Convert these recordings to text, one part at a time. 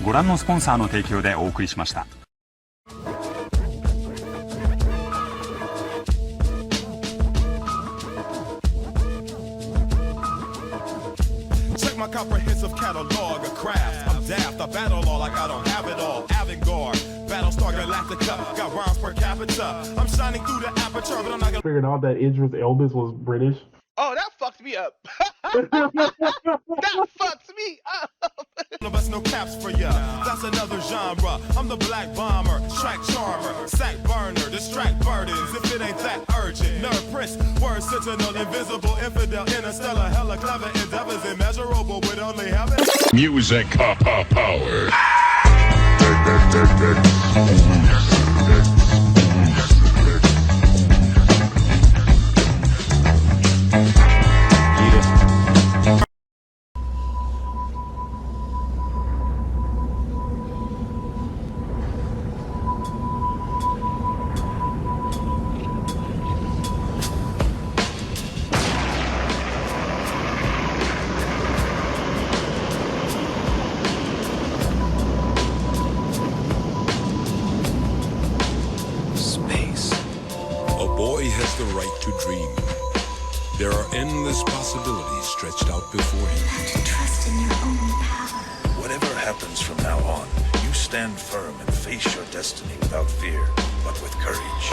ご覧のスポンサーの提供でお送りしました。My comprehensive catalog of crafts. I'm daft, I battle all like I don't have it all. Avant-garde, Battlestar Galactica, got rhymes per capita. I'm shining through the aperture, but I'm not gonna figured out that Idris Elba was British. Oh, that fucked me up. That fucked me up. No best, no caps for ya. That's another genre. I'm the black bomber, track charmer, sack burner, distract burdens. If it ain't that urgent, nerd prince, word sentinel, invisible, infidel, interstellar, hella clever endeavors, immeasurable with only heaven. Music power. Has the right to dream. There are endless possibilities stretched out before him. You have to trust in your own power. Whatever happens from now on, you stand firm and face your destiny without fear, but with courage.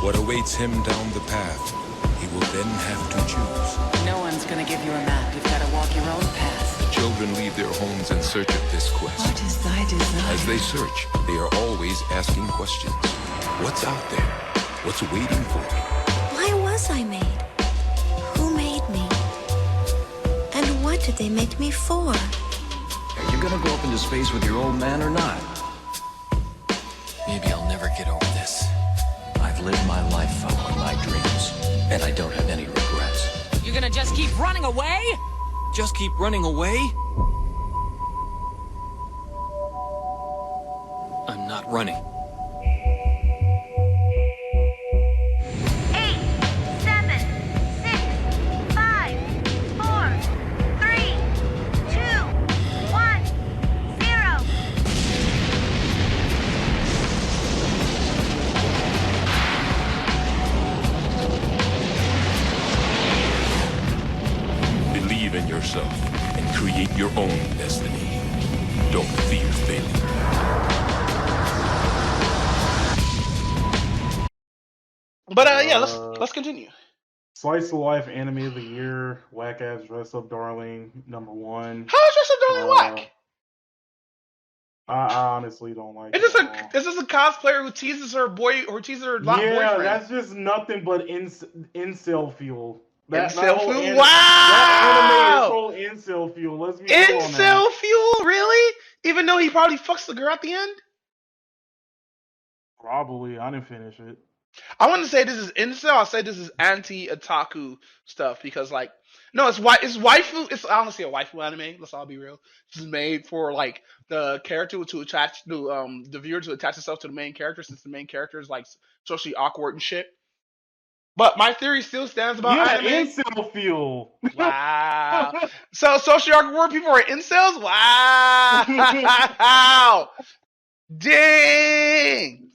What awaits him down the path, he will then have to choose. No one's gonna give you a map. You've got to walk your own path. The children leave their homes in search of this quest. What is thy desire? As they search, they are always asking questions. What's out there? What's waiting for me? Why was I made? Who made me? And what did they make me for? Are you gonna go up into space with your old man or not? Maybe I'll never get over this. I've lived my life following my dreams, and I don't have any regrets. You're gonna just keep running away? Just keep running away? I'm not running. In yourself and create your own destiny. Don't fear failure. But yeah, let's continue. Slice of Life Anime of the Year, Whack Ass Dress Up Darling, #1. How is Dress Up Darling whack? I honestly don't like it. Is this a cosplayer who teases her boyfriend? Yeah, that's just nothing but incel fuel. Incel fuel? Wow! That anime is called incel fuel. Let's be incel fuel? Really? Even though he probably fucks the girl at the end? Probably. I didn't finish it. I wouldn't say this is incel. I'll say this is anti-otaku stuff because, like, no, it's waifu. It's honestly a waifu anime. Let's all be real. This is made for like the character to attach to the viewer to attach itself to the main character, since the main character is like socially awkward and shit. But my theory still stands about anime. Incel fuel. Wow. So socially awkward people are incels? Wow. Dang.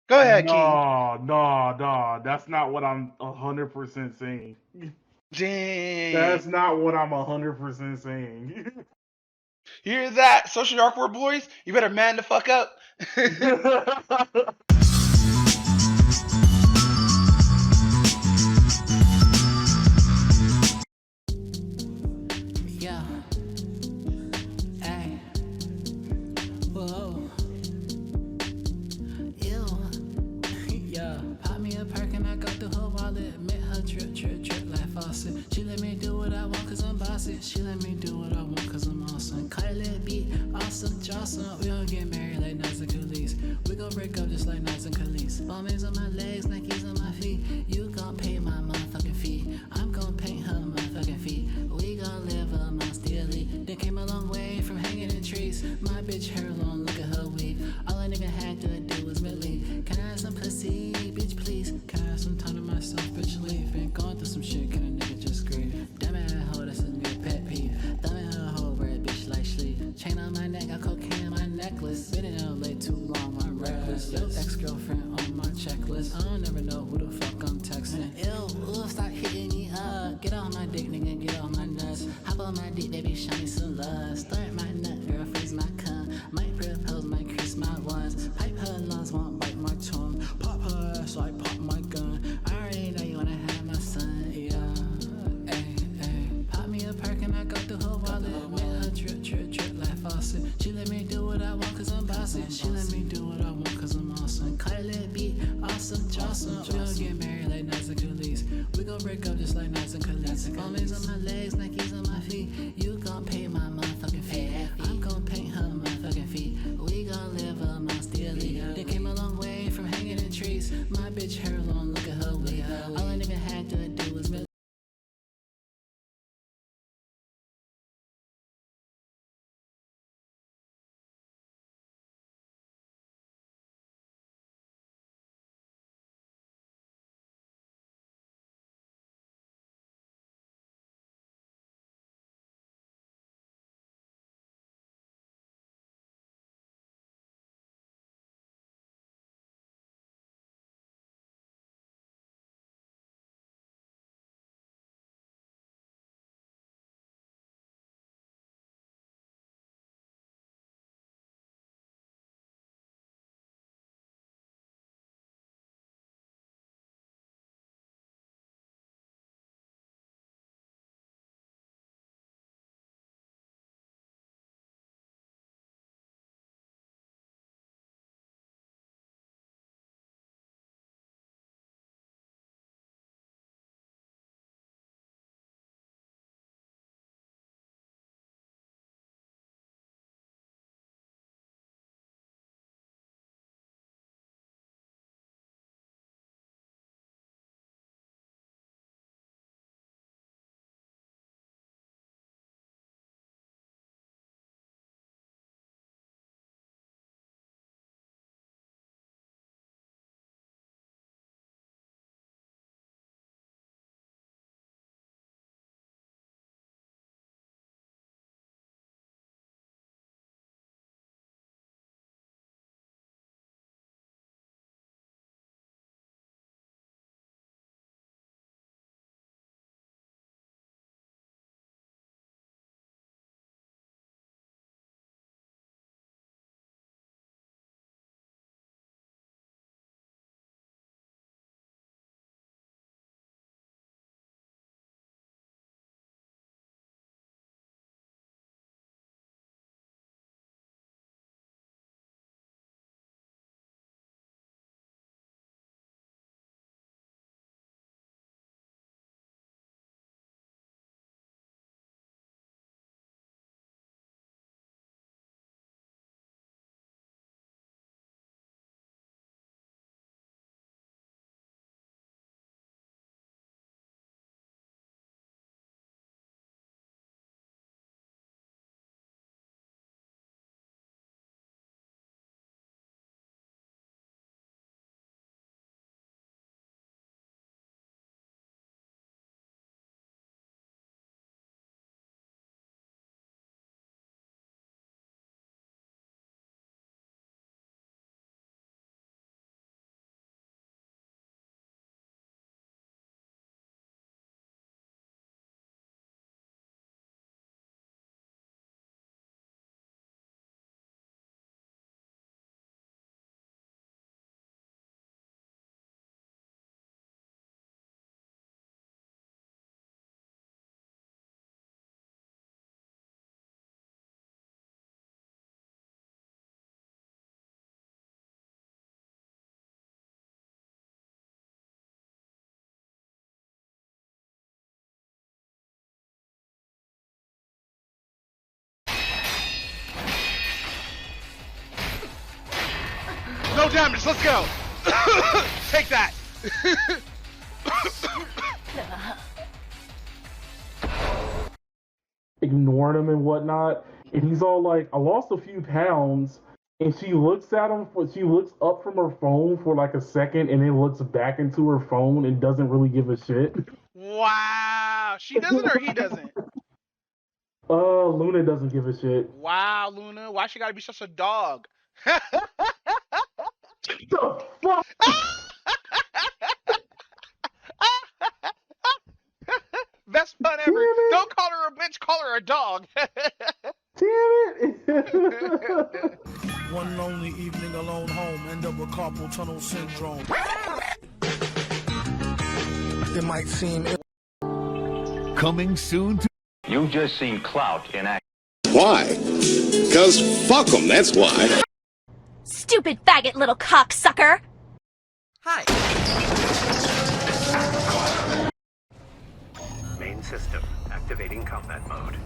Go ahead, King. No. That's not what I'm 100% saying. Dang. That's not what I'm 100% saying. You hear that, socially awkward boys? You better man the fuck up. She let me do what I want cause I'm bossy. She let me do what I want cause I'm awesome. Kylie beat, awesome, Jocelyn. We gon' get married like Nas and Khalees. We gon' break up just like Nas and Khalees. Bombings on my legs, Nikes on my feet. You gon' pay my motherfucking fee. I'm gon' paint her motherfucking feet. We gon' live amongst the elite. They came a long way from hanging in trees. My bitch hair long, look at her weave. All a nigga had to do was believe. Can I have some pussy, bitch please? Can I have some time to myself, bitch leave? Been going through some shit, can a nigga just grieve? gon' break up just like Nights and Khalees. Always on my legs, Nikes on my feet. You gon' paint my motherfucking feet. I'm gon' paint her motherfucking feet. We gon' live amongst the elite. They came a long way from hanging in trees. My bitch hair long, look at her wig. All I nigga had to do was really. No damage, let's go! Take that! Ignoring him and whatnot, and he's all like, "I lost a few pounds," and she looks at him. She looks up from her phone for like a second, and then looks back into her phone and doesn't really give a shit. Wow, she doesn't or he doesn't? Luna doesn't give a shit. Wow, Luna, why she gotta be such a dog? The fuck? Best pun ever. Don't call her a bitch, call her a dog. Damn it. One lonely evening alone home, end up with carpal tunnel syndrome. It might seem coming soon to... You've just seen clout in action. Why? Because fuck them, that's why. Stupid faggot little cocksucker! Hi. system. Activating combat mode.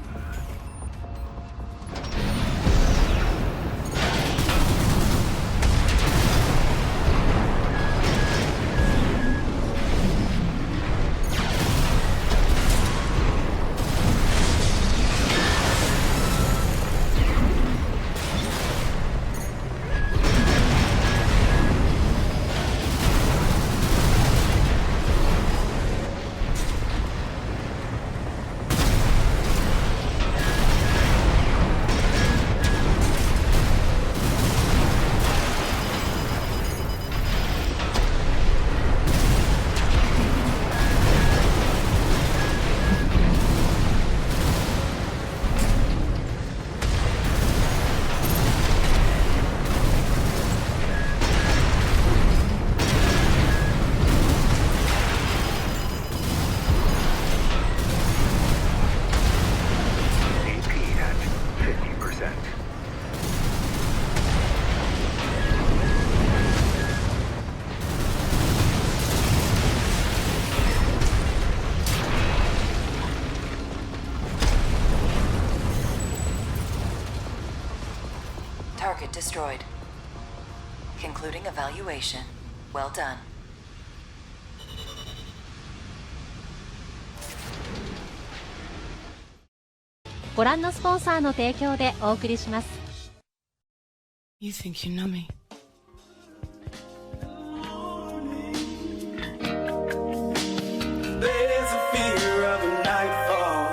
Target destroyed. Concluding evaluation. Well done. ご覧のスポンサーの提供でお送りします。 You think you know me? There's a fear of a nightfall.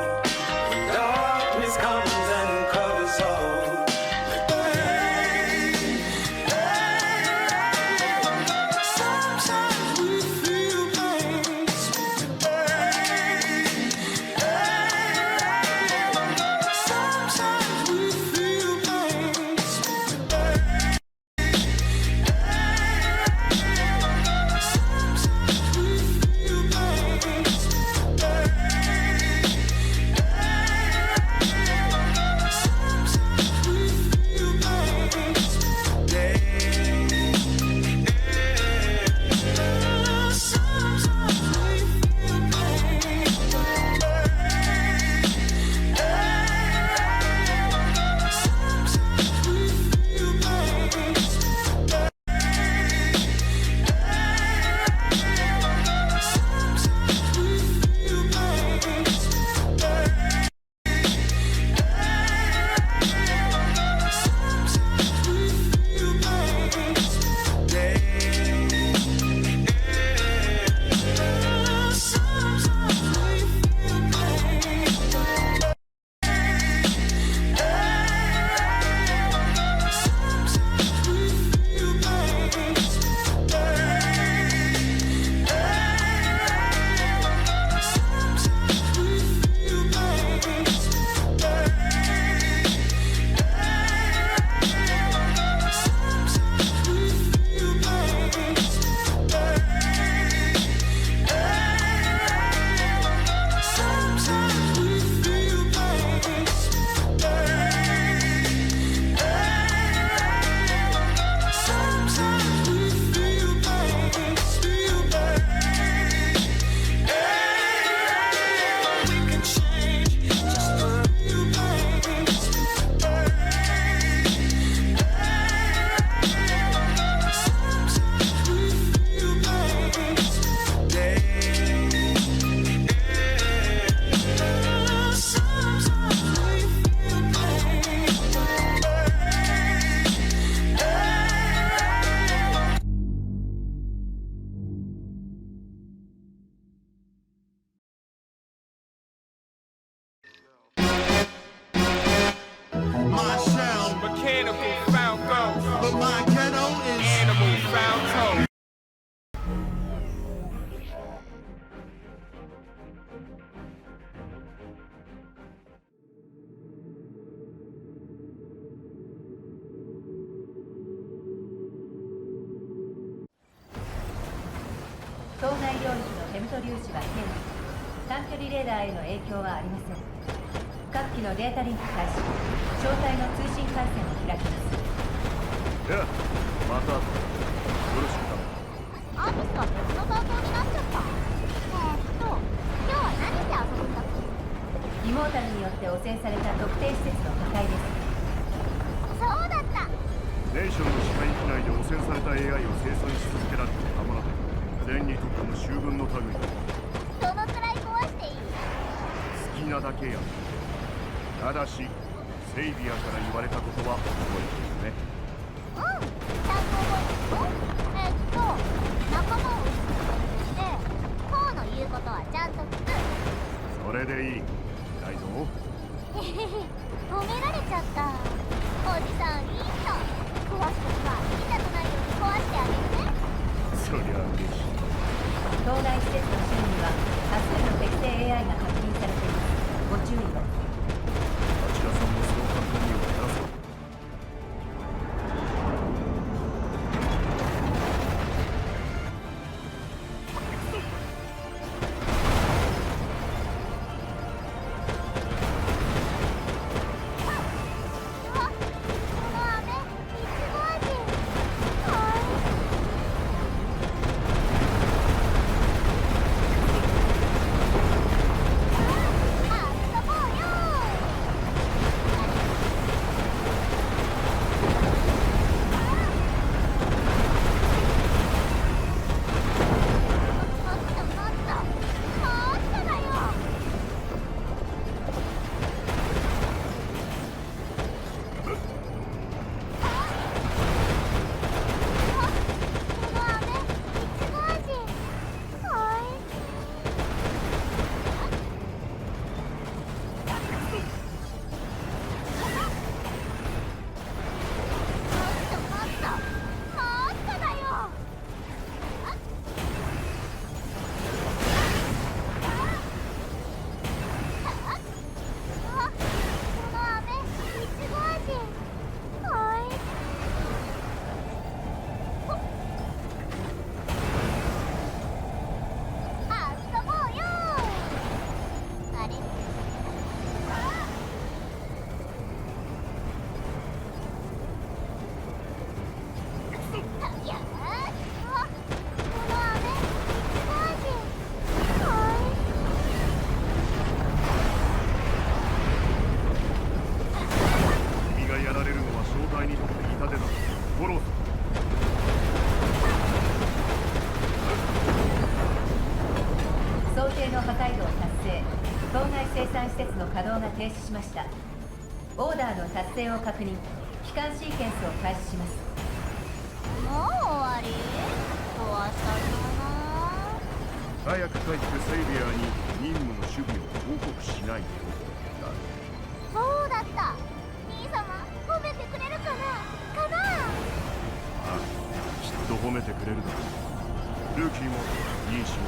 When darkness comes and covers all. Sometimes we feel pain. Sometimes we feel pain. My sound, mechanical found go, but my ghetto is animal found toe. モータルによって汚染された特定施設の破壊です。そうだった。ネーションの支配域内で汚染された AI を生産し続けられてたまらない。全にとっても秀軍の類だ。どのくらい壊していい？好きなだけやる。ただしセイビアから言われたことは覚えてるね。うん、ちゃんと覚えてるよ。仲間を撃つ。で、コウの言うことはちゃんと聞く。それでいい。大ぞ。へへへ、褒められちゃった。おじさんいい人。壊すときは痛くないように壊してあげるね。そりゃ嬉しい。当該施設の周囲には多数の適正 AI が確認されています。ご注意を。町田さんもそう簡単にはやらせろ。停止しました。オーダーの達成を確認。帰還シーケンスを開始します。もう終わり？壊した早く帰ってセイビアに任務の守備を報告しないと。そうだった。兄様褒めてくれるかな？ああ、きっと褒めてくれるだろう。ルーキーもいい仕事。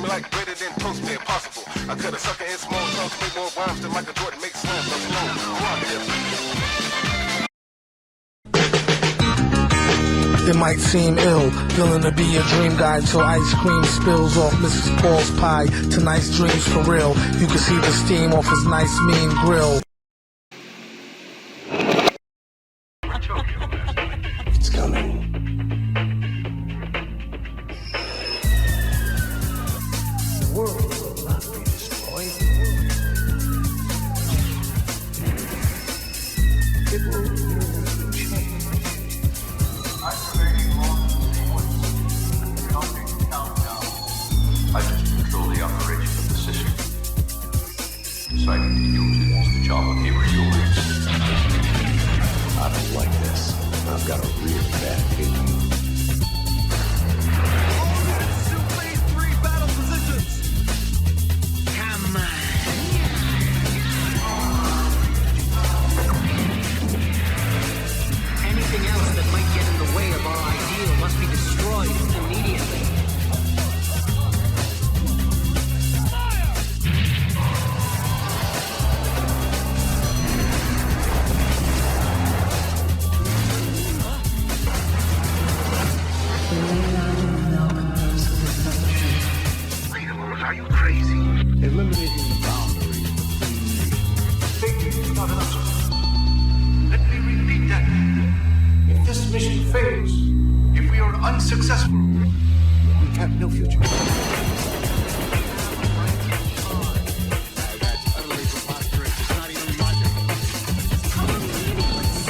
like greater than toast me impossible. I cut a sucker in small chunks, make more rhymes than Michael Jordan makes slams. I'm slow, It might seem ill, feeling to be a dream guy till ice cream spills off Mrs. Paul's pie. Tonight's dreams for real. You can see the steam off his nice mean grill. It's coming. The world will not be destroyed. It will merely change. Activating launch sequence. Counting countdown. We have no future.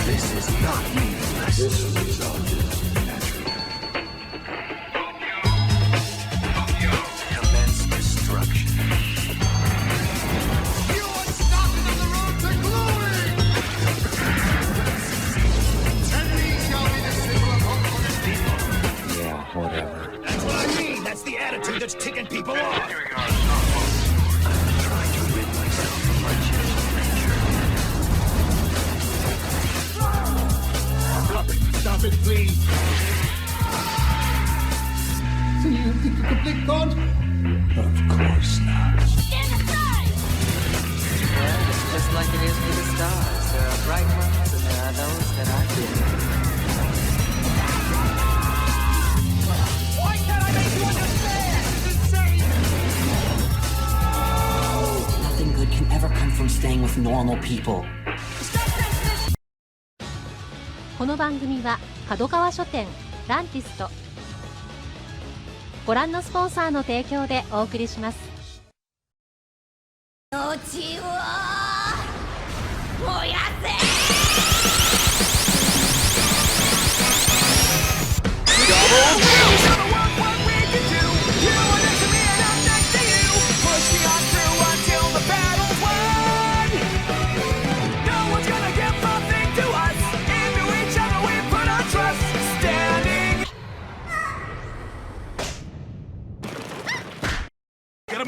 This is not meaningless. This result is natural. Commence destruction. You are stopping on the road to glory! Eternity shall be the symbol of hope for this people. Yeah, whatever. That's what I mean! That's the attitude that's ticking people off! I'm trying to rid myself of my Stop it, please! So you think you complete God? Of course not. Stand aside! Well, it's just like it is with the stars. There are bright ones and there are those that are dim. Why can't I make you understand? This is insane! Nothing good can ever come from staying with normal people. この番組は角川書店ランティストご覧のスポンサーの提供でお送りします。命を燃やせ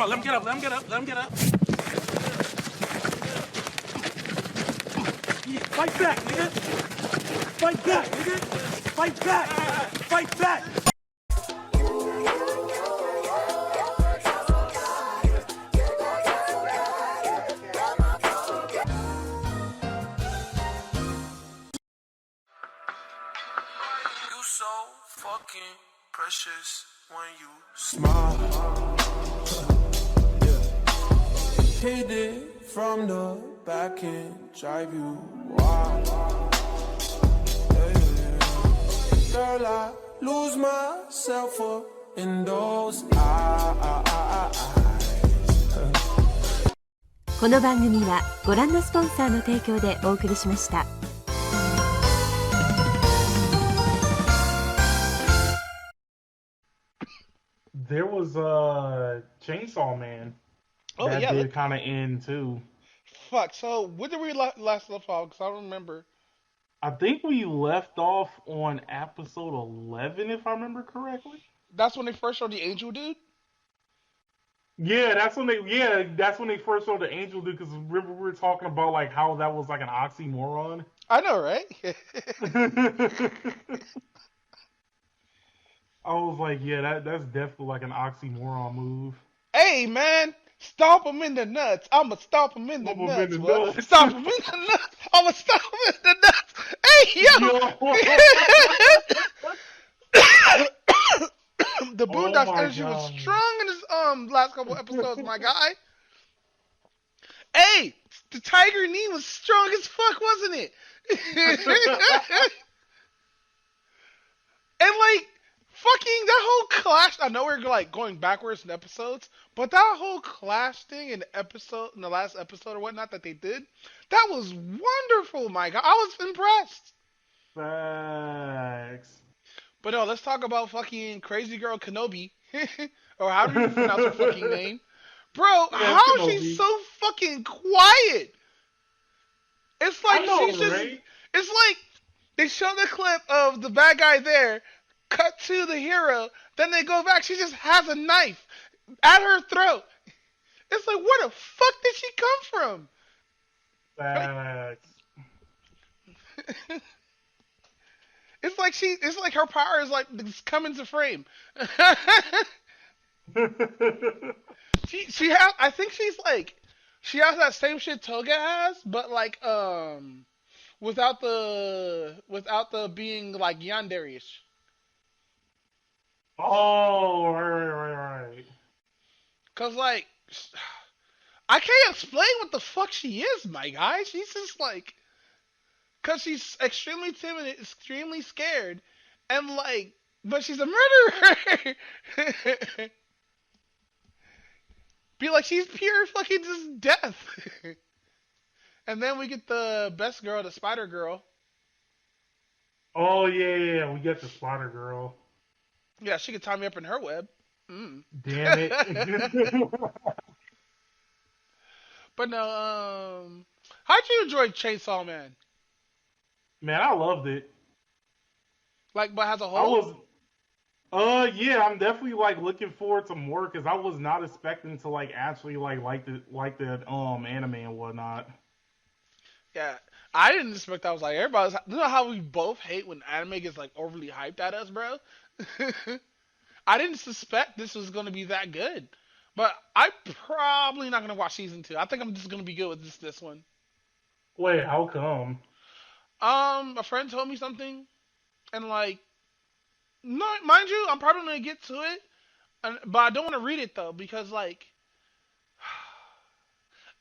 Let him get up, let him get up, let him get up. Fight back, nigga! Fight back, nigga! Fight back! Fight back! You so fucking precious when you smile. Hit it from the back and drive you wild. Yeah. Girl, I lose myself up in those eyes. この番組はご覧のスポンサーの提供でお送りしました。There was Chainsaw Man. Oh, that yeah, did kind of end too. Fuck. So when did we last left off? Because I don't remember. I think we left off on episode 11, if I remember correctly. That's when they first showed the angel dude. Yeah, that's when they first showed the angel dude. Because remember we were talking about like how that was like an oxymoron. I know, right? I was like, yeah, that's definitely like an oxymoron move. Hey, man. Stomp him in the nuts. I'ma stomp him in the nuts. Stomp him in the nuts. I'ma stomp him in the nuts. Hey, yo. The Boondocks energy was strong in this last couple episodes, my guy. Hey, the tiger knee was strong as fuck, wasn't it? And like, fucking that whole clash. I know we're like going backwards in episodes, but that whole clash thing in the last episode or whatnot that they did, that was wonderful, my God. I was impressed. Thanks. But no, let's talk about fucking Crazy Girl Kenobi, or how do you pronounce her fucking name, bro? Yeah, how is she so fucking quiet? It's like she's just. Right? It's like they show the clip of the bad guy there. Cut to the hero, then they go back. She just has a knife at her throat. It's like, where the fuck did she come from? Facts. It's like her power is like coming to frame. she has. I think she has that same shit Toga has, but like without the being like yandere-ish. Oh, right. Cause like, I can't explain what the fuck she is, my guy. She's just like, cause she's extremely timid, extremely scared, and like, but she's a murderer. Be like she's pure fucking just death. And then we get the best girl, the Spider Girl. Oh yeah, we get the Spider Girl. Yeah, she could tie me up in her web. Mm. Damn it. But no, how'd you enjoy Chainsaw Man? Man, I loved it. Like, but as a I whole? was yeah, I'm definitely like looking forward to more because I was not expecting to like actually like the anime and whatnot. Yeah. I didn't expect that. I was like, everybody's. You know how we both hate when anime gets like overly hyped at us, bro? I didn't suspect this was going to be that good. But I'm probably not going to watch season 2. I think I'm just going to be good with this one. Wait, how come? A friend told me something, and like, no, mind you, I'm probably going to get to it, but I don't want to read it though because like,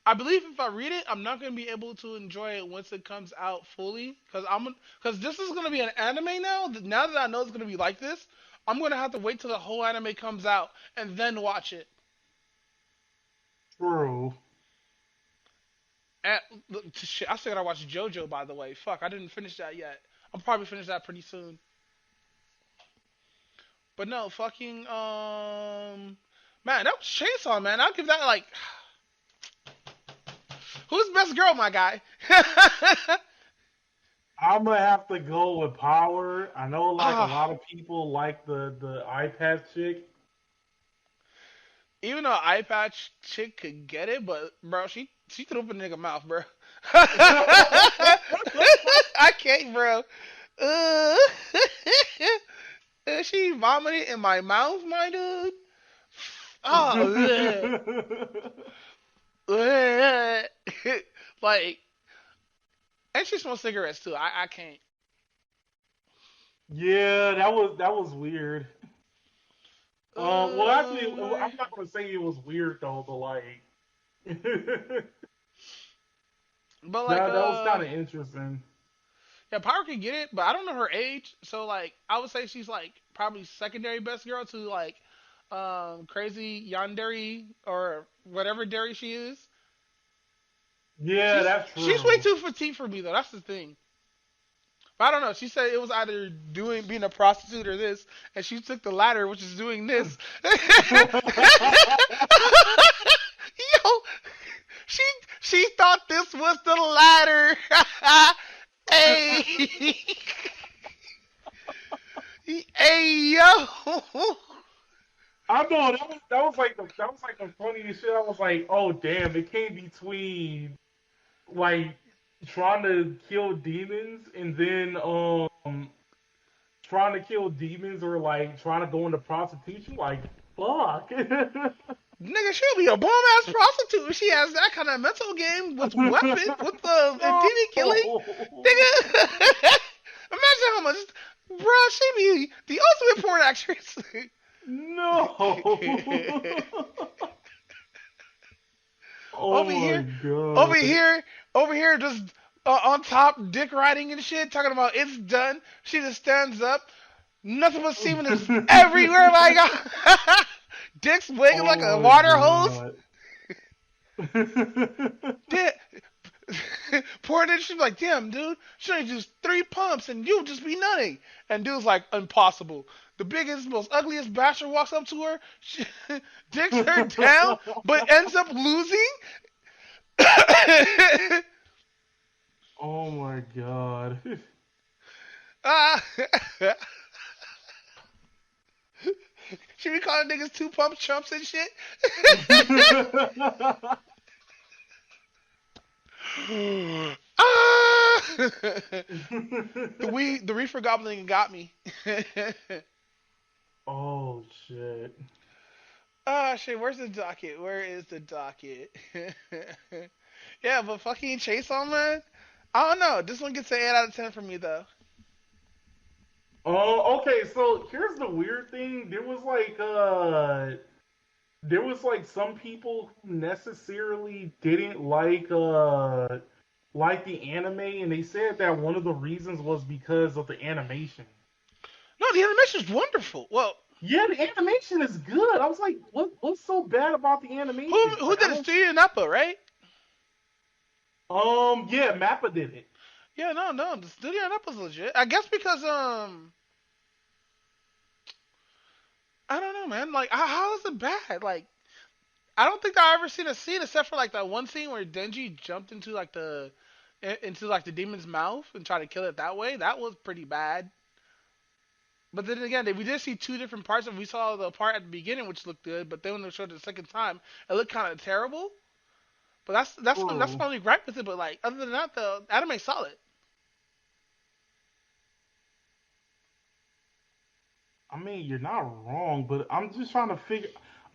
I believe if I read it, I'm not going to be able to enjoy it once it comes out fully because this is going to be an anime now. Now that I know it's going to be like this, I'm going to have to wait till the whole anime comes out and then watch it. True. And, shit, I still gotta watch JoJo, by the way. Fuck, I didn't finish that yet. I'll probably finish that pretty soon. But no, fucking man, that was Chainsaw Man. I'll give that like, who's best girl, my guy? I'm gonna have to go with Power. I know like a lot of people like the iPad chick. Even though eye patch chick could get it, but bro, she threw up a nigga mouth, bro. I can't, bro. She vomited in my mouth, my dude. Oh, like, and she smokes cigarettes too. I can't. Yeah, that was weird. Well, actually, I'm not gonna say it was weird though, but like, but like, that was kind of interesting. Yeah, Power can get it, but I don't know her age. So like, I would say she's like probably secondary best girl to like, crazy Yandere or whatever dairy she is. Yeah, that's true. She's way too petite for me though. That's the thing. But I don't know. She said it was either being a prostitute or this, and she took the latter, which is doing this. Yo, she thought this was the latter. Hey, hey, yo. I know that was like the funniest shit. I was like, oh damn, it came between like trying to kill demons and then trying to kill demons or like trying to go into prostitution. Like fuck. Nigga, she'll be a bomb ass prostitute if she has that kind of mental game with weapons, with the demon killing. Nigga, imagine how much, bro. She be the ultimate porn actress. No. Oh over here, over here, just on top, dick riding and shit, talking about it's done. She just stands up, nothing but semen is everywhere. Like, dick's wiggling like a water hose. Poor dude, she's like, damn, dude, she only just 3 pumps and you'll just be nutting. And dude's like, impossible. The biggest, most ugliest bastard walks up to her, dicks her down, but ends up losing. Oh my god. She be calling niggas 2 pump chumps and shit. The reefer goblin got me. Oh shit. Shit, where's the docket? Where is the docket? Yeah, but fucking Chainsaw Man? I don't know. This one gets an 8 out of 10 for me though. Oh, okay, so here's the weird thing. There was like some people who necessarily didn't like the anime, and they said that one of the reasons was because of the animation. No, the animation is wonderful. Well, Yeah, the animation is good. I was like, what's so bad about the animation? who Like, I did it? don't. Studio Nappa, right? Yeah, Mappa did it. Yeah, no, the Studio Nappa's legit. I guess because I don't know, man. Like, how is it bad? Like, I don't think I ever seen a scene except for like that one scene where Denji jumped into like the demon's mouth and tried to kill it that way. That was pretty bad. But then again, we did see two different parts, and we saw the part at the beginning which looked good, but then when they showed it the second time, it looked kind of terrible. But that's my only gripe with it. But like other than that, the anime's solid. I mean, you're not wrong, but I'm just trying to figure.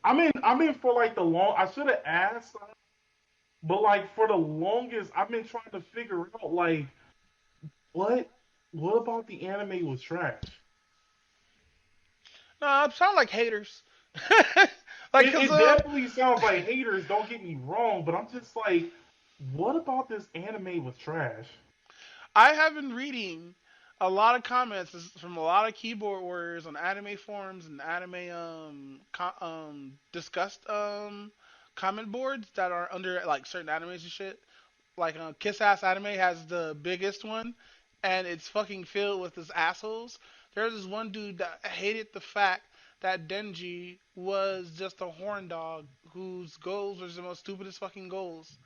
I mean, for like the long, I should have asked, but like for the longest, I've been trying to figure out like what, what about the anime was trash? No, it sound like haters. Like, cause It definitely sounds like haters. Don't get me wrong, but I'm just like, what about this anime was trash? I have been reading a lot of comments from a lot of keyboard warriors on anime forums and anime discussed comment boards that are under like certain animes and shit. Like Kiss Ass Anime has the biggest one, and it's fucking filled with this assholes. There's this one dude that hated the fact that Denji was just a horn dog whose goals were the most stupidest fucking goals.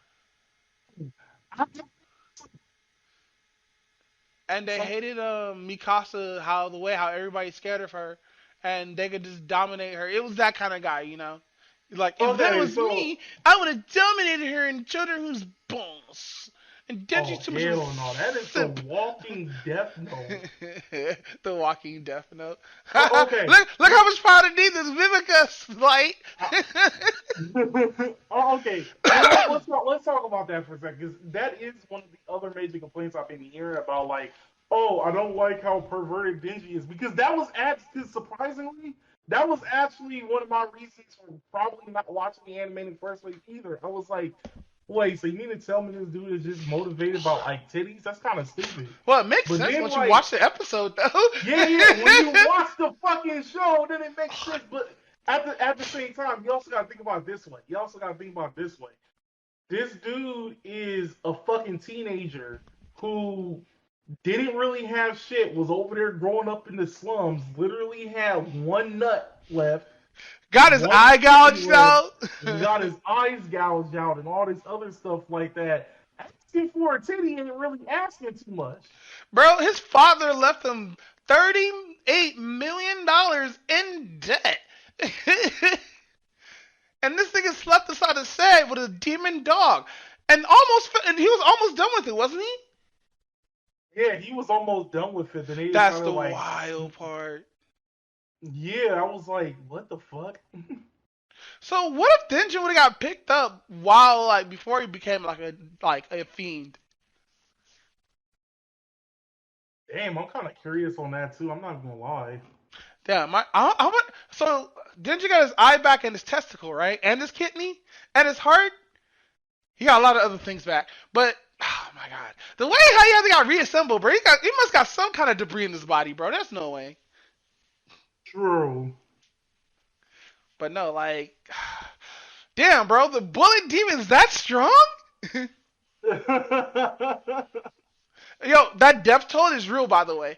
And they hated Mikasa how everybody's scared of her, and they could just dominate her. It was that kind of guy, you know. Like if that Okay, was so me, I would have dominated her and showed her who's boss. And oh Denji's too much of hell a no, that is the simp. Walking Death Note. The Walking Death Note. Okay, look how much power need this Vivica light. oh, okay. You know what? Let's talk about that for a second, because that is one of the other major complaints I've been hearing about. Like, oh, I don't like how perverted Denji is, because that was actually surprisingly that was actually one of my reasons for probably not watching the anime in the first place either. I was like, wait, so you mean to tell me this dude is just motivated by like titties? That's kind of stupid. Well, it makes But sense then, once you like, watch the episode, though. yeah, when you watch the fucking show, then it makes sense. But at the same time, you also gotta think about it this way. You also gotta think about it this way. This dude is a fucking teenager who didn't really have shit, was over there growing up in the slums, literally had one nut left, Got his one eye kidney gouged left, out. got his eyes gouged out, and all this other stuff like that. Asking for a titty ain't really asking too much. Bro, his father left him $38 million in debt. And this nigga slept beside the set with a demon dog. And he was almost done with it, wasn't he? Yeah, he was almost done with it. Then they That's kind the of like, wild part. yeah, I was like, what the fuck? So what if Denji would have got picked up while before he became like a fiend? Damn, I'm kind of curious on that too. I'm not gonna lie. Damn, so Denji got his eye back and his testicle, right? And his kidney and his heart. He got a lot of other things back. But oh my god. The way how he got reassembled, bro, he must got some kind of debris in his body, bro. There's no way. True. But no, like damn, bro, the bullet demon's that strong? Yo, that death toll is real, by the way.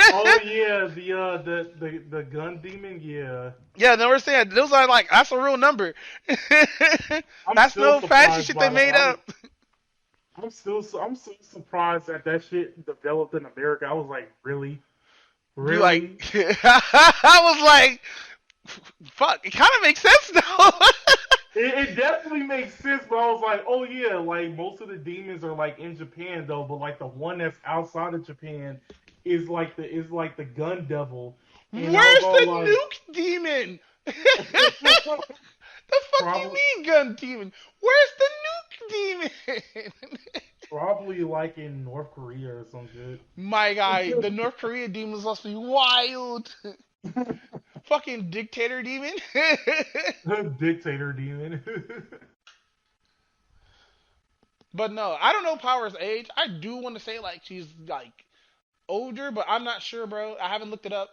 Oh yeah, the gun demon, yeah. Yeah, no, we're saying those are like that's a real number. That's no fancy shit they made up. I'm so surprised that shit developed in America. I was like, really? You like, I was like, fuck. It kind of makes sense though. It definitely makes sense, but I was like, oh yeah, like most of the demons are like in Japan though, but like the one that's outside of Japan is like the gun devil. And where's the like, nuke demon? The fuck you mean gun demon? Where's the nuke demon? Probably like in North Korea or some shit. My guy, the North Korea demons must be wild. Fucking dictator demon. Dictator demon. But no, I don't know Power's age. I do want to say like she's like older, but I'm not sure, bro. I haven't looked it up.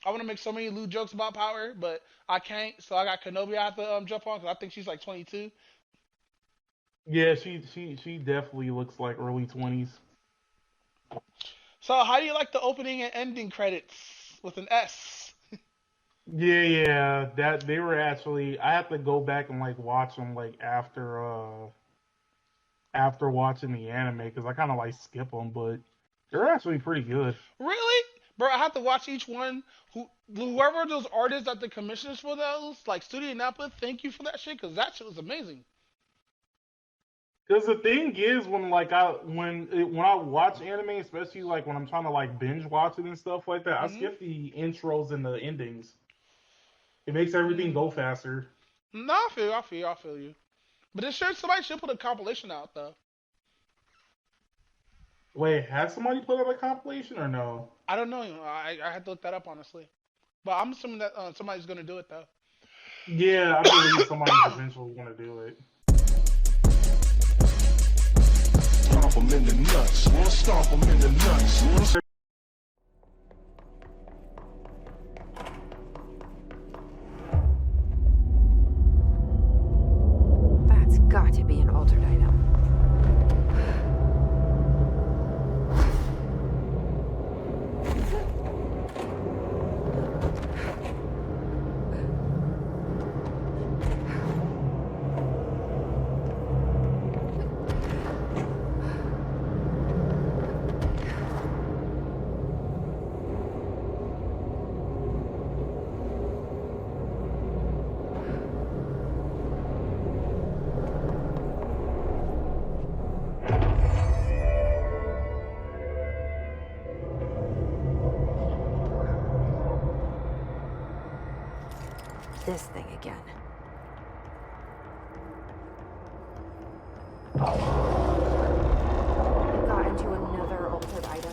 I want to make so many lewd jokes about Power, but I can't. So I got Kenobi I have to jump on because I think she's like 22. Yeah, she definitely looks like early 20s. So how do you like the opening and ending credits with an S? Yeah, that they were actually. I have to go back and like watch them like after watching the anime because I kind of like skip them, but they're actually pretty good. Really? Bro, I have to watch each one. Whoever those artists that the commissioners for those, like Studio Napa, thank you for that shit because that shit was amazing. Because the thing is, when I watch anime, especially like when I'm trying to like binge watch it and stuff like that, I skip the intros and the endings. It makes everything go faster. No, I feel you. But somebody should put a compilation out though. Wait, has somebody put out a compilation or no? I don't know. I had to look that up honestly, but I'm assuming that somebody's gonna do it though. Yeah, I believe somebody's eventually gonna do it. Stomp them in the nuts. We'll stomp them in the nuts. That's got to be an altered item. This thing again. We got into another altered item.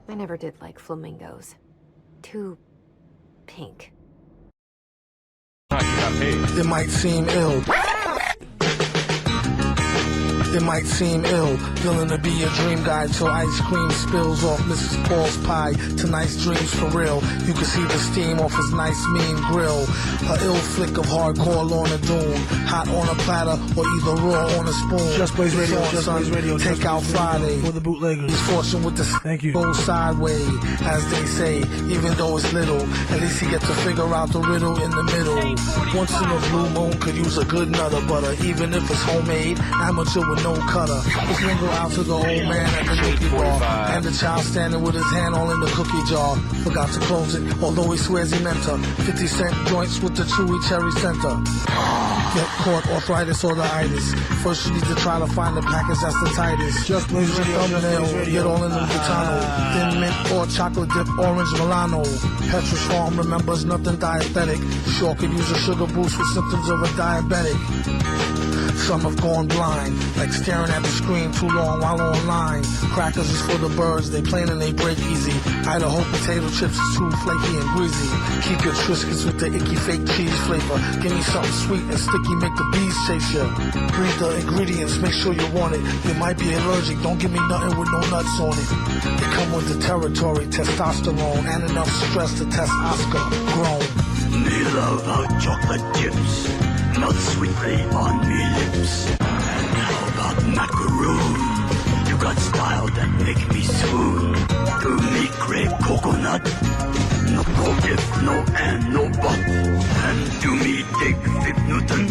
I never did like flamingos. Too pink. It might seem ill. It might seem ill, feeling to be a dream guy till ice cream spills off Mrs. Paul's pie. Tonight's dreams for real. You can see the steam off his nice mean grill. A ill flick of hardcore Lorna Doone. Hot on a platter or either raw on a spoon. Just Blaze Radio, On, Just son. Blaze Radio. Take out Friday. For the bootleggers. He's fortune with the Thank you. Go sideways, as they say, even though it's little. At least he gets to figure out the riddle in the middle. Once in a blue moon could use a good nutter butter, even if it's homemade, amateur with no cutter. Just linger out to the old man at the nookie bar, and the child standing with his hand all in the cookie jar. Forgot to close it, although he swears he meant to. 50-cent joints with the chewy cherry center. Get caught arthritis or the itis. First you need to try to find the package that's the tightest. Just Blaze Radio, thumbnail, get all in the Gitano. Thin mint or chocolate dip, orange Milano. Petrus Farm remembers nothing dietetic. Sure could use a sugar boost with symptoms of a diabetic. Some have gone blind, like staring at the screen too long while online. Crackers is for the birds, they plain and they break easy. Idaho potato chips is too flaky and greasy. Keep your Triscuits with the icky fake cheese flavor. Give me something sweet and sticky, make the bees chase you. Read the ingredients, make sure you want it. You might be allergic, don't give me nothing with no nuts on it. They come with the territory, testosterone, and enough stress to test Oscar grown. Me love hot chocolate chips, melt sweetly on me lips. And how about macaroon? You got style that make me swoon. Do me crave coconut? No if, no and, no but. And do me dig 5 Newton?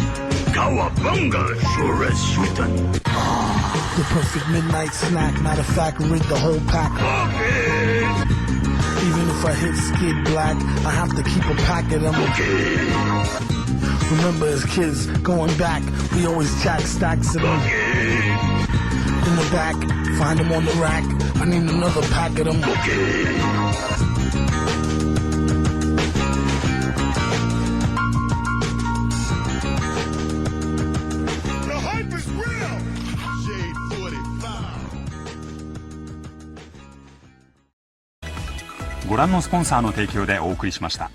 Cowabunga, sure as shootin'. The perfect midnight snack, matter of fact, rid the whole pack. Even if I hit skid black, I have to keep a pack of them. Remember as kids, going back, we always jack stacks of them. In the back, find them on the rack, I need another pack of them. The hype is real! Shade 45. ご覧のスポンサーの提供でお送りしました。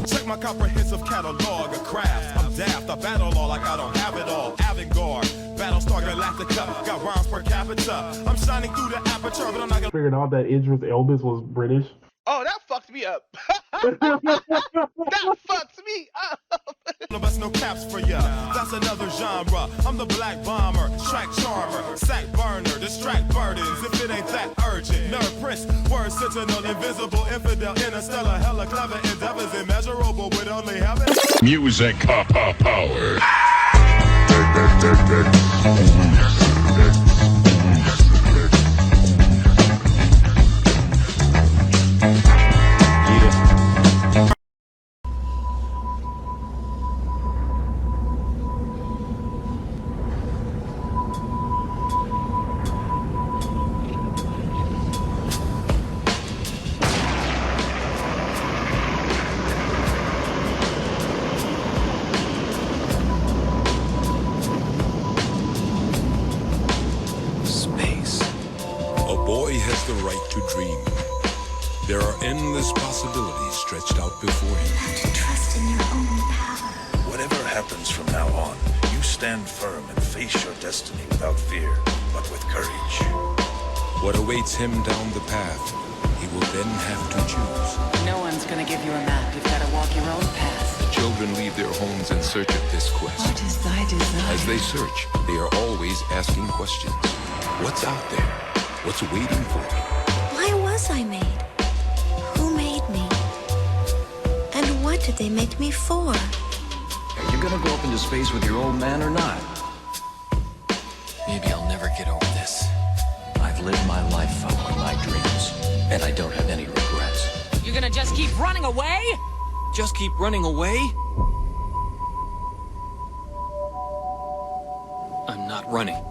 Check my comprehensive catalog of crafts. I'm daft, I battle all like I don't have it all. Avant-garde, Battlestar Galactica, got rhymes per capita. I'm shining through the aperture, but I'm not gonna Figured out that Idris Elba was British. Oh, that fucked me up. That fucked me up. No best, no caps for ya. That's another genre. I'm the black bomber, track charmer, sack burner, distract burdens. If it ain't that urgent, nerd prince, word sentinel, invisible, infidel, interstellar, hella clever endeavors, immeasurable with only heaven. Music power. The right to dream. There are endless possibilities stretched out before you. You have to trust in your own power. Whatever happens from now on, you stand firm and face your destiny without fear, but with courage. What awaits him down the path, he will then have to choose. No one's gonna give you a map. You've gotta walk your own path. The children leave their homes in search of this quest. What is thy desire? As they search, they are always asking questions. What's out there? What's waiting for me? Why was I made? Who made me? And what did they make me for? Are you gonna go up into space with your old man or not? Maybe I'll never get over this. I've lived my life following my dreams, and I don't have any regrets. You're gonna just keep running away? Just keep running away? I'm not running.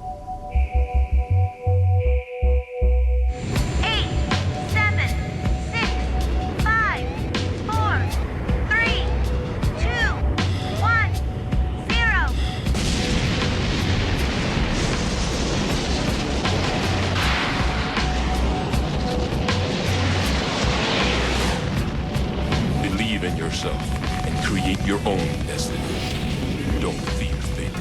8, 7, 6, 5, 4, 3, 2, 1, 0. your own destiny. Don't fear fate.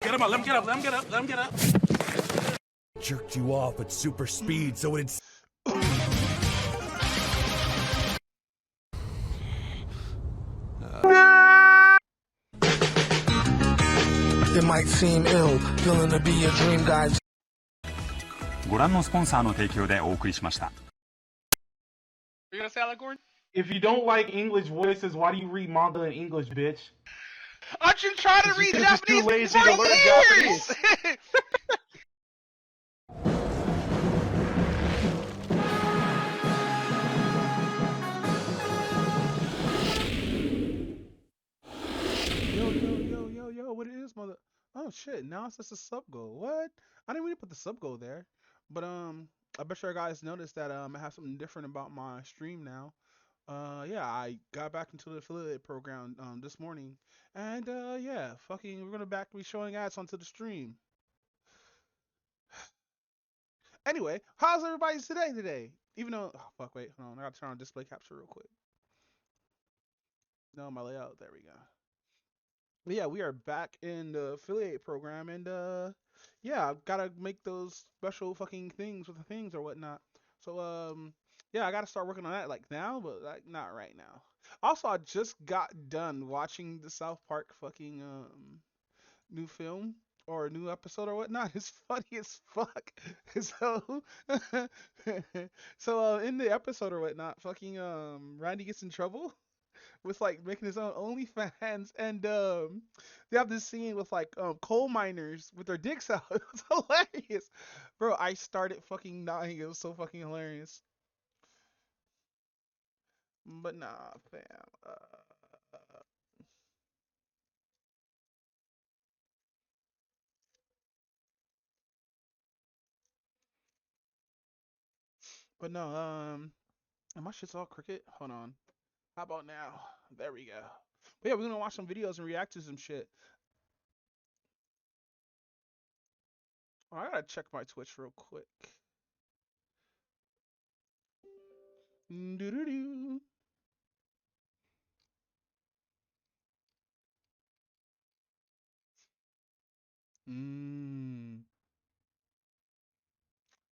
Get him up, let him get up, let him get up, let him get up. Jerked you off at super speed so it's. It might seem ill, feeling to be your dream guide. ご覧のスポンサーの提供でお送りしました。 You gonna say that, Gordon? If you don't like English voices, why do you read manga in English, bitch? Aren't you trying to read You're just too Japanese lazy for to learn years? Japanese. Yo, what it is, mother? Oh shit! Now it's just a sub goal. What? I didn't really put the sub goal there, but I bet you guys noticed that I have something different about my stream now. Yeah, I got back into the affiliate program this morning, and yeah, fucking, we're gonna back be showing ads onto the stream. Anyway, how's everybody's today? Even though, oh fuck, wait, hold on, I gotta turn on display capture real quick. No, my layout. There we go. But yeah, we are back in the affiliate program, and yeah, I've gotta make those special fucking things with the things or whatnot. So yeah, I gotta start working on that like now, but like not right now. Also, I just got done watching the South Park fucking new film or new episode or whatnot. It's funny as fuck. So so in the episode or whatnot, fucking Randy gets in trouble with like making his own OnlyFans, and they have this scene with like coal miners with their dicks out. It's hilarious, bro. I started fucking dying. It was so fucking hilarious. But nah, fam. But no, and my shit's all crooked. Hold on. How about now? There we go. But yeah, we're gonna watch some videos and react to some shit. Oh, I gotta check my Twitch real quick. Doo-doo-doo.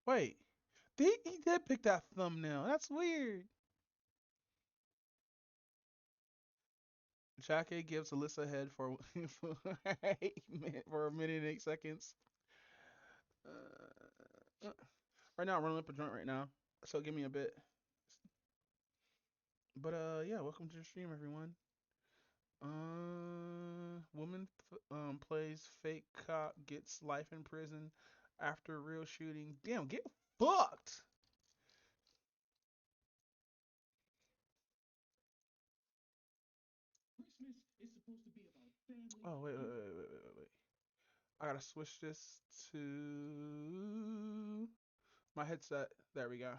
Wait, he did pick that thumbnail. That's weird. Jackie gives Alyssa a head for for a minute and 8 seconds. Right now, I'm running up a joint right now, so give me a bit. But yeah, welcome to the stream, everyone. Woman plays fake cop, gets life in prison after real shooting. Damn, get fucked. Christmas is supposed to be about family. Oh wait. I gotta switch this to my headset. There we go.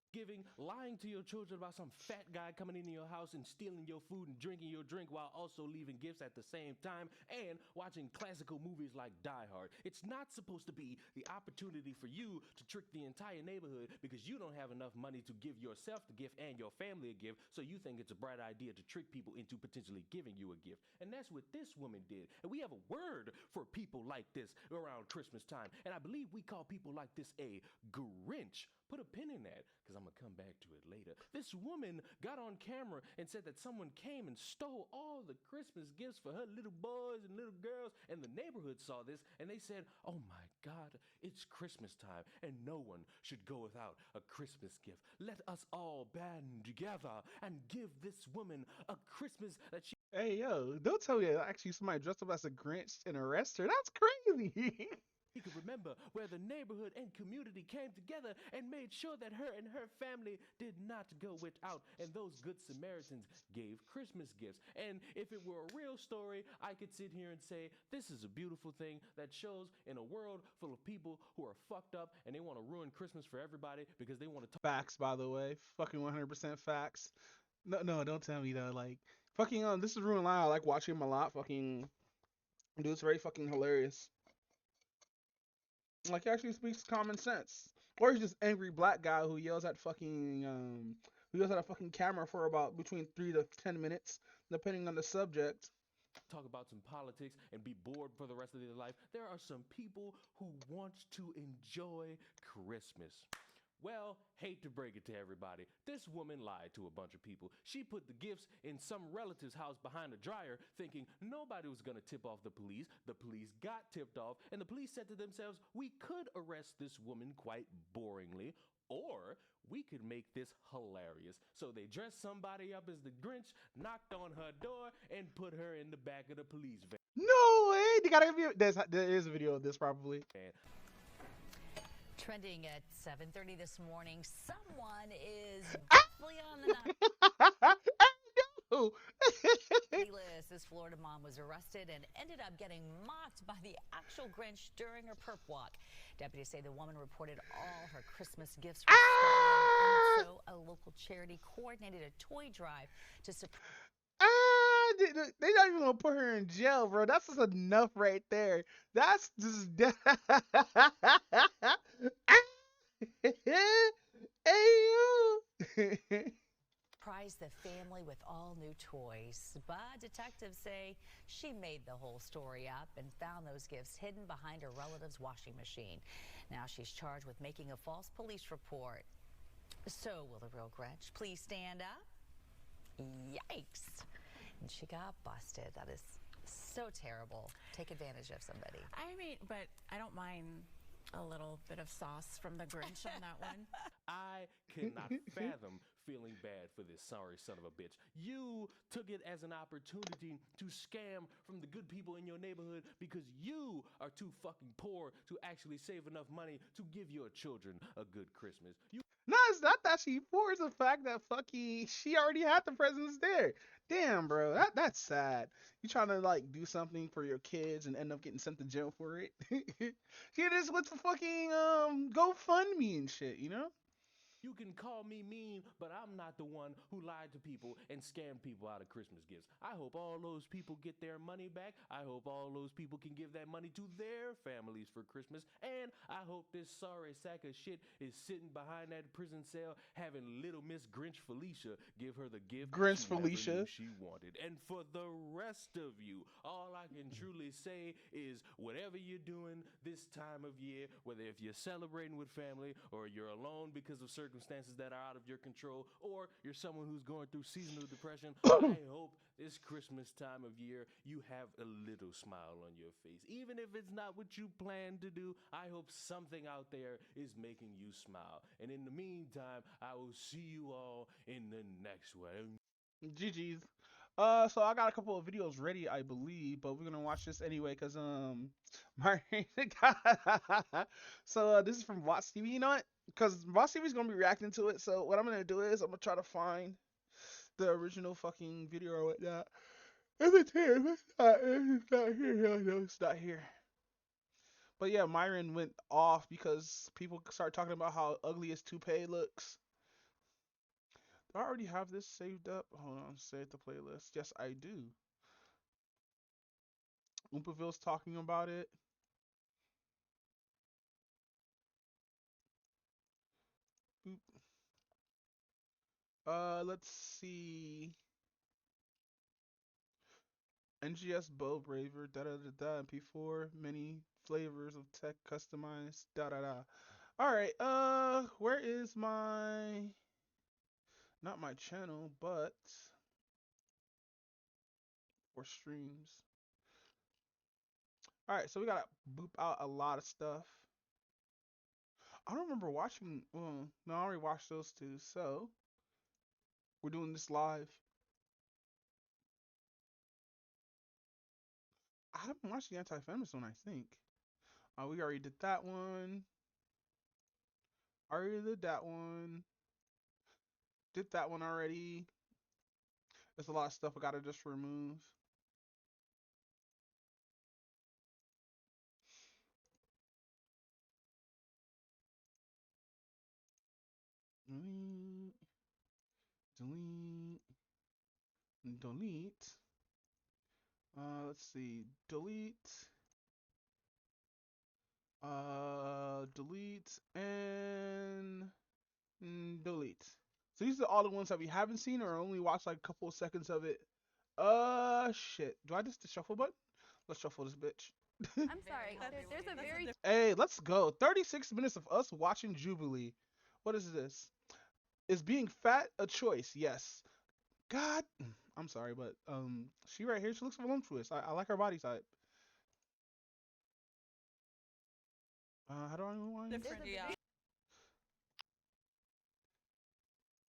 Giving, lying to your children about some fat guy coming into your house and stealing your food and drinking your drink while also leaving gifts at the same time, and watching classical movies like Die Hard. It's not supposed to be the opportunity for you to trick the entire neighborhood because you don't have enough money to give yourself the gift and your family a gift, so you think it's a bright idea to trick people into potentially giving you a gift. And that's what this woman did. And we have a word for people like this around Christmas time, and I believe we call people like this a Grinch. Put a pin in that, because I'm going to come back to it later. This woman got on camera and said that someone came and stole all the Christmas gifts for her little boys and little girls, and the neighborhood saw this, and they said, oh my God, it's Christmas time, and no one should go without a Christmas gift. Let us all band together and give this woman a Christmas that she... Hey, yo, don't tell me actually somebody dressed up as a Grinch and arrest her. That's crazy. He could remember where the neighborhood and community came together and made sure that her and her family did not go without, and those good Samaritans gave Christmas gifts. And if it were a real story, I could sit here and say, this is a beautiful thing that shows in a world full of people who are fucked up and they want to ruin Christmas for everybody because they want to talk. Facts, by the way. Fucking 100% facts. No, don't tell me though. Like, fucking, this is Ruin Lyle. I like watching him a lot. Fucking, dude, it's very fucking hilarious. Like, he actually speaks common sense. Or he's just angry black guy who yells at fucking We just had a fucking camera for about between 3 to 10 minutes, depending on the subject. Talk about some politics and be bored for the rest of their life. There are some people who want to enjoy Christmas. Well, hate to break it to everybody, this woman lied to a bunch of people. She put the gifts in some relative's house behind a dryer, thinking nobody was going to tip off the police. The police got tipped off, and the police said to themselves, we could arrest this woman quite boringly, or we could make this hilarious. So they dressed somebody up as the Grinch, knocked on her door, and put her in the back of the police van. No way! They gotta be. There is a video of this probably. Trending at 7:30 this morning, someone is definitely on the list. This Florida mom was arrested and ended up getting mocked by the actual Grinch during her perp walk. Deputies say the woman reported all her Christmas gifts were stolen, and so a local charity coordinated a toy drive to support. They not even gonna put her in jail, bro. That's just enough right there. That's just. Hey you. Surprised the family with all new toys, but detectives say she made the whole story up and found those gifts hidden behind her relative's washing machine. Now she's charged with making a false police report. So will the real Grinch please stand up? Yikes. And she got busted. That is so terrible. Take advantage of somebody. I mean, but I don't mind a little bit of sauce from the Grinch on that one. I cannot fathom feeling bad for this sorry son of a bitch. You took it as an opportunity to scam from the good people in your neighborhood because you are too fucking poor to actually save enough money to give your children a good Christmas. No, it's not that she poor. It's the fact that fucking she already had the presents there. Damn, bro, that's sad. You trying to like do something for your kids and end up getting sent to jail for it. Here it is with the fucking GoFundMe and shit, you know? You can call me mean, but I'm not the one who lied to people and scammed people out of Christmas gifts. I hope all those people get their money back. I hope all those people can give that money to their families for Christmas. And I hope this sorry sack of shit is sitting behind that prison cell having little Miss Grinch Felicia give her the gift Grinch she Felicia never knew she wanted. And for the rest of you, all I can truly say is whatever you're doing this time of year, whether if you're celebrating with family or you're alone because of circumstances that are out of your control, or you're someone who's going through seasonal depression, I hope this Christmas time of year you have a little smile on your face. Even if it's not what you planned to do, I hope something out there is making you smile. And in the meantime, I will see you all in the next one. GG's. So I got a couple of videos ready, I believe, but we're gonna watch this anyway, cause my so this is from Vox TV. You know what? Cause Vox TV is gonna be reacting to it. So what I'm gonna do is I'm gonna try to find the original fucking video or whatnot. If it's here, if it's not here. No, it's not here. But yeah, Myron went off because people start talking about how ugly his toupee looks. Do I already have this saved up? Hold on, save the playlist. Yes, I do. Oompaville's talking about it. Boop. Let's see. NGS Bow Braver, da da da da, MP4, many flavors of tech customized, da da da. Alright, where is my, not my channel, but for streams. Alright, so we gotta boop out a lot of stuff. I don't remember watching, well, no, I already watched those two, so we're doing this live. I haven't watched the anti-feminist one, I think. We already did that one. Already did that one. Did that one already. There's a lot of stuff I gotta just remove. Delete. Delete. Let's see. Delete. Delete and delete. So these are all the ones that we haven't seen or only watched like a couple of seconds of it. Shit. Do I just the shuffle button? Let's shuffle this bitch. I'm sorry. There's a very Hey, let's go. 36 minutes of us watching Jubilee. What is this? Is being fat a choice? Yes. God, I'm sorry, but she right here, she looks voluptuous. I like her body type. How do I want different.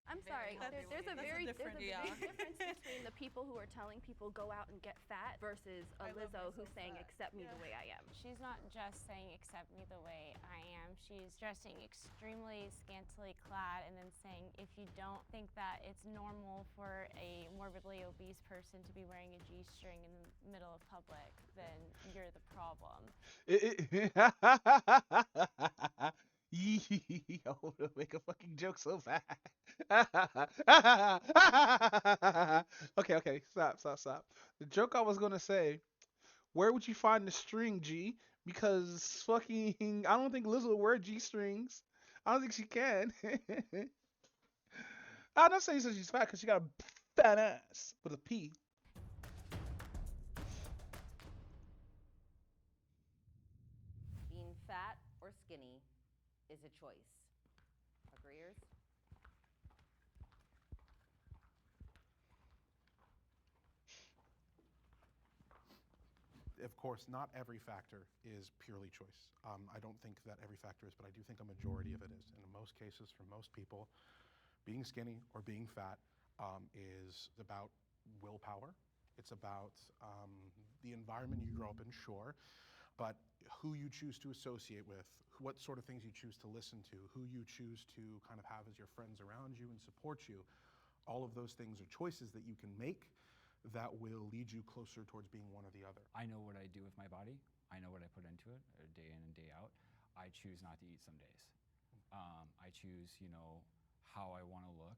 I'm sorry. There's a very difference between the people who are telling people go out and get fat versus a Lizzo who's saying accept me the way I am. She's not just saying accept me the way I am. She's dressing extremely scantily clad and then saying if you don't think that it's normal for a morbidly obese person to be wearing a G-string in the middle of public, then you're the problem. I want to make a fucking joke so bad. Okay, stop. The joke I was gonna say, where would you find the string, G? Because fucking, I don't think Liz will wear G-strings. I don't think she can. I'm not saying she's fat because she got a fat ass with a P. Being fat or skinny is a choice. Agreeers? Of course, not every factor is purely choice. I don't think that every factor is, but I do think a majority of it is. And in most cases, for most people, being skinny or being fat is about willpower. It's about the environment you grow up in, sure, but who you choose to associate with, what sort of things you choose to listen to, who you choose to kind of have as your friends around you and support you. All of those things are choices that you can make that will lead you closer towards being one or the other. I know what I do with my body. I know what I put into it day in and day out. I choose not to eat some days. I choose, how I want to look,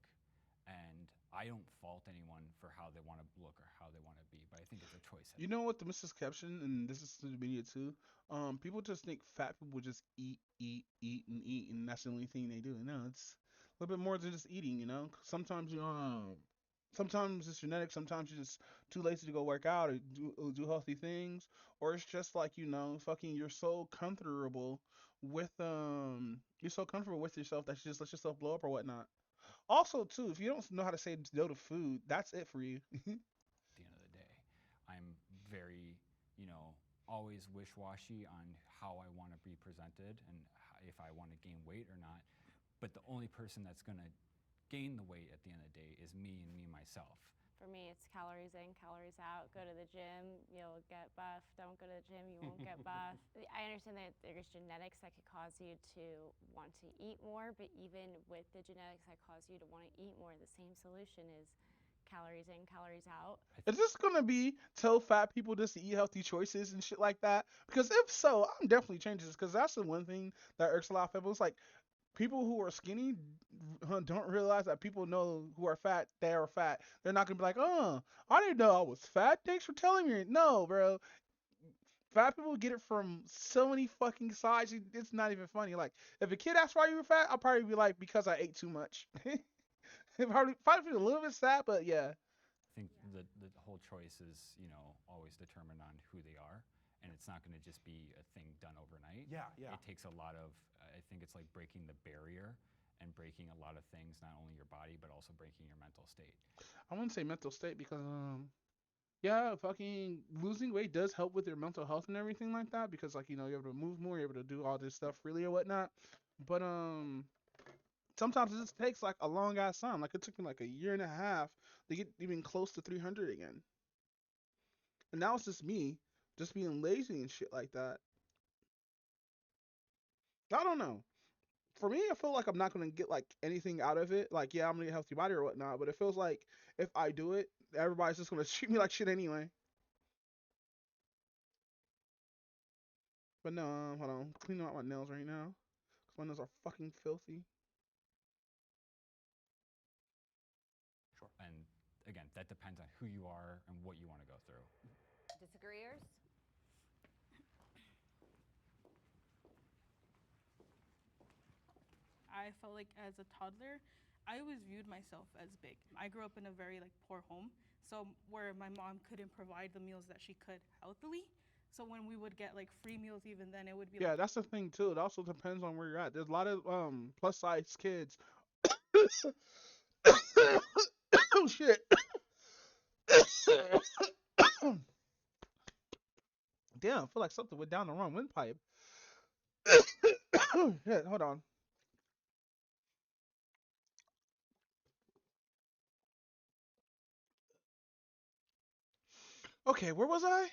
and I don't fault anyone for how they want to look or how they want to be, but I think it's a choice. You know what the misconception, and this is to the media too, people just think fat people just eat, and that's the only thing they do. No, it's a little bit more than just eating, Sometimes sometimes it's genetic, sometimes you're just too lazy to go work out or do healthy things, or it's just like, fucking you're so comfortable with yourself that you just let yourself blow up or whatnot. Also, too, if you don't know how to say no to food, that's it for you. At the end of the day, I'm very, always wish-washy on how I want to be presented and if I want to gain weight or not. But the only person that's going to gain the weight at the end of the day is me and me myself. For me, it's calories in, calories out. Go to the gym, you'll get buff. Don't go to the gym, you won't get buff. I understand that there's genetics that could cause you to want to eat more, but even with the genetics that cause you to want to eat more, the same solution is calories in, calories out. Is this gonna be tell fat people just to eat healthy choices and shit like that? Because if so, I'm definitely changing this, because that's the one thing that irks a lot of people. It's like people who are skinny don't realize that people know who are fat, they are fat. They're not gonna be like, oh, I didn't know I was fat. Thanks for telling me. No, bro. Fat people get it from so many fucking sides. It's not even funny. Like, if a kid asks why you were fat, I'll probably be like, because I ate too much. probably feel a little bit sad, but yeah. I think the whole choice is, always determined on who they are, and it's not going to just be a thing done overnight. Yeah. It takes a lot of, I think it's like breaking the barrier and breaking a lot of things, not only your body, but also breaking your mental state. I wouldn't say mental state because, yeah, fucking losing weight does help with your mental health and everything like that because, like, you're able to move more, you're able to do all this stuff freely or whatnot. But, sometimes it just takes like a long ass time. Like it took me like a year and a half to get even close to 300 again. And now it's just me, just being lazy and shit like that. I don't know. For me, I feel like I'm not gonna get like anything out of it. Like, yeah, I'm gonna get a healthy body or whatnot, but it feels like if I do it, everybody's just gonna treat me like shit anyway. But no, hold on, I'm cleaning out my nails right now, cause my nails are fucking filthy. Sure. And again, that depends on who you are and what you want to go through. Disagreeers? I felt like as a toddler, I always viewed myself as big. I grew up in a very like poor home, so where my mom couldn't provide the meals that she could healthily. So when we would get like free meals, even then it would be Yeah, like that's the thing too. It also depends on where you're at. There's a lot of plus size kids. Oh shit. Damn, I feel like something went down the wrong windpipe. Oh shit, hold on. Okay, where was I?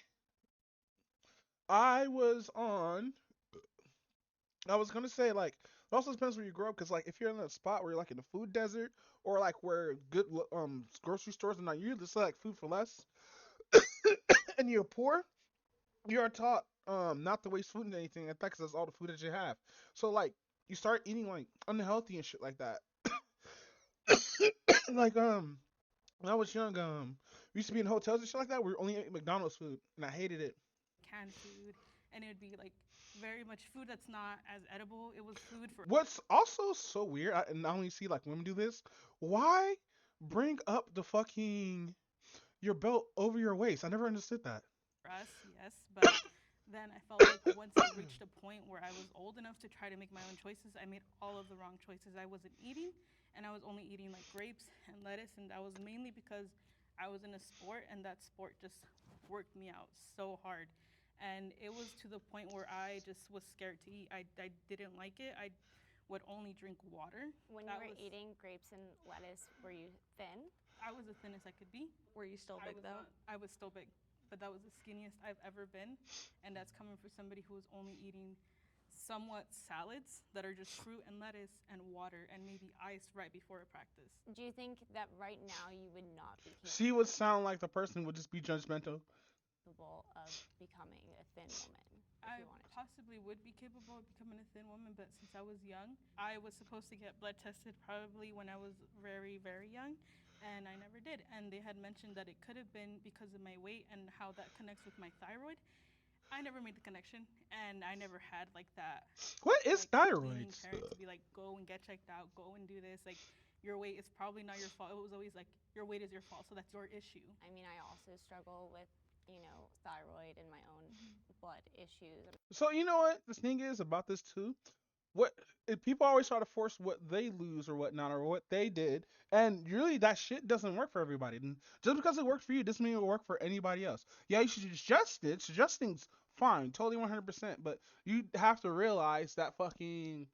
I was on. I was gonna say like it also depends where you grow up because like if you're in a spot where you're like in a food desert or like where good grocery stores are not usually sell like food for less and you're poor, you are taught not to waste food and anything like that because that's all the food that you have. So like you start eating like unhealthy and shit like that. Like when I was young, we used to be in hotels and shit like that. We were only eating McDonald's food and I hated it. canned food, and it would be like very much food that's not as edible. It was food for What's also so weird, and I only see like women do this. Why bring up the fucking your belt over your waist? I never understood that. us, yes, but then I felt like once I reached a point where I was old enough to try to make my own choices, I made all of the wrong choices. I wasn't eating, and I was only eating like grapes and lettuce, and that was mainly because I was in a sport, and that sport just worked me out so hard. And it was to the point where I just was scared to eat. I didn't like it. I would only drink water. When That you were was- eating grapes and lettuce, were you thin? I was the thinnest I could be. Were you still big though? I was still big, but that was the skinniest I've ever been, and that's coming from somebody who was only eating somewhat salads that are just fruit and lettuce and water and maybe ice right before a practice. Do you think that right now you would not be She would sound like the person would just be judgmental. capable of becoming a thin woman? I possibly would be capable of becoming a thin woman, but since I was young, I was supposed to get blood tested probably when I was very, very young, and I never did. And they had mentioned that it could have been because of my weight and how that connects with my thyroid. I never made the connection, and I never had like that. What is Complaining thyroid? parent to be like, go and get checked out, go and do this. Like, your weight is probably not your fault. It was always like, your weight is your fault, so that's your issue. I mean, I also struggle with, thyroid and my own blood issues. So you know what the thing is about this too? What if people always try to force what they lose or whatnot or what they did, and really that shit doesn't work for everybody. And just because it worked for you doesn't mean it'll work for anybody else. Yeah, you should adjust it. Suggesting's fine, totally 100%. But you have to realize that fucking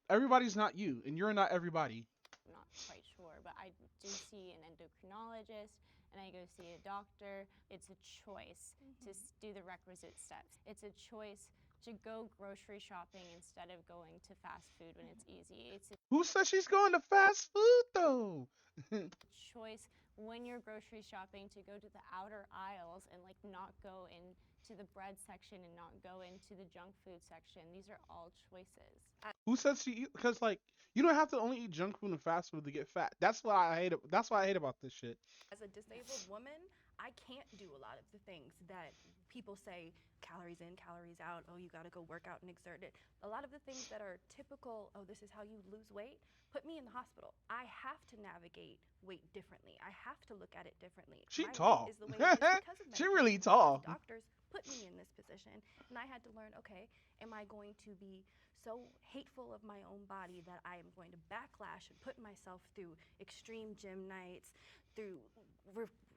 everybody's not you, and you're not everybody. I'm not quite sure, but I do see an endocrinologist and I go see a doctor. It's a choice to do the requisite steps. It's a choice to go grocery shopping instead of going to fast food when it's easy. It's a Who says she's going to fast food though? choice when you're grocery shopping to go to the outer aisles and like not go into the bread section and not go into the junk food section. These are all choices. Who says she? Because like you don't have to only eat junk food and fast food to get fat. That's what I hate. That's what I hate about this shit. As a disabled woman, I can't do a lot of the things that people say calories in, calories out. Oh, you got to go work out and exert it. A lot of the things that are typical, oh, this is how you lose weight, put me in the hospital. I have to navigate weight differently. I have to look at it differently. She My tall. weight is the way it is because of She really medication. tall. Doctors put me in this position, and I had to learn, okay, am I going to be so hateful of my own body that I am going to backlash and put myself through extreme gym nights, through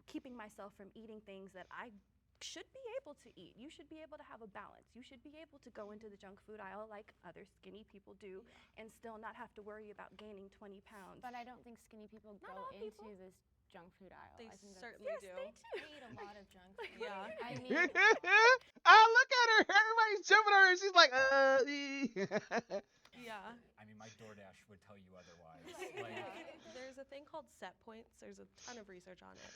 keeping myself from eating things that I should be able to eat. You should be able to have a balance. You should be able to go into the junk food aisle like other skinny people do and still not have to worry about gaining 20 pounds. But I don't think skinny people Not go all into people. this junk food aisle. They I think certainly Yes, do. they do. I eat a lot of junk food. Yeah. I mean, Look at her. Everybody's jumping on her. She's like, Yeah. I mean, my DoorDash would tell you otherwise. There's a thing called set points. There's a ton of research on it.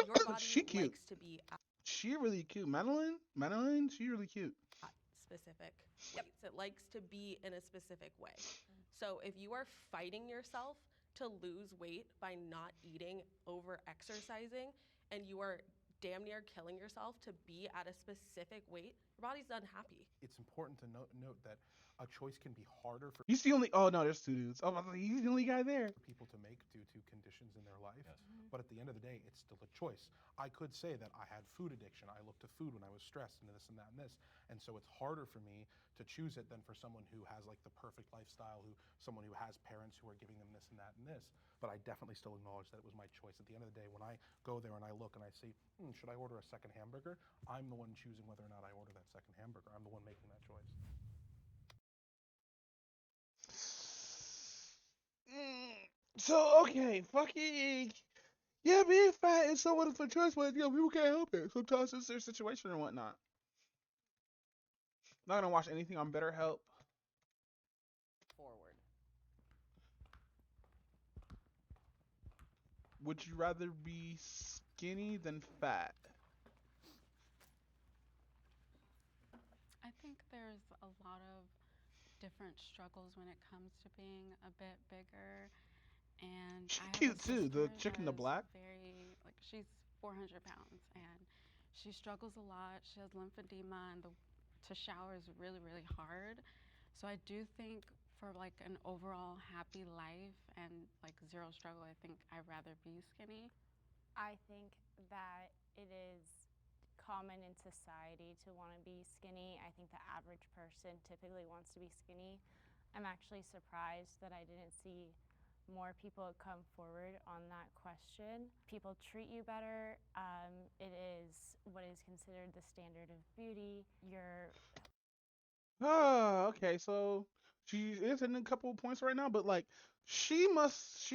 Your body She cute. likes to be She really cute. Madeline, she really cute. specific weights. It likes to be in a specific way. So if you are fighting yourself to lose weight by not eating, over exercising, and you are damn near killing yourself to be at a specific weight, your body's unhappy. It's important to note that a choice can be harder for He's the only. Oh no, there's two dudes. Oh, he's the only guy there. people to make due to conditions in their life. Yes. But at the end of the day, it's still a choice. I could say that I had food addiction. I looked to food when I was stressed and this and that and this. And so it's harder for me to choose it than for someone who has like the perfect lifestyle, someone who has parents who are giving them this and that and this. But I definitely still acknowledge that it was my choice. At the end of the day, when I go there and I look and I see, should I order a second hamburger? I'm the one choosing whether or not I order that second hamburger. I'm the one making that choice. So okay, fucking yeah, being fat is somewhat of a choice, but people can't help it. Sometimes it's their situation or whatnot. Not gonna watch anything on BetterHelp. Forward. Would you rather be skinny than fat? I think there's a lot of different struggles when it comes to being a bit bigger. And She's I have cute a too. The sister chick in the that is black. very, like, she's 400 pounds and she struggles a lot. She has lymphedema and to shower is really, really hard. So I do think for like an overall happy life and like zero struggle, I think I'd rather be skinny. I think that it is common in society to want to be skinny. I think the average person typically wants to be skinny. I'm actually surprised that I didn't see more people come forward on that question. People treat you better. It is what is considered the standard of beauty. Oh, okay. So she is in a couple of points right now, but like she must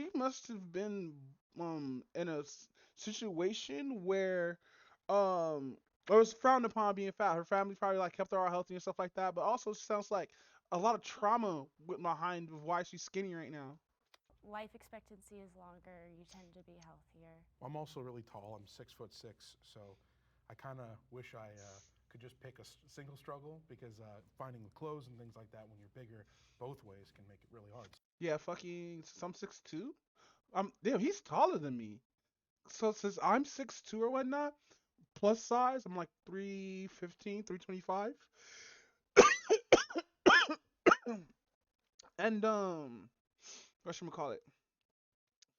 have been in a situation where it was frowned upon being fat. Her family probably like kept her all healthy and stuff like that, but also sounds like a lot of trauma behind why she's skinny right now. Life expectancy is longer. You tend to be healthier. I'm also really tall. I'm 6'6", so I kind of wish I could just pick a single struggle because finding the clothes and things like that when you're bigger, both ways can make it really hard. Yeah, fucking some 6'2". Damn, he's taller than me. So since I'm 6'2" or whatnot, plus size, I'm like 315, 325. And what should we call it?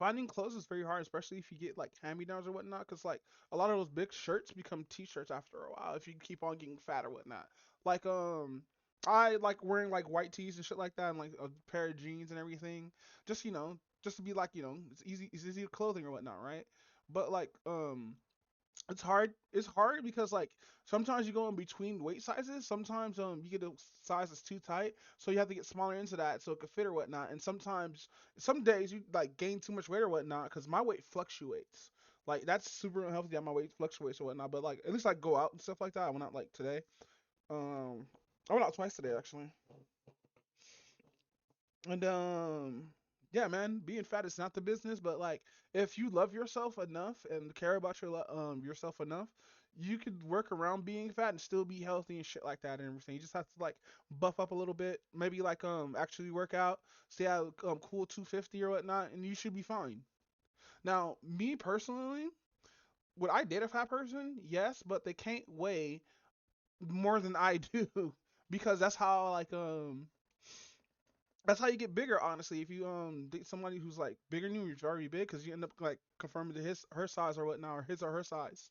Finding clothes is very hard, especially if you get like hand-me-downs or whatnot, because like a lot of those big shirts become t-shirts after a while if you keep on getting fat or whatnot. Like I like wearing like white tees and shit like that and like a pair of jeans and everything. Just just to be like, it's easy clothing or whatnot, right? But like it's hard. It's hard because like sometimes you go in between weight sizes. Sometimes you get a size that's too tight, so you have to get smaller into that so it could fit or whatnot. And sometimes some days you like gain too much weight or whatnot because my weight fluctuates. Like that's super unhealthy that my weight fluctuates or whatnot. But like at least I go out and stuff like that. I went out like today. I went out twice today actually. And yeah, man, being fat is not the business, but like if you love yourself enough and care about yourself enough, you could work around being fat and still be healthy and shit like that and everything. You just have to like buff up a little bit, maybe like actually work out, stay at cool 250 or whatnot, and you should be fine. Now, me personally, would I date a fat person? Yes, but they can't weigh more than I do because that's how you get bigger, honestly. If you date somebody who's like bigger than you, you're already big because you end up like conforming to her size or whatnot, or his or her size.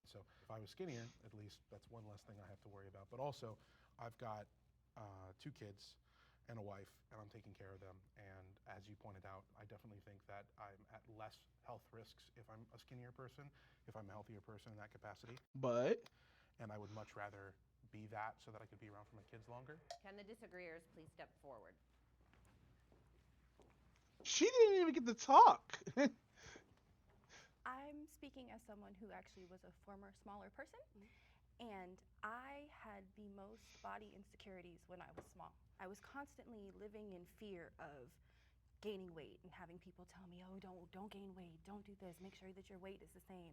So if I was skinnier, at least that's one less thing I have to worry about. But also, I've got 2 kids and a wife, and I'm taking care of them. And as you pointed out, I definitely think that I'm at less health risks if I'm a skinnier person, if I'm a healthier person in that capacity. But and I would much rather be that so that I could be around for my kids longer. Can the disagreeers please step forward? She didn't even get to talk. I'm speaking as someone who actually was a former smaller person, and I had the most body insecurities when I was small. I was constantly living in fear of gaining weight and having people tell me, "Oh, don't gain weight, don't do this, make sure that your weight is the same."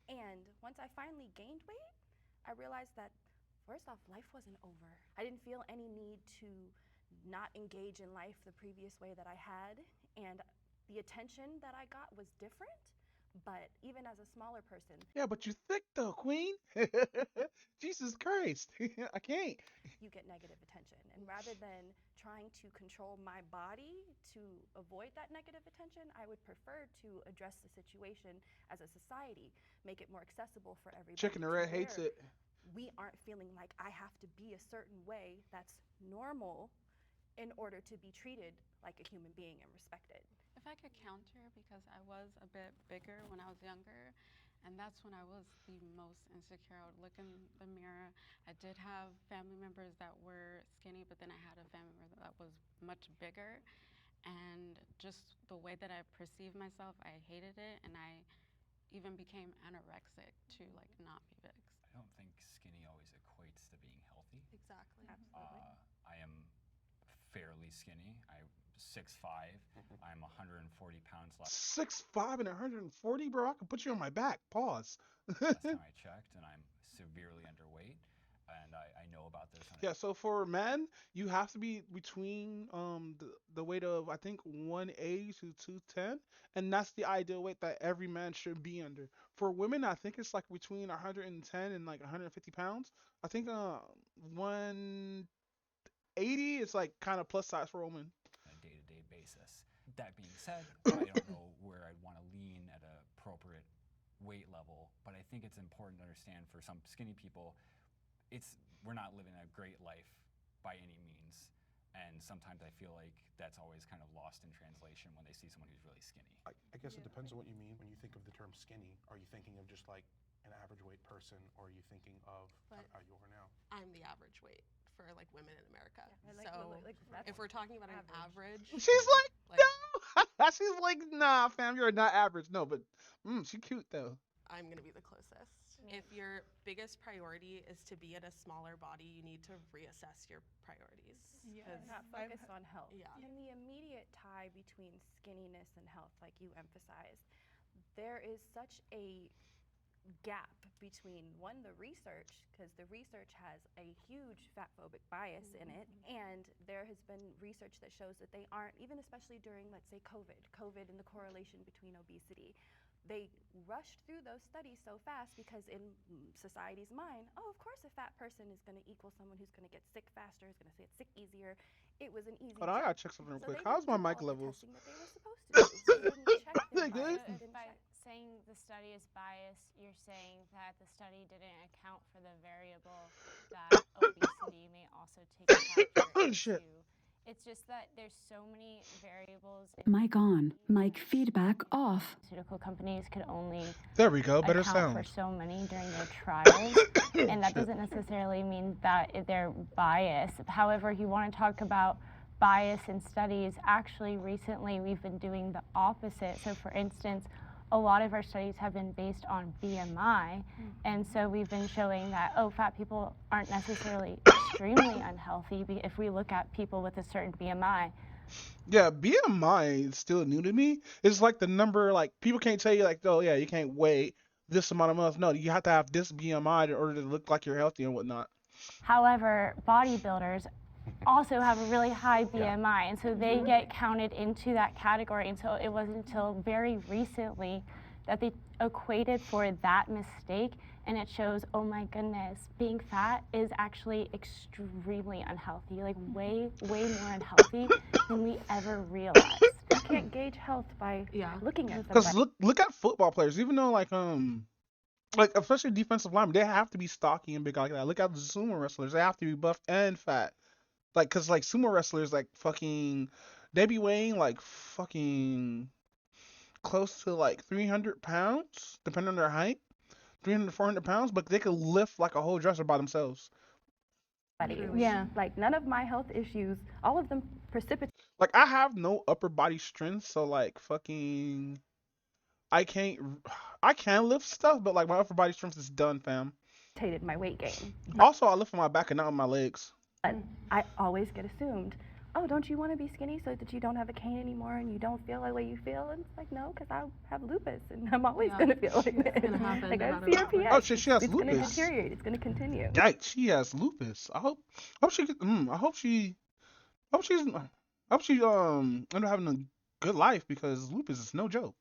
And once I finally gained weight, I realized that first off, life wasn't over. I didn't feel any need to not engage in life the previous way that I had, and the attention that I got was different, But even as a smaller person, Yeah, but you thick though, Queen. Jesus Christ, I can't. you get negative attention. And rather than trying to control my body to avoid that negative attention, I would prefer to address the situation as a society, make it more accessible for everybody. Chicken the to Red hates where it. We aren't feeling like I have to be a certain way that's normal in order to be treated like a human being and respected. If I could counter, because I was a bit bigger when I was younger, and that's when I was the most insecure. I would look in the mirror. I did have family members that were skinny, but then I had a family member that was much bigger. And just the way that I perceived myself, I hated it, and I even became anorexic to like not be big. I don't think skinny always equates to being healthy. Exactly. Absolutely. I am fairly skinny. I'm 6'5". I'm 140 pounds less. 6'5" and 140, bro. I could put you on my back. Pause. Last time I checked, and I'm severely underweight, and I know about this. Yeah, so for men, you have to be between the weight of I think 180 to 210, and that's the ideal weight that every man should be under. For women, I think it's like between 110 and like 150 pounds. I think 180 is like kind of plus size for a woman. On a day-to-day basis. That being said, I don't know where I'd want to lean at an appropriate weight level, but I think it's important to understand for some skinny people, we're not living a great life by any means. And sometimes I feel like that's always kind of lost in translation when they see someone who's really skinny. I guess it depends on what you mean when you think of the term skinny. Are you thinking of just like an average weight person, or are you thinking of how you are now? I'm the average weight for like women in America. Yeah, so if we're talking about an average, She's like, no. She's like, nah, fam, you're not average. No, but she's cute though. I'm gonna be the closest. If your biggest priority is to be in a smaller body, you need to reassess your priorities. Yeah, not focus on health. Yeah. And the immediate tie between skinniness and health, like you emphasized, there is such a gap between the research, because the research has a huge fat-phobic bias in it, and there has been research that shows that they aren't, even especially during, let's say, COVID and the correlation between obesity. They rushed through those studies so fast because in society's mind, of course a fat person is going to equal someone who's going to get sick faster, is going to get sick easier. It was an easy Hold on, I check. gotta check something real So quick. they How's didn't my do mic all the levels? testing that they were supposed to do. They didn't check They the good? bias, they didn't By check. saying the study is biased, you're saying that the study didn't account for the variable that obesity may also take a factor into. Shit. It's just that there's so many variables. Mic on, mic feedback off. Pharmaceutical companies could only There we go, better account sound. for so many during their trials, and that doesn't necessarily mean that they're biased. However, if you want to talk about bias in studies, actually recently we've been doing the opposite. So for instance, a lot of our studies have been based on BMI, and so we've been showing that, fat people aren't necessarily extremely unhealthy if we look at people with a certain BMI. Yeah, BMI is still new to me. It's like the number, like people can't tell you like, oh yeah, you can't weigh this amount of months. No, you have to have this BMI in order to look like you're healthy and whatnot. However, bodybuilders also have a really high BMI, and so they get counted into that category. And so it wasn't until very recently that they equated for that mistake, and it shows, oh my goodness, being fat is actually extremely unhealthy, like way more unhealthy than we ever realized. You can't gauge health by looking at Because somebody. look at football players, even though like especially defensive linemen, they have to be stocky and big like that. Look at the sumo wrestlers, they have to be buff and fat. Like, cause like sumo wrestlers, like fucking, they be weighing like fucking close to like 300 pounds, depending on their height, 300 400 pounds, but they could lift like a whole dresser by themselves. Yeah. Like none of my health issues, all of them precipitate. Like I have no upper body strength, so like fucking, I can lift stuff, but like my upper body strength is done, fam. My weight gain. Also, I lift on my back and not on my legs. But I always get assumed, don't you want to be skinny so that you don't have a cane anymore and you don't feel the way you feel? And it's like, no, because I have lupus and I'm always going to feel like this. It's gonna happen Like no I have matter what. CRPS. Oh shit, she has It's going to lupus. deteriorate. It's going to continue. Yikes, she has lupus. I hope she end up having a good life because lupus is no joke.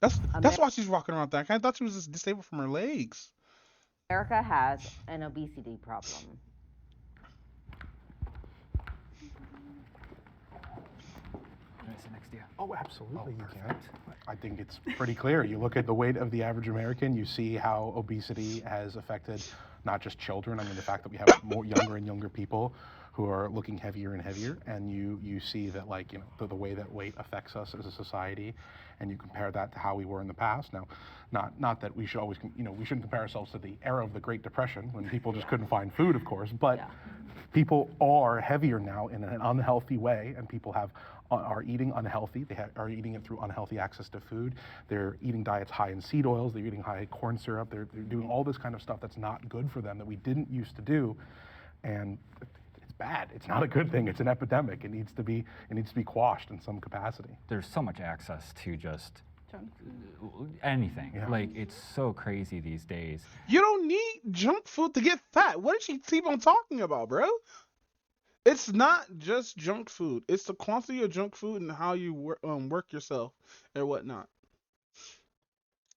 That's why she's walking around that. I thought she was just disabled from her legs. America has an obesity problem. Oh, absolutely, you can. I think it's pretty clear. You look at the weight of the average American, you see how obesity has affected not just children. I mean, the fact that we have more younger and younger people who are looking heavier and heavier, and you see that, like, you know, the way that weight affects us as a society, and you compare that to how we were in the past. Now, not that we should always, you know, we shouldn't compare ourselves to the era of the Great Depression when people just couldn't find food, of course, but people are heavier now in an unhealthy way, and people are eating unhealthy. They are eating it through unhealthy access to food. They're eating diets high in seed oils. They're eating high corn syrup. They're doing all this kind of stuff that's not good for them that we didn't used to do, and it's bad. It's not a good thing. It's an epidemic. It needs to be quashed in some capacity. There's so much access to just anything. Yeah. Like, it's so crazy these days. You don't need junk food to get fat. What did she keep on talking about, bro? It's not just junk food. It's the quantity of junk food and how you work yourself and whatnot.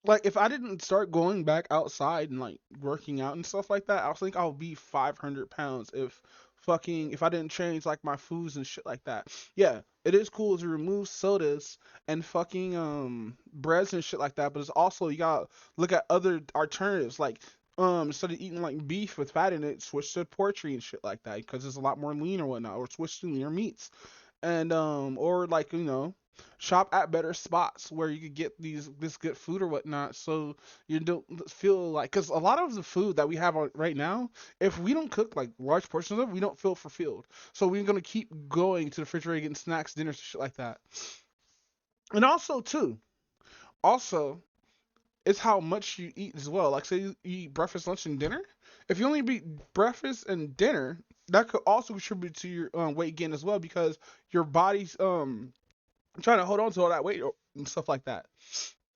Like, if I didn't start going back outside and like working out and stuff like that, I think I'll be 500 pounds if I didn't change like my foods and shit like that. Yeah, it is cool to remove sodas and fucking breads and shit like that, but it's also you gotta look at other alternatives like instead of eating like beef with fat in it, switch to poultry and shit like that because it's a lot more lean or whatnot, or switch to leaner meats. And or like, you know, shop at better spots where you could get this good food or whatnot, so you don't feel like, because a lot of the food that we have right now, if we don't cook like large portions of it, we don't feel fulfilled. So we're gonna keep going to the refrigerator getting snacks, dinners, shit like that. And also it's how much you eat as well. Like, say you eat breakfast, lunch, and dinner. If you only eat breakfast and dinner, that could also contribute to your weight gain as well, because your body's trying to hold on to all that weight and stuff like that.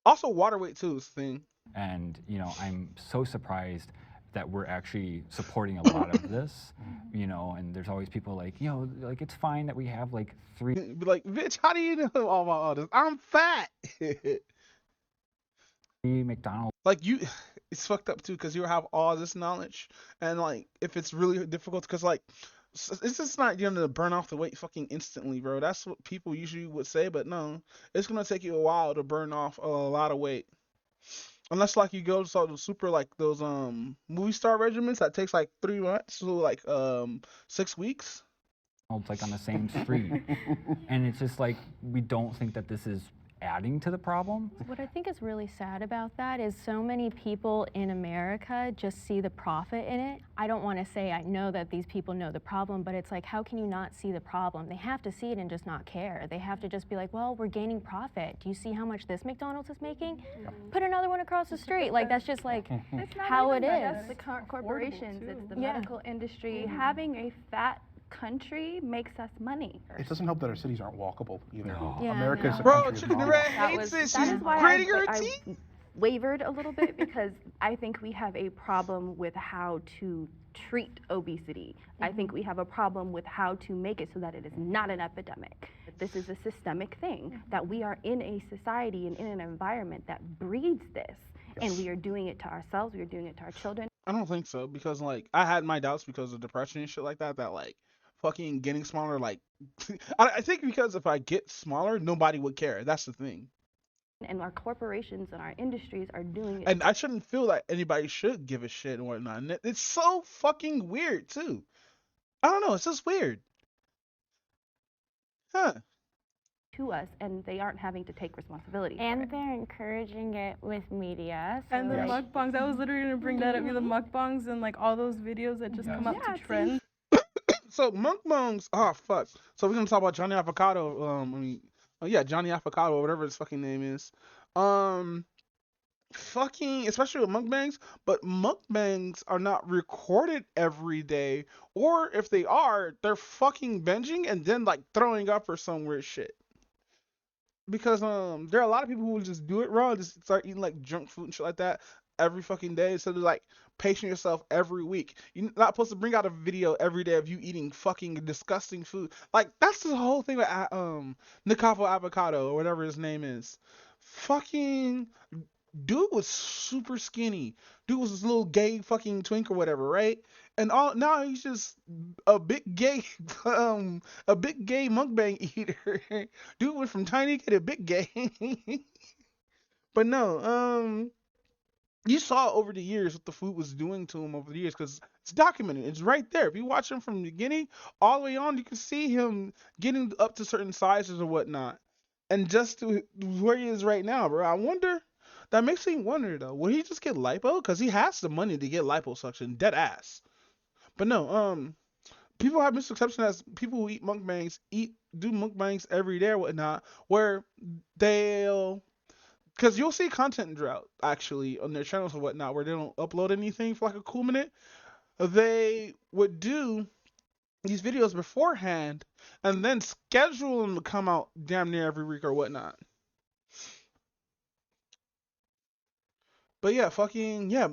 Also, water weight too is the thing. And, you know, I'm so surprised that we're actually supporting a lot of this, you know, and there's always people like, you know, like, it's fine that we have like 3 Be like, bitch, how do you know all about all this? I'm fat. McDonald's. Like, it's fucked up too, because you have all this knowledge, and like, if it's really difficult, because like, it's just not gonna burn off the weight fucking instantly, bro. That's what people usually would say, but no, it's gonna take you a while to burn off a lot of weight. Unless like you go to the super, like those movie star regimens that takes like 3 months, so like 6 weeks. Like on the same street. And it's just like, we don't think that this is adding to the problem. What I think is really sad about that is so many people in America just see the profit in it. I don't want to say I know that these people know the problem, but it's like, how can you not see the problem? They have to see it and just not care. They have to just be like, well, we're gaining profit. Do you see how much this McDonald's is making? Put another one across the street. Like, that's just like how it is. That's the corporations, it's the medical industry. Having a fat country makes us money. It doesn't help that our cities aren't walkable either. No. Yeah, America's a Bro, country of Chicken models. Red hates this. She's gritting her teeth. I wavered a little bit because I think we have a problem with how to treat obesity. I think we have a problem with how to make it so that it is not an epidemic. This is a systemic thing, that we are in a society and in an environment that breeds this. And we are doing it to ourselves, we are doing it to our children. I don't think so, because like, I had my doubts because of depression and shit like that, that like fucking getting smaller, like I think because if I get smaller, nobody would care. That's the thing. And our corporations and our industries are doing it. And I shouldn't feel that anybody should give a shit and whatnot. And it's so fucking weird too. I don't know, it's just weird. Huh. To us, and they aren't having to take responsibility. And they're encouraging it with media. So And the mukbangs, I was literally gonna bring that up. The mukbangs and like all those videos that just come up to trend. So mukbangs, oh fuck. So we're gonna talk about Johnny Avocado. Johnny Avocado, or whatever his fucking name is. Fucking, especially with mukbangs, but mukbangs are not recorded every day, or if they are, they're fucking binging and then like throwing up or some weird shit. Because there are a lot of people who will just do it wrong, just start eating like junk food and shit like that every fucking day, instead of like pacing yourself every week. You're not supposed to bring out a video every day of you eating fucking disgusting food. Like, that's the whole thing with Nicavo Avocado, or whatever his name is. Fucking dude was super skinny. Dude was this little gay fucking twink or whatever, right? And all now he's just a big gay a big gay mukbang eater. Dude went from tiny gay to big gay. But no, you saw over the years what the food was doing to him over the years because it's documented. It's right there. If you watch him from the beginning all the way on, you can see him getting up to certain sizes or whatnot. And just to where he is right now, bro. I wonder. That makes me wonder though. Will he just get lipo? Because he has the money to get liposuction, dead ass. But no, people have misconception as people who eat mukbangs do mukbangs every day or whatnot, where they'll because you'll see content drought actually on their channels or whatnot where they don't upload anything for like a cool minute. They would do these videos beforehand and then schedule them to come out damn near every week or whatnot. But yeah, fucking yeah,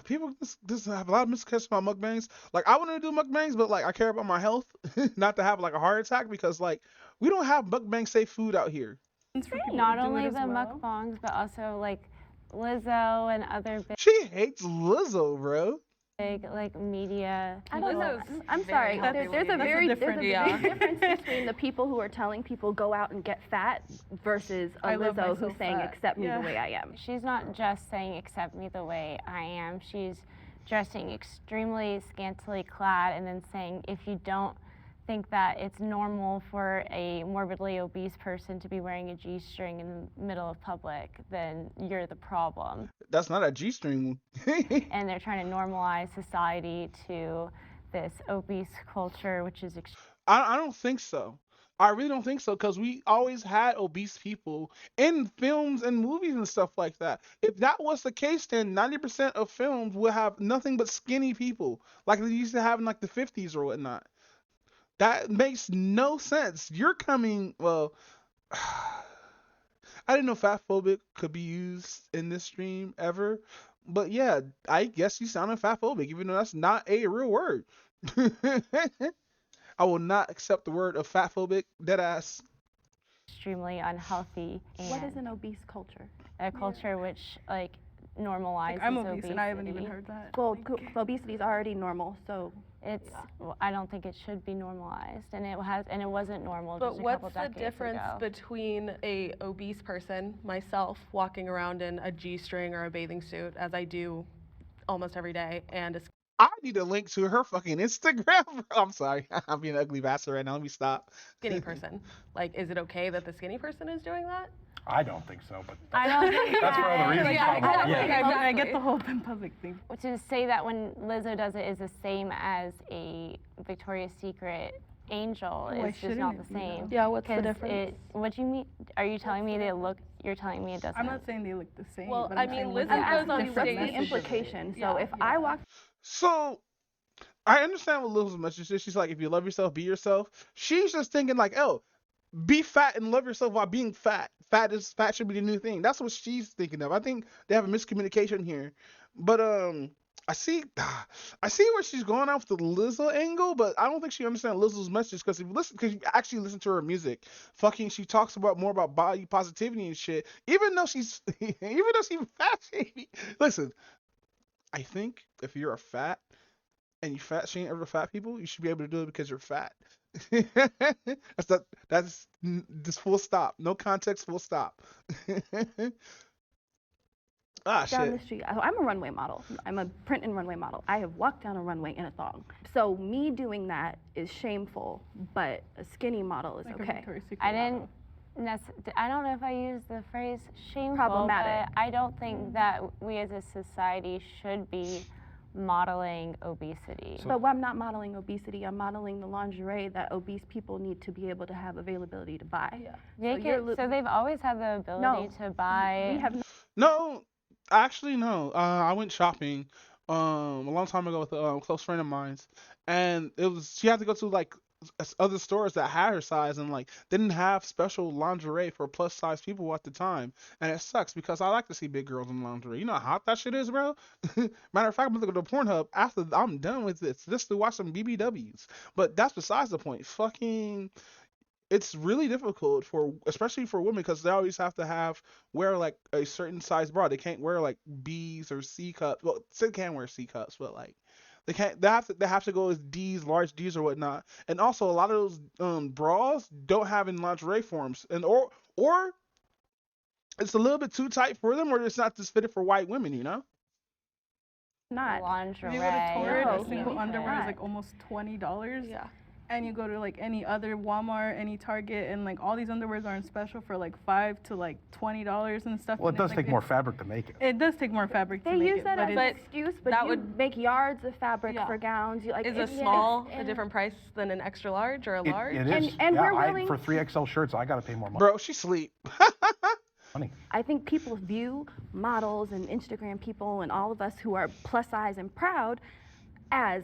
people just have a lot of misconceptions about mukbangs. Like I want to do mukbangs, but like I care about my health, not to have like a heart attack because like we don't have mukbang safe food out here. Not only the mukbangs, but also like Lizzo and other big. She hates Lizzo, bro. Big like media. I don't know. I'm sorry. There's a very big difference between the people who are telling people go out and get fat versus a Lizzo who's saying accept me the way I am. She's not just saying accept me the way I am. She's dressing extremely scantily clad and then saying if you don't think that it's normal for a morbidly obese person to be wearing a G-string in the middle of public, then you're the problem. That's not a G-string. And they're trying to normalize society to this obese culture, which is I don't think so. I really don't think so because we always had obese people in films and movies and stuff like that. If that was the case, then 90% of films would have nothing but skinny people like they used to have in like the 50s or whatnot. That makes no sense. You're coming, well, I didn't know fat phobic could be used in this stream ever. But yeah, I guess you sounded fat phobic, even though that's not a real word. I will not accept the word of fat phobic, dead ass. Extremely unhealthy. And what is an obese culture? A culture which like normalizes I'm obese obesity. and I haven't even heard that. Well, obesity is already normal, so it's. Well, I don't think it should be normalized, and it wasn't normal. But just a what's couple the decades difference ago. between a obese person, myself, walking around in a G-string or a bathing suit, as I do almost every day, and a I need a link to her fucking Instagram. I'm sorry, I'm being an ugly bastard right now. Let me stop. skinny person? Like, is it okay that the skinny person is doing that? I don't think so, but I don't think that's for other reasons. Yeah, probably. exactly. I get the whole in public thing. To say that when Lizzo does it is the same as a Victoria's Secret angel is just not the same. Yeah, what's the difference? What do you mean? Are you telling me they look? You're telling me it doesn't. I'm not saying they look the same. Well, but I I'm mean, saying Lizzo what's goes on different stage. That's the messages. implication. So if I walk So I understand what Liz's message is. She's like, if you love yourself, be yourself. She's just thinking like, oh, be fat and love yourself while being fat. Fat should be the new thing. That's what she's thinking of. I think they have a miscommunication here. But I see where she's going off the Lizzo angle, but I don't think she understands Lizzo's message because because you actually listen to her music, fucking she talks about more about body positivity and shit. Even though she's fat shaming. Listen, I think if you're a fat and you fat shame other fat people, you should be able to do it because you're fat. That's just full stop. No context, full stop. down shit. the street. I'm a runway model. I'm a print and runway model. I have walked down a runway in a thong. So me doing that is shameful, but a skinny model is okay. I didn't. I don't know if I use the phrase shameful, Problematic. but I don't think that we as a society should be modeling obesity. But I'm not modeling obesity. I'm modeling the lingerie that obese people need to be able to have availability to buy. Yeah. So they've always had the ability to buy. We have No, actually no. I went shopping a long time ago with a close friend of mine's, and she had to go to like other stores that had her size and like didn't have special lingerie for plus size people at the time, and it sucks because I like to see big girls in lingerie. You know how hot that shit is, bro. Matter of fact, I'm gonna go to Pornhub after I'm done with this just to watch some BBWs. But that's besides the point. Fucking it's really difficult for, especially for women, because they always have to wear like a certain size bra. They can't wear like B's or C cups. Well, they can wear C cups, but like they can't. They have to go with D's, large D's or whatnot. And also, a lot of those bras don't have in lingerie forms, and or it's a little bit too tight for them, or it's not just fitted for white women. Not. Lingerie. If you go to Torrid, No, a single underwear is like almost $20. Yeah. And you go to like any other Walmart, any Target, and like all these underwears are on special for like $5 to like $20 and stuff. Well, it and does it's take like, more fabric to make it. It does take more fabric They to make use it, that but as an excuse, but that you would make yards of fabric Yeah. for gowns. Like, Is a it's- small it's- a different price than an extra large or a large? It is. And yeah, we're willing- for 3XL shirts, I got to pay more money. Bro, she sleep. I think people view models and Instagram people and all of us who are plus size and proud as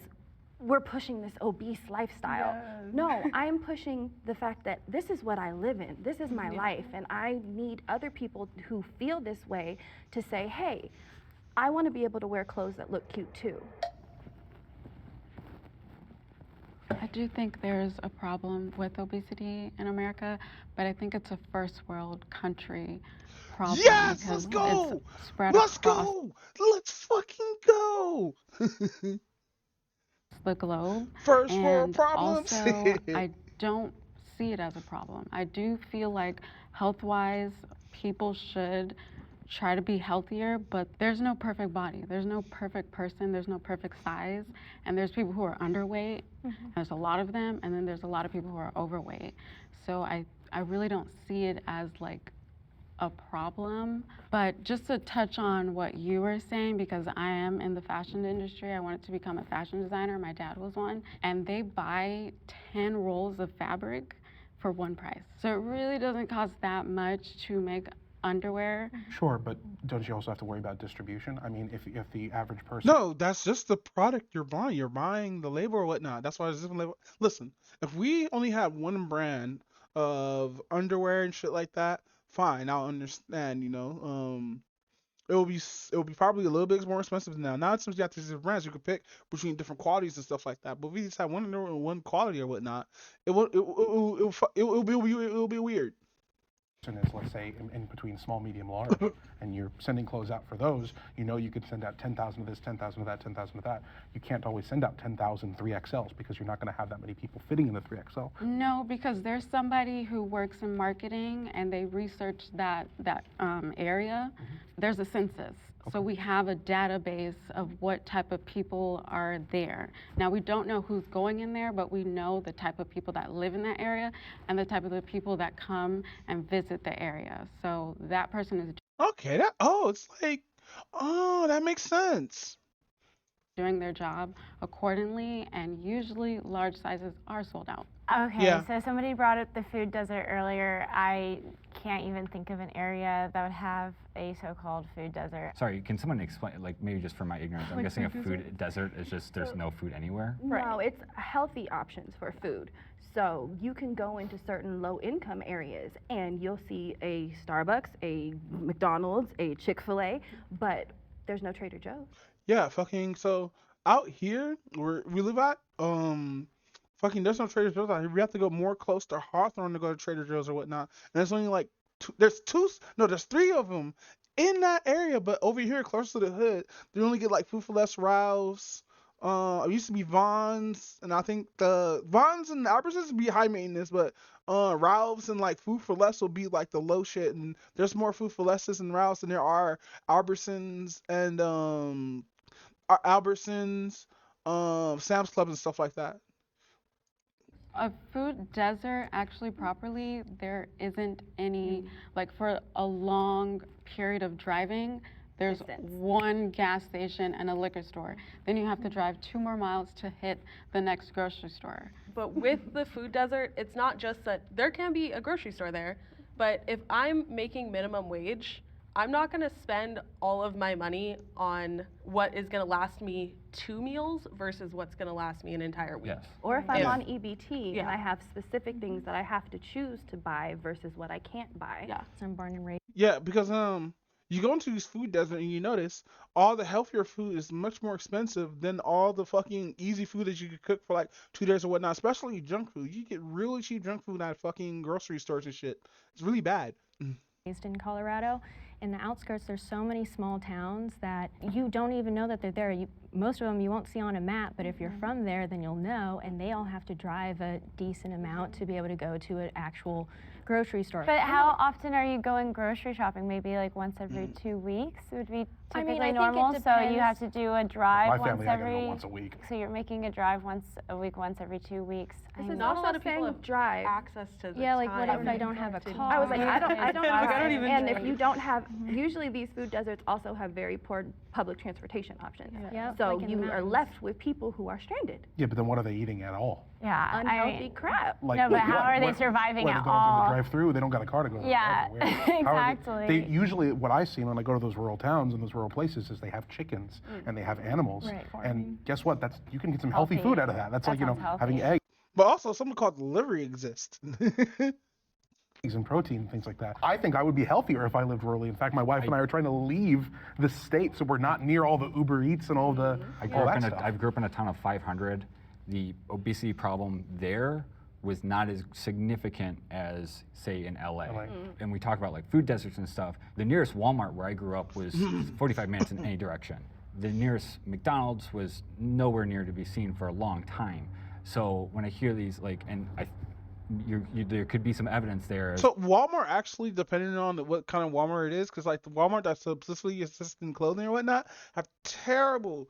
we're pushing this obese lifestyle. Yes. No, I'm pushing the fact that this is what I live in. This is my life, and I need other people who feel this way to say, hey, I want to be able to wear clothes that look cute too. I do think there's a problem with obesity in America, but I think it's a first world country problem. Yes, because let's go. It's spread Let's across go. Let's fucking go. the globe. First and world problems. Also, I don't see it as a problem. I do feel like health-wise, people should try to be healthier, but there's no perfect body. There's no perfect person. There's no perfect size. And there's people who are underweight. There's a lot of them. And then there's a lot of people who are overweight. So I really don't see it as like a problem. But just to touch on what you were saying, because I am in the fashion industry, I wanted to become a fashion designer. My dad was one. And they buy 10 rolls of fabric for one price. So it really doesn't cost that much to make underwear. Sure, but don't you also have to worry about distribution? I mean, if the average person... No, that's just the product you're buying. You're buying the label or whatnot. That's why there's different label. Listen, if we only had one brand of underwear and shit like that, fine, I'll understand, you know. It will be probably a little bit more expensive than now. Now since you have these different brands, you can pick between different qualities and stuff like that. But if we just have one underwear and one quality or whatnot, it will be weird. is, let's say, in between small, medium, large, and you're sending clothes out for those, you know you could send out 10,000 of this, 10,000 of that, 10,000 of that. You can't always send out 10,000 3XLs because you're not going to have that many people fitting in the 3XL. No, because there's somebody who works in marketing and they research that area. There's a census. So we have a database of what type of people are there. Now we don't know who's going in there, but we know the type of people that live in that area and the type of the people that come and visit the area. So that person is Okay, that makes sense. doing their job accordingly, and usually large sizes are sold out. Okay, Yeah. so somebody brought up the food desert earlier. I can't even think of an area that would have a so-called food desert. Sorry, can someone explain, like maybe just for my ignorance, I'm Like guessing a food food desert is just there's no food anywhere? No, it's healthy options for food. So you can go into certain low-income areas and you'll see a Starbucks, a McDonald's, a Chick-fil-A, but there's no Trader Joe's. Yeah, so out here where we live at, there's no Trader Joe's out here. We have to go more close to Hawthorne to go to Trader Joe's or whatnot. And there's only like there's three of them in that area, but over here close to the hood, they only get like Food for Less, Ralph's. It used to be Vaughn's, and I think the Vaughn's and Albertsons would be high maintenance, but Ralph's and like Food for Less will be like the low shit. And there's more Food for Lesses and Ralph's than there are Albertsons and Sam's Club and stuff like that. A food desert, actually properly, there isn't any, like for a long period of driving, there's one gas station and a liquor store. Then you have to drive 2 more miles to hit the next grocery store. But with the food desert, it's not just that there can be a grocery store there, but if I'm making minimum wage, I'm not gonna spend all of my money on what is gonna last me 2 meals versus what's gonna last me an entire week. Yes. Or if I'm on EBT and I have specific things that I have to choose to buy versus what I can't buy. Yeah. So I'm born and raised. Yeah, because You go into these food deserts and you notice all the healthier food is much more expensive than all the fucking easy food that you could cook for like 2 days or whatnot. Especially junk food. You get really cheap junk food at fucking grocery stores and shit. It's really bad. Based in Colorado. In the outskirts, there's so many small towns that you don't even know that they're there. Most of them you won't see on a map, but if you're from there, then you'll know, and they all have to drive a decent amount to be able to go to an actual grocery store. But how often are you going grocery shopping? Maybe like once every 2 weeks would be typically I think it normal. So you depends. have to do a drive My once family, I gotta every. go once a week. So you're making a drive once a week, once every 2 weeks. This is Not a also lot of people saying have drive. access to the Yeah, like what time if I don't have a car? I was like, I don't Like, I don't drive. even And drive. if you don't have, usually these food deserts also have very poor public transportation options. Yep, So like in the you are mountains. left with people who are stranded. Yeah, but then what are they eating at all? Yeah, Unhealthy crap. No, but how are they surviving They're at going all? through the drive-through. They don't got a car to go. Yeah, How are they- exactly. They usually, what I've seen when I go to those rural towns and those rural places, is they have chickens and they have animals. Right. And guess what? That's you can get some healthy food out of that. That's like sounds having healthy. eggs. But also something called delivery exists. And protein and things like that. I think I would be healthier if I lived rurally. In fact, my wife and I are trying to leave the state so we're not near all the Uber Eats and all the I all that grew stuff. up in a town of 500. The obesity problem there was not as significant as, say, in LA. And we talk about like food deserts and stuff. The nearest Walmart where I grew up was 45 minutes in any direction. The nearest McDonald's was nowhere near to be seen for a long time. So when I hear these, like, and there could be some evidence there. So Walmart actually, depending on what kind of Walmart it is, because like the Walmart that's specifically assisted in clothing or whatnot, have terrible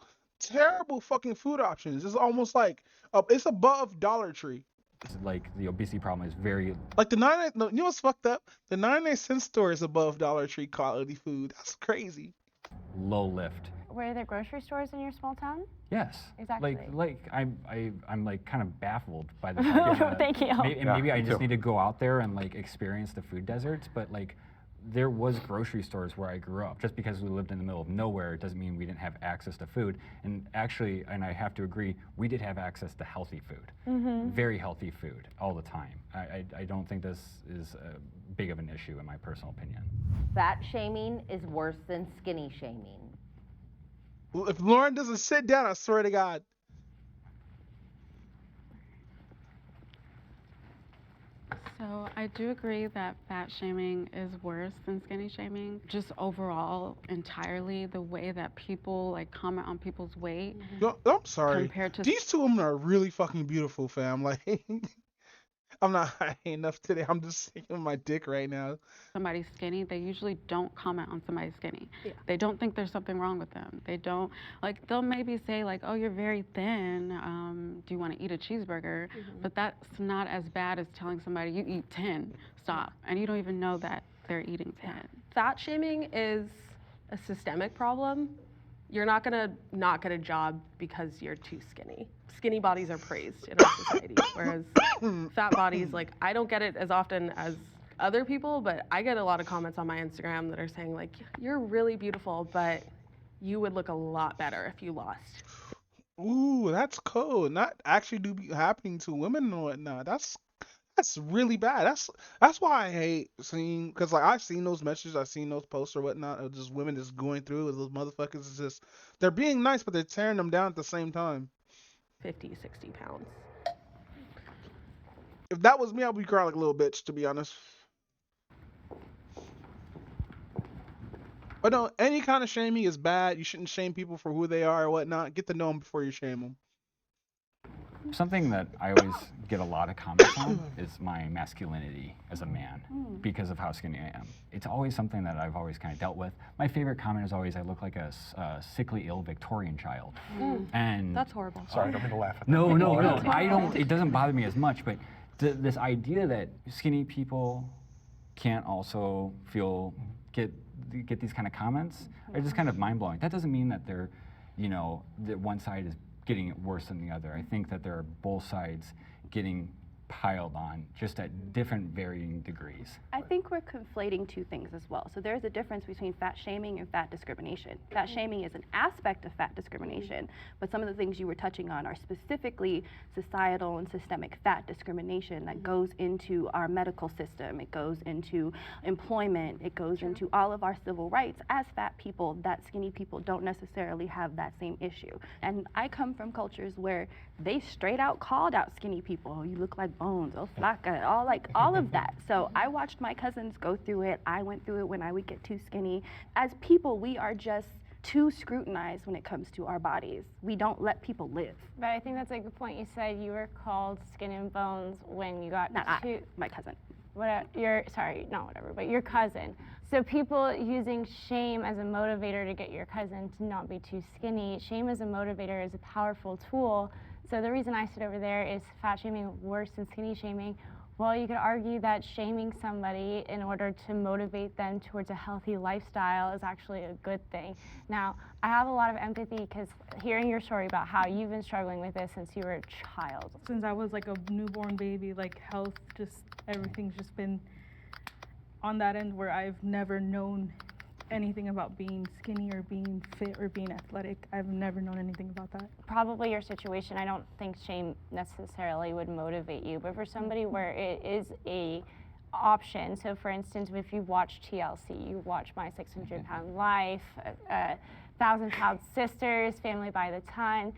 fucking food options. It's almost like it's above Dollar Tree. Like the obesity problem is very Like the 99, no, you know what's fucked up? The 99-cent store is above Dollar Tree quality food. That's crazy. low lift. Were there grocery stores in your small town? Yes. Exactly. Like I'm like kind of baffled by the fact Thank you. Maybe I just need to go out there and like experience the food deserts, but like there was grocery stores where I grew up. Just because we lived in the middle of nowhere doesn't mean we didn't have access to food. And actually, and I have to agree, we did have access to healthy food. Very healthy food all the time. I don't think this is big of an issue in my personal opinion. Fat shaming is worse than skinny shaming. Well, if Lauren doesn't sit down, I swear to God. So I do agree that fat shaming is worse than skinny shaming. Just overall, entirely, the way that people like comment on people's weight. Yo, I'm sorry. Compared to These two women are really fucking beautiful, fam. Like, I'm not high enough today. I'm just shaking my dick right now. somebody's skinny, they usually don't comment on somebody's skinny. They don't think there's something wrong with them. They don't, like, they'll maybe say, like, oh, you're very thin. Do you want to eat a cheeseburger? But that's not as bad as telling somebody, you eat 10, stop. And you don't even know that they're eating 10. Fat shaming is a systemic problem. You're not gonna not get a job because you're too skinny. Skinny bodies are praised in our society, whereas fat bodies, like, I don't get it as often as other people, but I get a lot of comments on my Instagram that are saying, like, you're really beautiful, but you would look a lot better if you lost. Ooh, that's cool. Not actually do be happening to women and whatnot. That's really bad. That's why I hate seeing, because like I've seen those messages, I've seen those posts or whatnot of just women just going through with those motherfuckers. It's just they're being nice, but they're tearing them down at the same time. 50, 60 pounds. If that was me, I'd be crying like a little bitch, to be honest. But no, any kind of shaming is bad. You shouldn't shame people for who they are or whatnot. Get to know them before you shame them. Something that I always get a lot of comments on is my masculinity as a man because of how skinny I am. It's always something that I've always kind of dealt with. My favorite comment is always, I look like a sickly, ill Victorian child. And That's horrible. Sorry, I don't mean to laugh at that. no, I don't. It doesn't bother me as much, but this idea that skinny people can't also get these kind of comments are just kind of mind blowing. That doesn't mean that they're, that one side is getting it worse than the other. I think that there are both sides getting piled on, just at different varying degrees. I think we're conflating two things as well. So there's a difference between fat shaming and fat discrimination. Fat shaming is an aspect of fat discrimination, but some of the things you were touching on are specifically societal and systemic fat discrimination that goes into our medical system, it goes into employment, it goes into all of our civil rights. As fat people, that skinny people don't necessarily have that same issue. And I come from cultures where they straight out called out skinny people. Oh, you look like bones, oh flaca, all of that. So I watched my cousins go through it. I went through it when I would get too skinny. As people, we are just too scrutinized when it comes to our bodies. We don't let people live. But I think that's a good point. You said you were called skin and bones when you got my cousin. But your cousin. So people using shame as a motivator to get your cousin to not be too skinny. Shame as a motivator is a powerful tool. So the reason I sit over there is fat shaming worse than skinny shaming. Well, you could argue that shaming somebody in order to motivate them towards a healthy lifestyle is actually a good thing. Now, I have a lot of empathy because hearing your story about how you've been struggling with this since you were a child. Since I was like a newborn baby, like health, just everything's just been on that end where I've never known anything about being skinny or being fit or being athletic. I've never known anything about that. Probably your situation, I don't think shame necessarily would motivate you, but for somebody where it is a option, so for instance, if you watch TLC, you watch My 600-Pound Life, 1,000-Pound Sisters, Family by the Ton,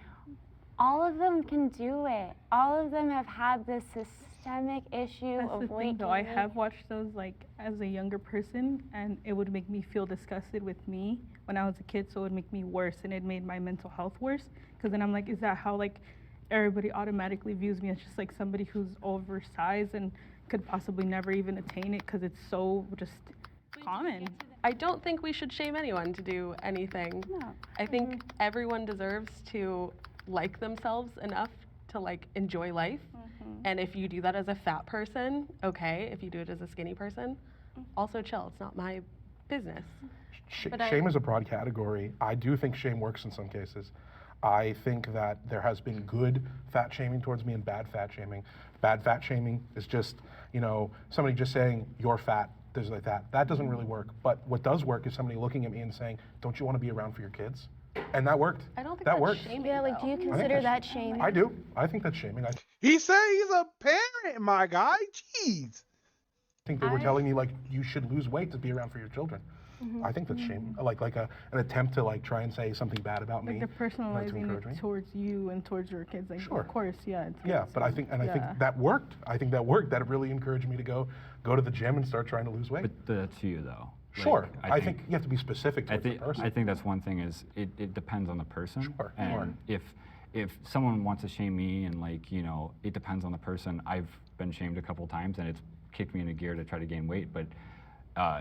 all of them can do it. All of them have had this systemic issue of weight gain. Though I have watched those like as a younger person, and it would make me feel disgusted with me when I was a kid, so it would make me worse, and it made my mental health worse, because then I'm like, is that how like everybody automatically views me as just like somebody who's oversized and could possibly never even attain it because it's so just common? I don't think we should shame anyone to do anything. No. I think everyone deserves to like themselves enough to like enjoy life. And if you do that as a fat person, okay. If you do it as a skinny person, also chill. It's not my business. Shame is a broad category. I do think shame works in some cases. I think that there has been good fat shaming towards me and bad fat shaming. Bad fat shaming is just, somebody just saying, you're fat, things like that. That doesn't really work. But what does work is somebody looking at me and saying, don't you want to be around for your kids? And that worked. I don't think that that's worked. shaming. Yeah, like, do you consider that shaming? I do. I think that's shaming. He said he's a parent, my guy. Jeez. I think they were telling me, like, you should lose weight to be around for your children. I think that's shame. Like an attempt to like try and say something bad about me. Like they're personalizing it towards you and towards your kids. Like, sure. Of course, yeah. But I think that worked. I think that worked. That really encouraged me to go to the gym and start trying to lose weight. But that's you though. Sure. I think you have to be specific to the person. I think that's one thing is it depends on the person. Sure. And if someone wants to shame me and it depends on the person. I've been shamed a couple times and it's kicked me into gear to try to gain weight, but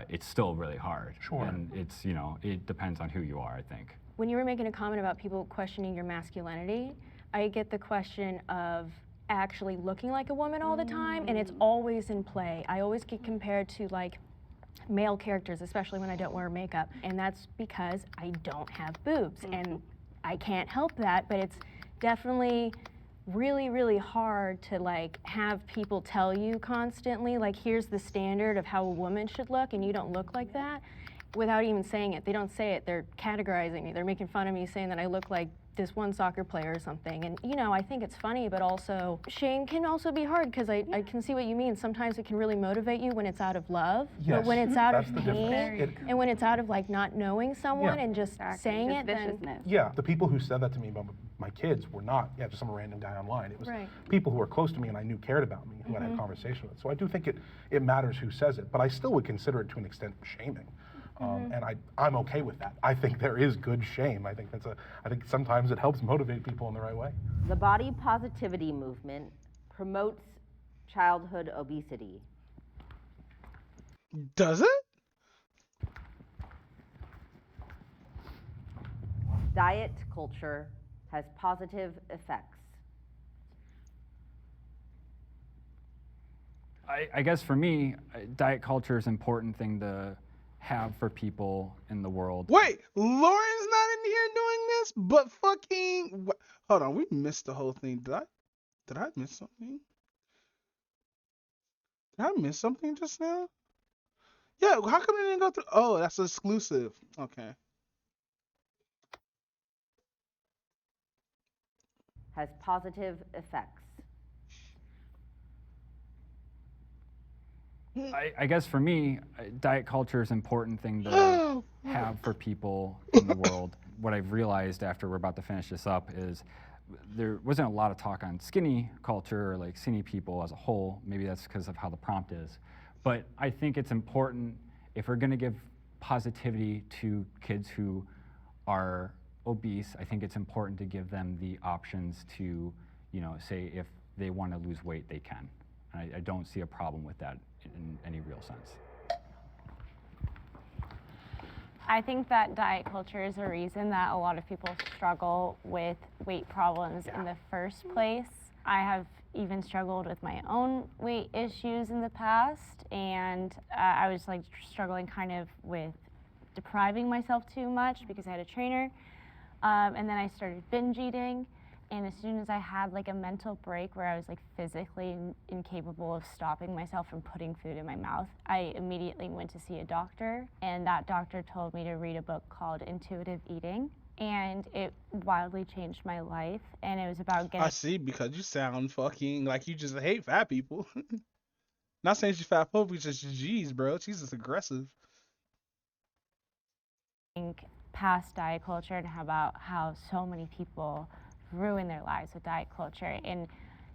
it's still really hard. Sure. And it's, it depends on who you are, I think. When you were making a comment about people questioning your masculinity, I get the question of actually looking like a woman all the time, and it's always in play. I always get compared to like male characters, especially when I don't wear makeup, and that's because I don't have boobs, and I can't help that, but it's definitely really, really hard to like have people tell you constantly, like, here's the standard of how a woman should look, and you don't look like that, without even saying it. They don't say it, they're categorizing me. They're making fun of me, saying that I look like this one soccer player or something. And I think it's funny, but also shame can also be hard, because I can see what you mean. Sometimes it can really motivate you when it's out of love, but when it's out of pain, and when it's out of like not knowing someone and just saying it, then yeah, the people who said that to me about my kids were not just some random guy online. It was people who were close to me and I knew cared about me, who I had a conversation with. So I do think it matters who says it, but I still would consider it to an extent shaming. And I'm okay with that. I think there is good shame. I think sometimes it helps motivate people in the right way. The body positivity movement promotes childhood obesity. Does it? Diet culture has positive effects. I guess for me, diet culture is an important thing to have for people in the world. Wait, Lauren's not in here doing this, but fucking hold on, we missed the whole thing. Did I miss something? Did I miss something just now? Yeah, how come it didn't go through? Oh, that's exclusive. Okay. Has positive effects. I guess for me, diet culture is an important thing to have for people in the world. What I've realized after we're about to finish this up is there wasn't a lot of talk on skinny culture or like skinny people as a whole. Maybe that's because of how the prompt is. But I think it's important if we're going to give positivity to kids who are obese, I think it's important to give them the options to, say if they want to lose weight, they can. I don't see a problem with that in any real sense. I think that diet culture is a reason that a lot of people struggle with weight problems in the first place. I have even struggled with my own weight issues in the past, and I was like struggling kind of with depriving myself too much because I had a trainer. And then I started binge eating. And as soon as I had like a mental break where I was like physically incapable of stopping myself from putting food in my mouth, I immediately went to see a doctor. And that doctor told me to read a book called Intuitive Eating. And it wildly changed my life. And it was about I see, because you sound fucking like you just hate fat people. Not saying she's fat phobic, just jeez, bro. She's just aggressive. getting past diet culture and about how so many people ruin their lives with diet culture. And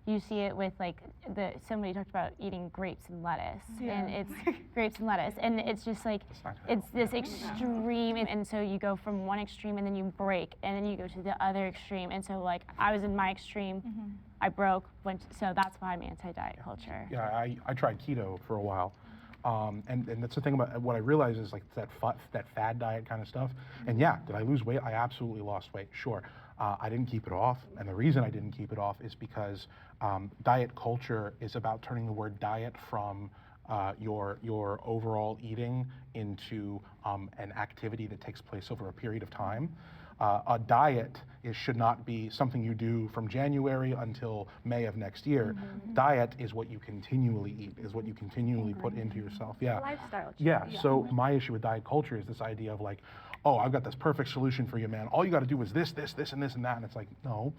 you see it with like somebody talked about eating grapes and lettuce, and it's grapes and lettuce, and it's just like it's this extreme, and so you go from one extreme and then you break, and then you go to the other extreme, and so like I was in my extreme, I broke, so that's why I'm anti-diet culture. Yeah, I tried keto for a while. And that's the thing about what I realized is like that fad diet kind of stuff. And yeah, did I lose weight? I absolutely lost weight, sure. I didn't keep it off. And the reason I didn't keep it off is because diet culture is about turning the word diet from your overall eating into an activity that takes place over a period of time. A diet should not be something you do from January until May of next year. Diet is what you continually eat, is what you continually put into yourself. Yeah. Lifestyle change. Yeah. So my issue with diet culture is this idea of like, oh, I've got this perfect solution for you, man. All you got to do is this, and this, and that. And it's like, no.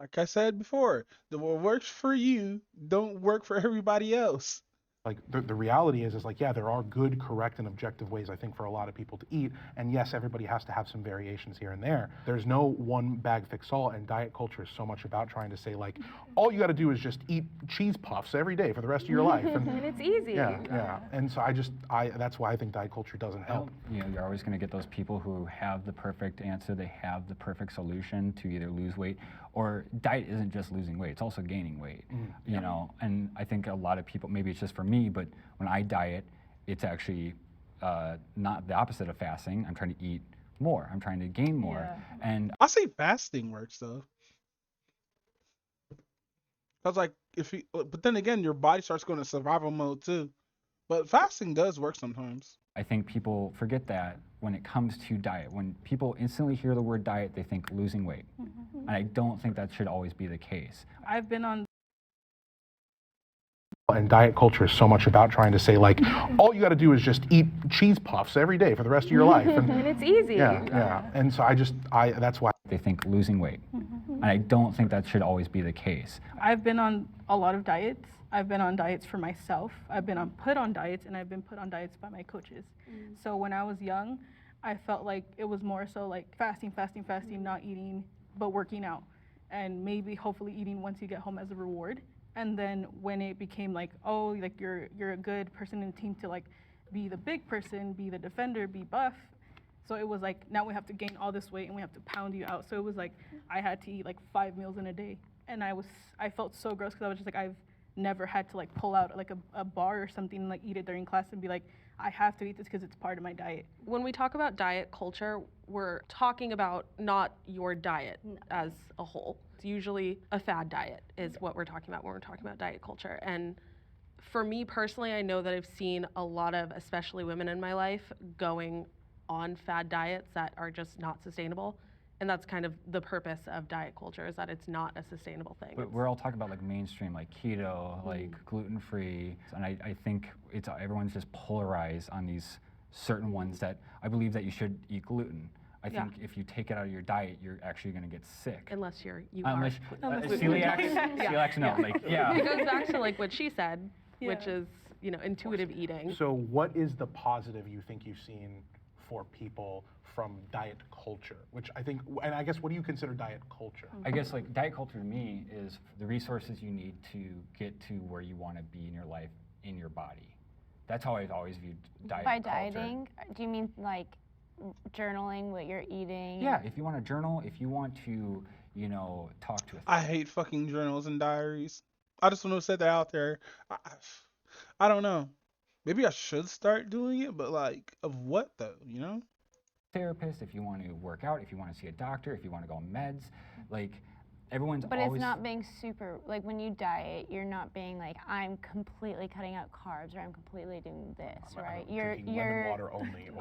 Like I said before, what works for you don't work for everybody else. Like the reality is like, yeah, there are good, correct, and objective ways, I think, for a lot of people to eat. And yes, everybody has to have some variations here and there. There's no one bag fix all, and diet culture is so much about trying to say like, all you got to do is just eat cheese puffs every day for the rest of your life. And it's easy. Yeah. And so that's why I think diet culture doesn't help. You're always going to get those people who have the perfect answer, they have the perfect solution to either lose weight, or diet isn't just losing weight, it's also gaining weight. And I think a lot of people, maybe it's just for me, but when I diet, it's actually not the opposite of fasting. I'm trying to eat more. I'm trying to gain more. And I say fasting works though. Cause like but then again, your body starts going to survival mode too. But fasting does work sometimes. I think people forget that when it comes to diet. When people instantly hear the word diet, they think losing weight. And I don't think that should always be the case. I've been on. And diet culture is so much about trying to say like, all you got to do is just eat cheese puffs every day for the rest of your life. And it's easy. Yeah. And so that's why they think losing weight. And I don't think that should always be the case. I've been on a lot of diets. I've been on diets for myself. I've been put on diets, and I've been put on diets by my coaches. So when I was young, I felt like it was more so like fasting, not eating, but working out, and maybe hopefully eating once you get home as a reward. And then when it became like, oh, like you're a good person in the team to like be the big person, be the defender, be buff. So it was like, now we have to gain all this weight and we have to pound you out. So it was like, I had to eat like 5 meals in a day. And I felt so gross because I was just like, I've never had to like pull out like a bar or something and like eat it during class and be like, I have to eat this because it's part of my diet. When we talk about diet culture, we're talking about not your diet as a whole. It's usually a fad diet is what we're talking about when we're talking about diet culture. And for me personally, I know that I've seen a lot of, especially women in my life, going on fad diets that are just not sustainable. And that's kind of the purpose of diet culture, is that it's not a sustainable thing. But we're all talking about like mainstream, like keto, like gluten-free, and I think it's everyone's just polarized on these certain ones that I believe that you should eat gluten. I think if you take it out of your diet, you're actually going to get sick. Unless you Unless, are celiacs, celiacs, no, like yeah. It goes back to like what she said, which is intuitive eating. So what is the positive you think you've seen for people from diet culture? Which I think, and I guess, what do you consider diet culture? I guess like diet culture to me is the resources you need to get to where you want to be in your life, in your body. That's how I've always viewed diet By culture. dieting, do you mean like journaling what you're eating? Yeah, if you want to journal, if you want to, talk to I hate fucking journals and diaries. I just want to set that out there. I don't know. Maybe I should start doing it, but like, of what though, therapist, if you want to work out, if you want to see a doctor, if you want to go on meds, like everyone's But always... it's not being super, like when you diet, you're not being like, I'm completely cutting out carbs or I'm completely doing this, right? You're lemon water only. You're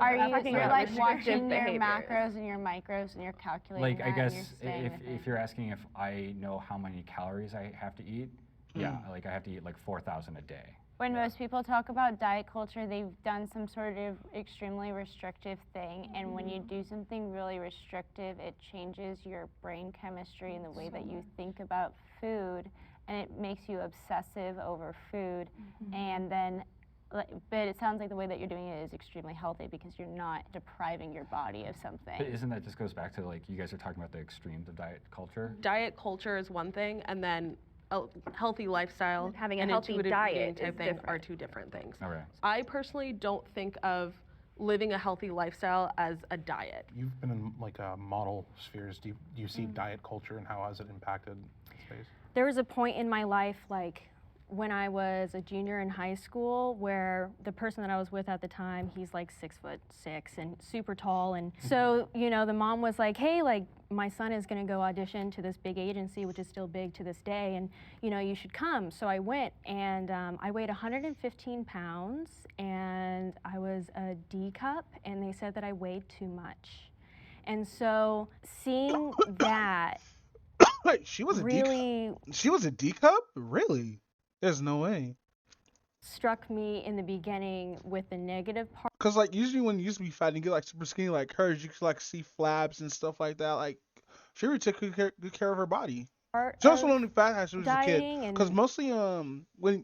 like watching your behaviors. macros and your micros and you're calculating Like, I that and guess you're staying with if you're asking if I know how many calories I have to eat, yeah, like I have to eat like 4,000 a day. When most people talk about diet culture, they've done some sort of extremely restrictive thing, and when you do something really restrictive, it changes your brain chemistry and the way that you think about food, and it makes you obsessive over food, and then, but it sounds like the way that you're doing it is extremely healthy because you're not depriving your body of something. But isn't that just goes back to like, you guys are talking about the extremes of diet culture? Diet culture is one thing, and then a healthy lifestyle Having a and healthy intuitive diet eating is type thing different. are two different things. Okay. I personally don't think of living a healthy lifestyle as a diet. You've been in like model spheres. Do you see diet culture and how has it impacted space? There was a point in my life, like when I was a junior in high school, where the person that I was with at the time, he's like 6'6" and super tall. And so, the mom was like, hey, like my son is gonna go audition to this big agency, which is still big to this day, and you should come. So I went, and I weighed 115 pounds, and I was a D cup, and they said that I weighed too much. And so seeing that Wait, she was really a D cup? She was a D cup? Really? There's no way. struck me in the beginning with the negative part. Cause like usually when you used to be fat and you get like super skinny like hers, you could like see flaps and stuff like that. Like she really took good care of her body. She also only fat as she was a kid. Cause mostly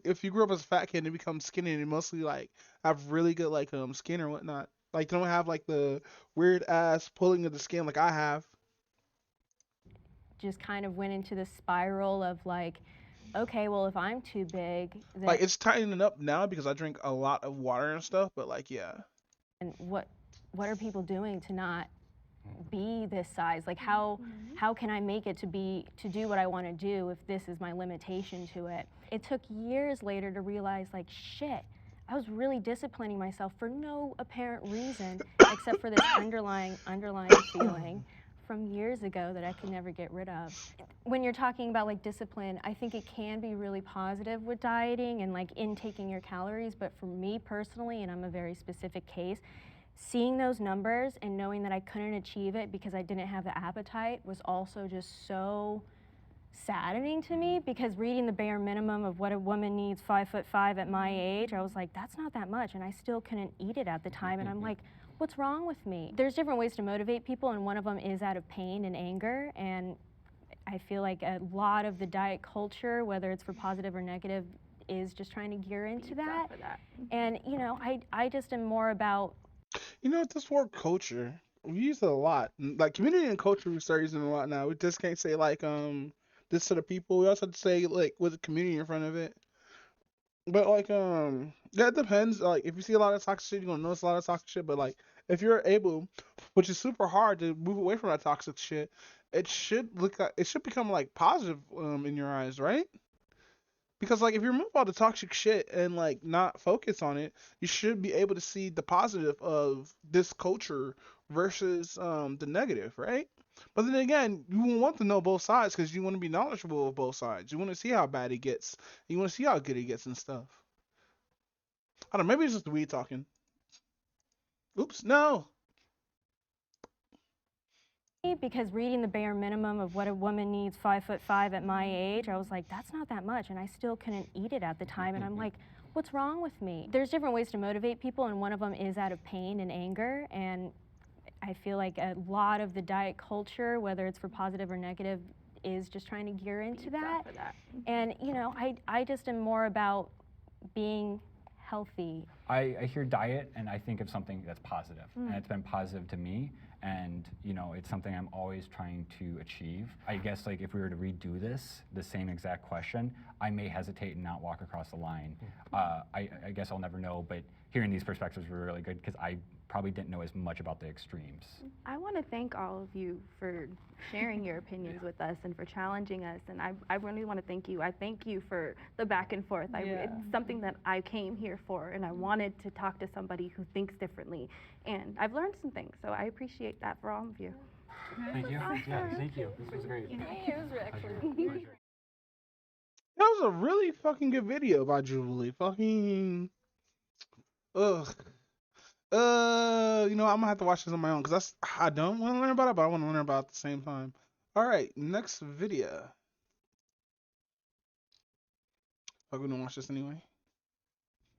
if you grew up as a fat kid and become skinny, and mostly like have really good like skin or whatnot. Like they don't have like the weird ass pulling of the skin like I have. Just kind of went into this spiral of like, okay, well, if I'm too big, then Like it's tightening up now because I drink a lot of water and stuff. But like yeah. and what are people doing to not be this size? Like how can I make it to do what I want to do if this is my limitation to it? It took years later to realize like shit, I was really disciplining myself for no apparent reason except for this underlying feeling from years ago that I could never get rid of. When you're talking about like discipline, I think it can be really positive with dieting and like intaking your calories, but for me personally, and I'm a very specific case, seeing those numbers and knowing that I couldn't achieve it because I didn't have the appetite was also just so saddening to me, because reading the bare minimum of what a woman needs 5'5" at my age, I was like, that's not that much, and I still couldn't eat it at the time, and I'm like, what's wrong with me? There's different ways to motivate people, and one of them is out of pain and anger, and I feel like a lot of the diet culture, whether it's for positive or negative, is just trying to gear into that. And I just am more about This word culture, we use it a lot. Like community and culture, we start using it a lot now. We just can't say like this to the people. We also have to say like with the community in front of it. But like that depends. Like if you see a lot of toxic shit, you're gonna notice a lot of toxic shit. But like if you're able, which is super hard to move away from that toxic shit, it should become like positive in your eyes, right? Because like if you remove all the toxic shit and like not focus on it, you should be able to see the positive of this culture versus the negative, right? But then again, you will want to know both sides because you want to be knowledgeable of both sides. You want to see how bad it gets. You want to see how good it gets and stuff. I don't know, maybe it's just the weed talking. Oops, no. Because reading the bare minimum of what a woman needs 5'5" at my age, I was like, that's not that much, and I still couldn't eat it at the time, and I'm like, what's wrong with me? There's different ways to motivate people, and one of them is out of pain and anger, and I feel like a lot of the diet culture, whether it's for positive or negative, is just trying to gear into that. And you know, I just am more about being healthy. I hear diet and I think of something that's positive, and it's been positive to me, and you know, it's something I'm always trying to achieve. I guess like if we were to redo this, the same exact question, I may hesitate and not walk across the line. I guess I'll never know, but hearing these perspectives were really good because I probably didn't know as much about the extremes. I want to thank all of you for sharing your opinions with us and for challenging us, and I really want to thank you. I thank you for the back and forth. It's something that I came here for, and I wanted to talk to somebody who thinks differently, and I've learned some things, so I appreciate that for all of you. Thank you. Yeah, thank you. This was great. It was actually That was a really fucking good video by Jubilee. Fucking, ugh. You know, I'm gonna have to watch this on my own because I don't want to learn about it, but I want to learn about it at the same time. All right, next video. I'm gonna watch this anyway.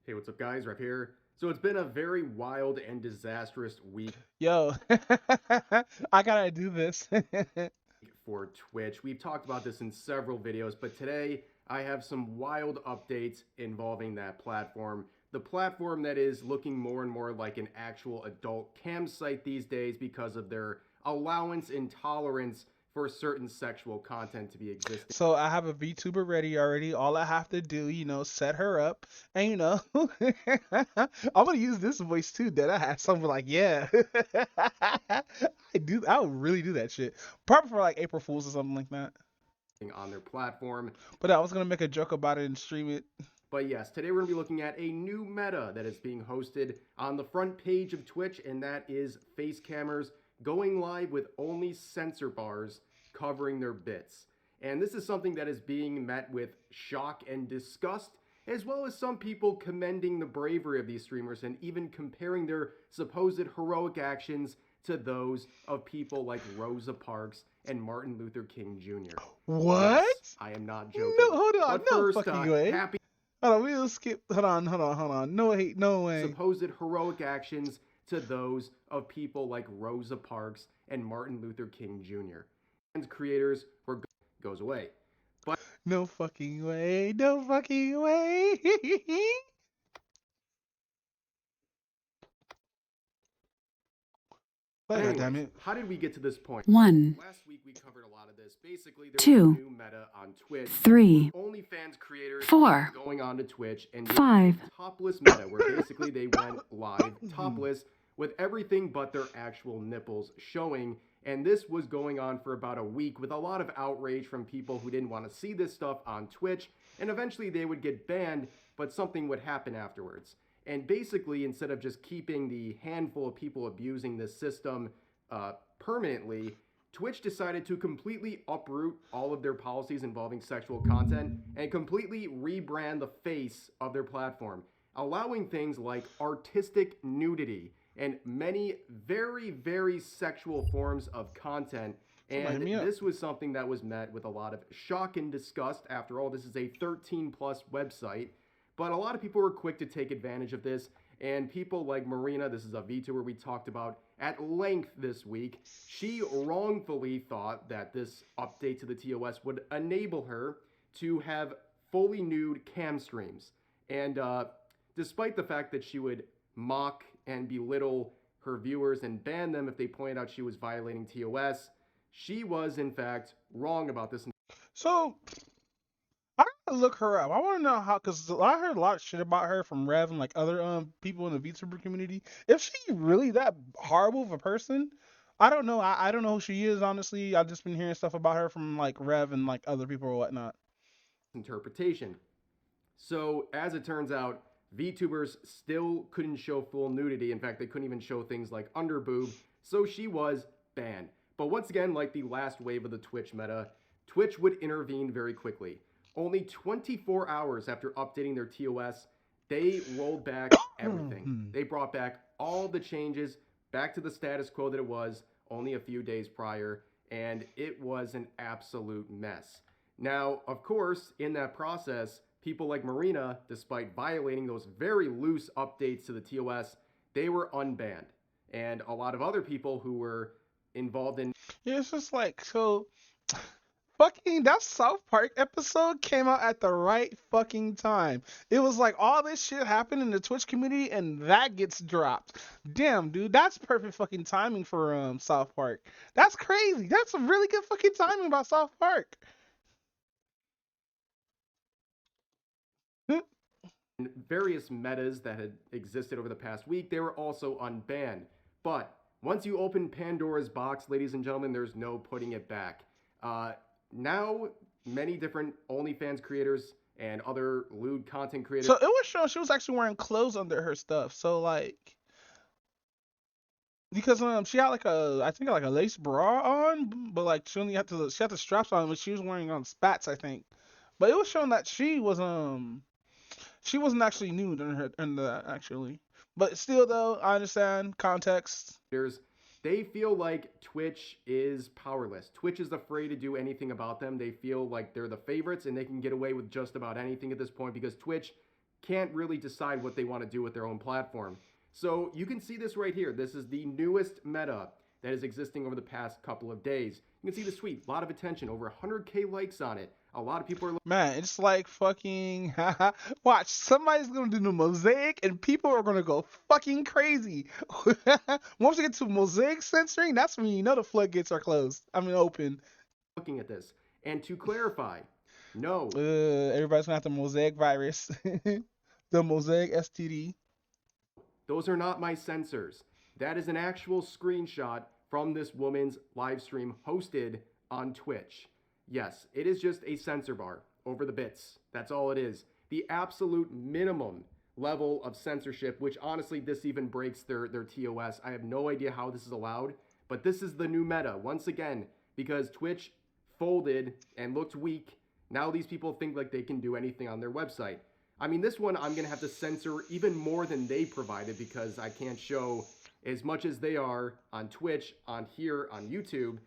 Hey, what's up, guys? Rep here. So it's been a very wild and disastrous week. Yo, I gotta do this. For Twitch. We've talked about this in several videos, but today I have some wild updates involving that platform. The platform that is looking more and more like an actual adult cam site these days because of their allowance and tolerance for certain sexual content to be existing. So I have a VTuber ready already. All I have to do, you know, set her up, and you know, I'm gonna use this voice too. That I had something like, yeah, I would really do that shit. Probably for like April Fools or something like that. On their platform. But I was gonna make a joke about it and stream it. But yes, today we're going to be looking at a new meta that is being hosted on the front page of Twitch, and that is face cammers going live with only censor bars covering their bits. And this is something that is being met with shock and disgust, as well as some people commending the bravery of these streamers and even comparing their supposed heroic actions to those of people like Rosa Parks and Martin Luther King Jr. What? Yes, I am not joking. No, hold on, but no first, fucking way. Happy Hold on, we'll skip. Hold on. No hate, no way. supposed heroic actions to those of people like Rosa Parks and Martin Luther King Jr. And creators were goes away. But no fucking way. No fucking way. anyways, damn it. How did we get to this point? 1, Last week we covered a lot of this. Basically, there 2, was a new meta on Twitch. 3, OnlyFans creators 4, going on to Twitch and 5. topless meta, where basically they went live topless with everything but their actual nipples showing. And this was going on for about a week with a lot of outrage from people who didn't want to see this stuff on Twitch. And eventually they would get banned, but something would happen afterwards. And basically, instead of just keeping the handful of people abusing this system permanently, Twitch decided to completely uproot all of their policies involving sexual content and completely rebrand the face of their platform, allowing things like artistic nudity and many very, very sexual forms of content. And this was something that was met with a lot of shock and disgust. After all, this is a 13-plus website. But a lot of people were quick to take advantage of this, and people like Marina, this is a VTuber we talked about at length this week, she wrongfully thought that this update to the TOS would enable her to have fully nude cam streams. And despite the fact that she would mock and belittle her viewers and ban them if they pointed out she was violating TOS, she was in fact wrong about this. So I gotta look her up. I want to know how, because I heard a lot of shit about her from Rev and like other people in the VTuber community. If she really that horrible of a person, I don't know. I don't know who she is, honestly. I've just been hearing stuff about her from like Rev and like other people or whatnot. Interpretation. So as it turns out, VTubers still couldn't show full nudity. In fact, they couldn't even show things like underboob. So she was banned. But once again, like the last wave of the Twitch meta, Twitch would intervene very quickly. Only 24 hours after updating their TOS, they rolled back everything. They brought back all the changes back to the status quo that it was. only a few days prior, and it was an absolute mess. Now, of course, in that process, people like Marina, despite violating those very loose updates to the TOS, they were unbanned. And a lot of other people who were involved in Yeah, it's just like so. Fucking that South Park episode came out at the right fucking time. It was like all this shit happened in the Twitch community and that gets dropped. Damn, dude, that's perfect fucking timing for South Park. That's crazy. That's some really good fucking timing about South Park. various metas that had existed over the past week, they were also unbanned. But once you open Pandora's box, ladies and gentlemen, there's no putting it back. Now, many different OnlyFans creators and other lewd content creators. So it was showing she was actually wearing clothes under her stuff. So like, because she had like I think like a lace bra on, but like she had the straps on, but she was wearing spats, I think. But it was showing that she wasn't actually nude in that actually. But still though, I understand context. They feel like Twitch is powerless. Twitch is afraid to do anything about them. They feel like they're the favorites and they can get away with just about anything at this point because Twitch can't really decide what they want to do with their own platform. So you can see this right here. This is the newest meta that is existing over the past couple of days. You can see this tweet, a lot of attention, over 100K likes on it. A lot of people are Man, it's like fucking watch, somebody's gonna do the mosaic and people are gonna go fucking crazy. Once we get to mosaic censoring, that's when you know the floodgates are closed. I mean open. Looking at this. And to clarify, no. Everybody's gonna have the mosaic virus. The mosaic STD. Those are not my censors. That is an actual screenshot from this woman's live stream hosted on Twitch. Yes, it is just a censor bar over the bits. That's all it is. The absolute minimum level of censorship, which honestly, this even breaks their TOS. I have no idea how this is allowed, but this is the new meta. Once again, because Twitch folded and looked weak, now these people think like they can do anything on their website. I mean, this one I'm going to have to censor even more than they provided because I can't show as much as they are on Twitch, on here, on YouTube.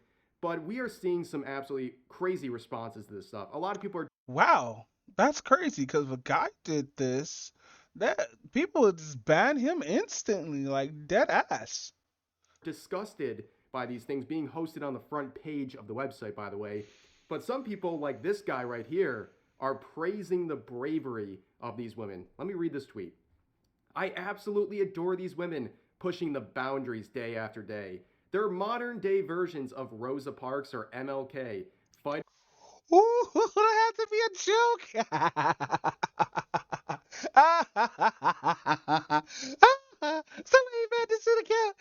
But we are seeing some absolutely crazy responses to this stuff. A lot of people are... Wow, that's crazy because if a guy did this, that people would just ban him instantly, like dead ass. Disgusted by these things being hosted on the front page of the website, by the way. But some people, like this guy right here, are praising the bravery of these women. Let me read this tweet. I absolutely adore these women pushing the boundaries day after day. They're modern day versions of Rosa Parks or MLK. Fight. Ooh, that had to be a joke. Somebody made this to the count.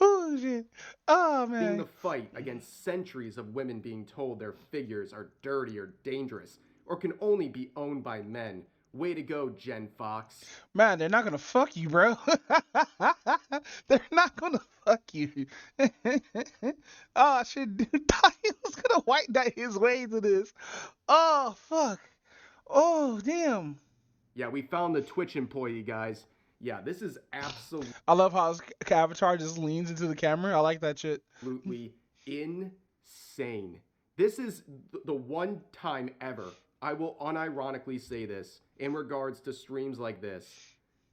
Oh shit. Oh man. The fight against centuries of women being told their figures are dirty or dangerous or can only be owned by men. Way to go, Jen Fox. Man, they're not gonna fuck you, bro. They're not gonna fuck you. Oh shit, dude thought he was gonna white knight his way to this. Oh fuck. Oh damn. Yeah, we found the Twitch employee, guys. Yeah, this is absolutely... I love how his avatar just leans into the camera. I like that shit. Absolutely insane. This is the one time ever I will unironically say this in regards to streams like this.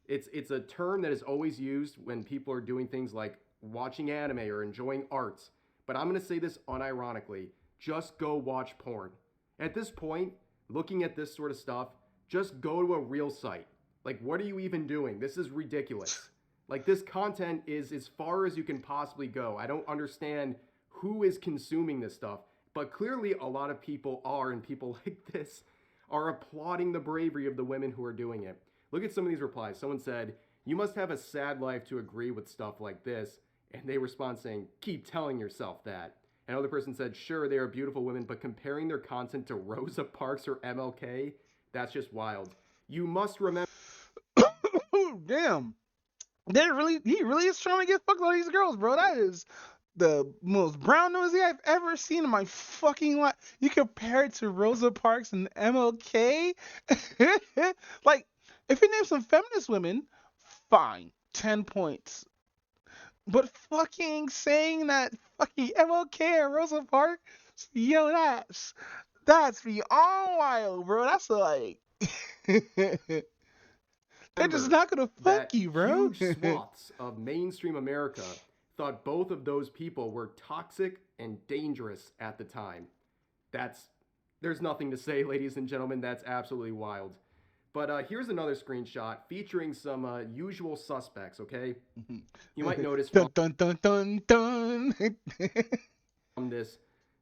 It's a term that is always used when people are doing things like watching anime or enjoying arts. But I'm going to say this unironically. Just go watch porn. At this point, looking at this sort of stuff, just go to a real site. Like, what are you even doing? This is ridiculous. Like, this content is as far as you can possibly go. I don't understand who is consuming this stuff. But clearly a lot of people are, and people like this are applauding the bravery of the women who are doing it. Look at some of these replies. Someone said, you must have a sad life to agree with stuff like this. And they respond saying, keep telling yourself that. Another person said, sure, they are beautiful women, but comparing their content to Rosa Parks or MLK, that's just wild. You must remember... Damn. He really is trying to get fucked by these girls, bro. That is the most brown nosy I've ever seen in my fucking life. You compare it to Rosa Parks and MLK? Like, if you name some feminist women, fine. 10 points. But fucking saying that fucking MLK and Rosa Parks, yo, that's beyond wild, bro. That's like they're just Remember not gonna fuck that you, bro. huge swaths of mainstream America thought both of those people were toxic and dangerous at the time. There's nothing to say, ladies and gentlemen. That's absolutely wild. But here's another screenshot featuring some usual suspects, okay? You might notice dun dun dun dun dun. from this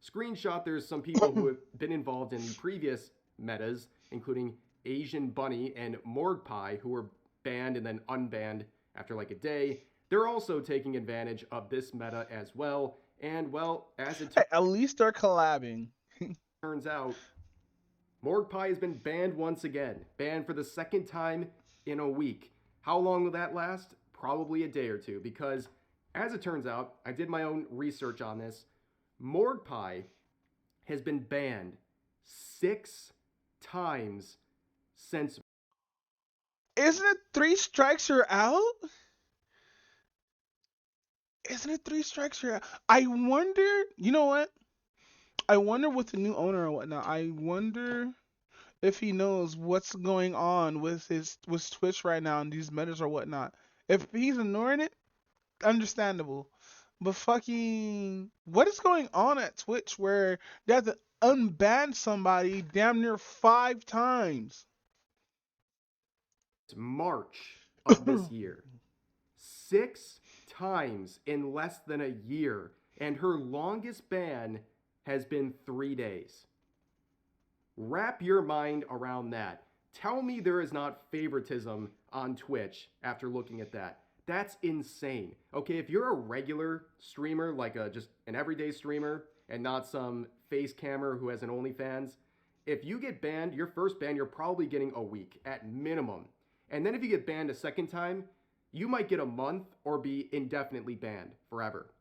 screenshot, there's some people who have been involved in the previous metas, including Asian Bunny and Morg Pie, who were banned and then unbanned after like a day. They're also taking advantage of this meta as well. And well, as it At least they're collabing. turns out, Morg Pie has been banned once again, banned for the second time in a week. How long will that last? Probably a day or two, because as it turns out, I did my own research on this. Morg Pie has been banned 6 times since. Isn't it 3 strikes you're out? Isn't it 3 strikes you're out? I wonder. You know what? I wonder with the new owner or whatnot. I wonder if he knows what's going on with Twitch right now and these metas or whatnot. If he's ignoring it, understandable. But fucking, what is going on at Twitch where they have to unban somebody damn near 5 times? March of this year. 6 times in less than a year. And her longest ban has been 3 days. Wrap your mind around that. Tell me there is not favoritism on Twitch after looking at that. That's insane. Okay, if you're a regular streamer, like just an everyday streamer, and not some face cammer who has an OnlyFans, if you get banned, your first ban, you're probably getting a week at minimum. And then if you get banned a second time, you might get a month or be indefinitely banned forever.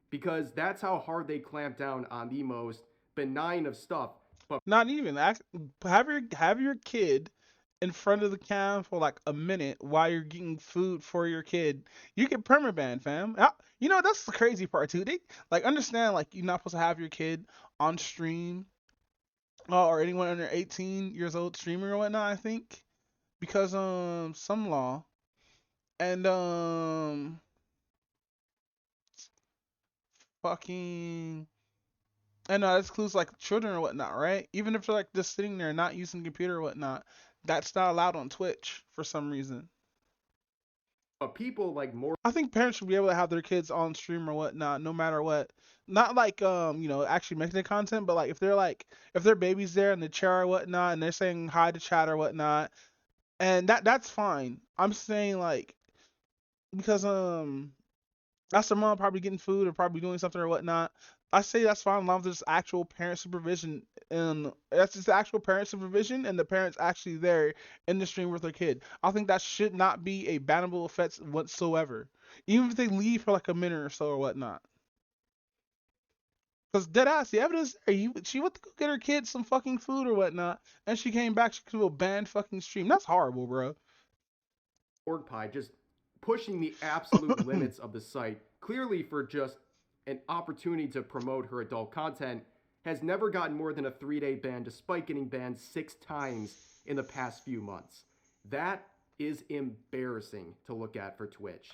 Because that's how hard they clamp down on the most benign of stuff. But not even have your kid in front of the cam for like a minute while you're getting food for your kid. You get permaban, fam. You know that's the crazy part too. They like understand like you're not supposed to have your kid on stream or anyone under 18 years old streamer or whatnot. I think because some law and fucking. And that excludes like children or whatnot, right? Even if they're like just sitting there not using the computer or whatnot, that's not allowed on Twitch for some reason. People like more. I think parents should be able to have their kids on stream or whatnot, no matter what. Not like actually making the content, but like if their baby's there in the chair or whatnot, and they're saying hi to chat or whatnot, and that's fine. I'm saying like because that's their mom probably getting food or probably doing something or whatnot. I say that's fine as long as there's actual parent supervision, and that's just actual parent supervision, and the parents actually there in the stream with their kid. I think that should not be a bannable offense whatsoever, even if they leave for like a minute or so or whatnot. Cause dead ass, the evidence there. She went to go get her kid some fucking food or whatnot, and she came back. She could have banned fucking stream. That's horrible, bro. Org Pie just pushing the absolute limits of the site, clearly for just an opportunity to promote her adult content, has never gotten more than a 3-day ban despite getting banned 6 times in the past few months. That is embarrassing to look at for Twitch.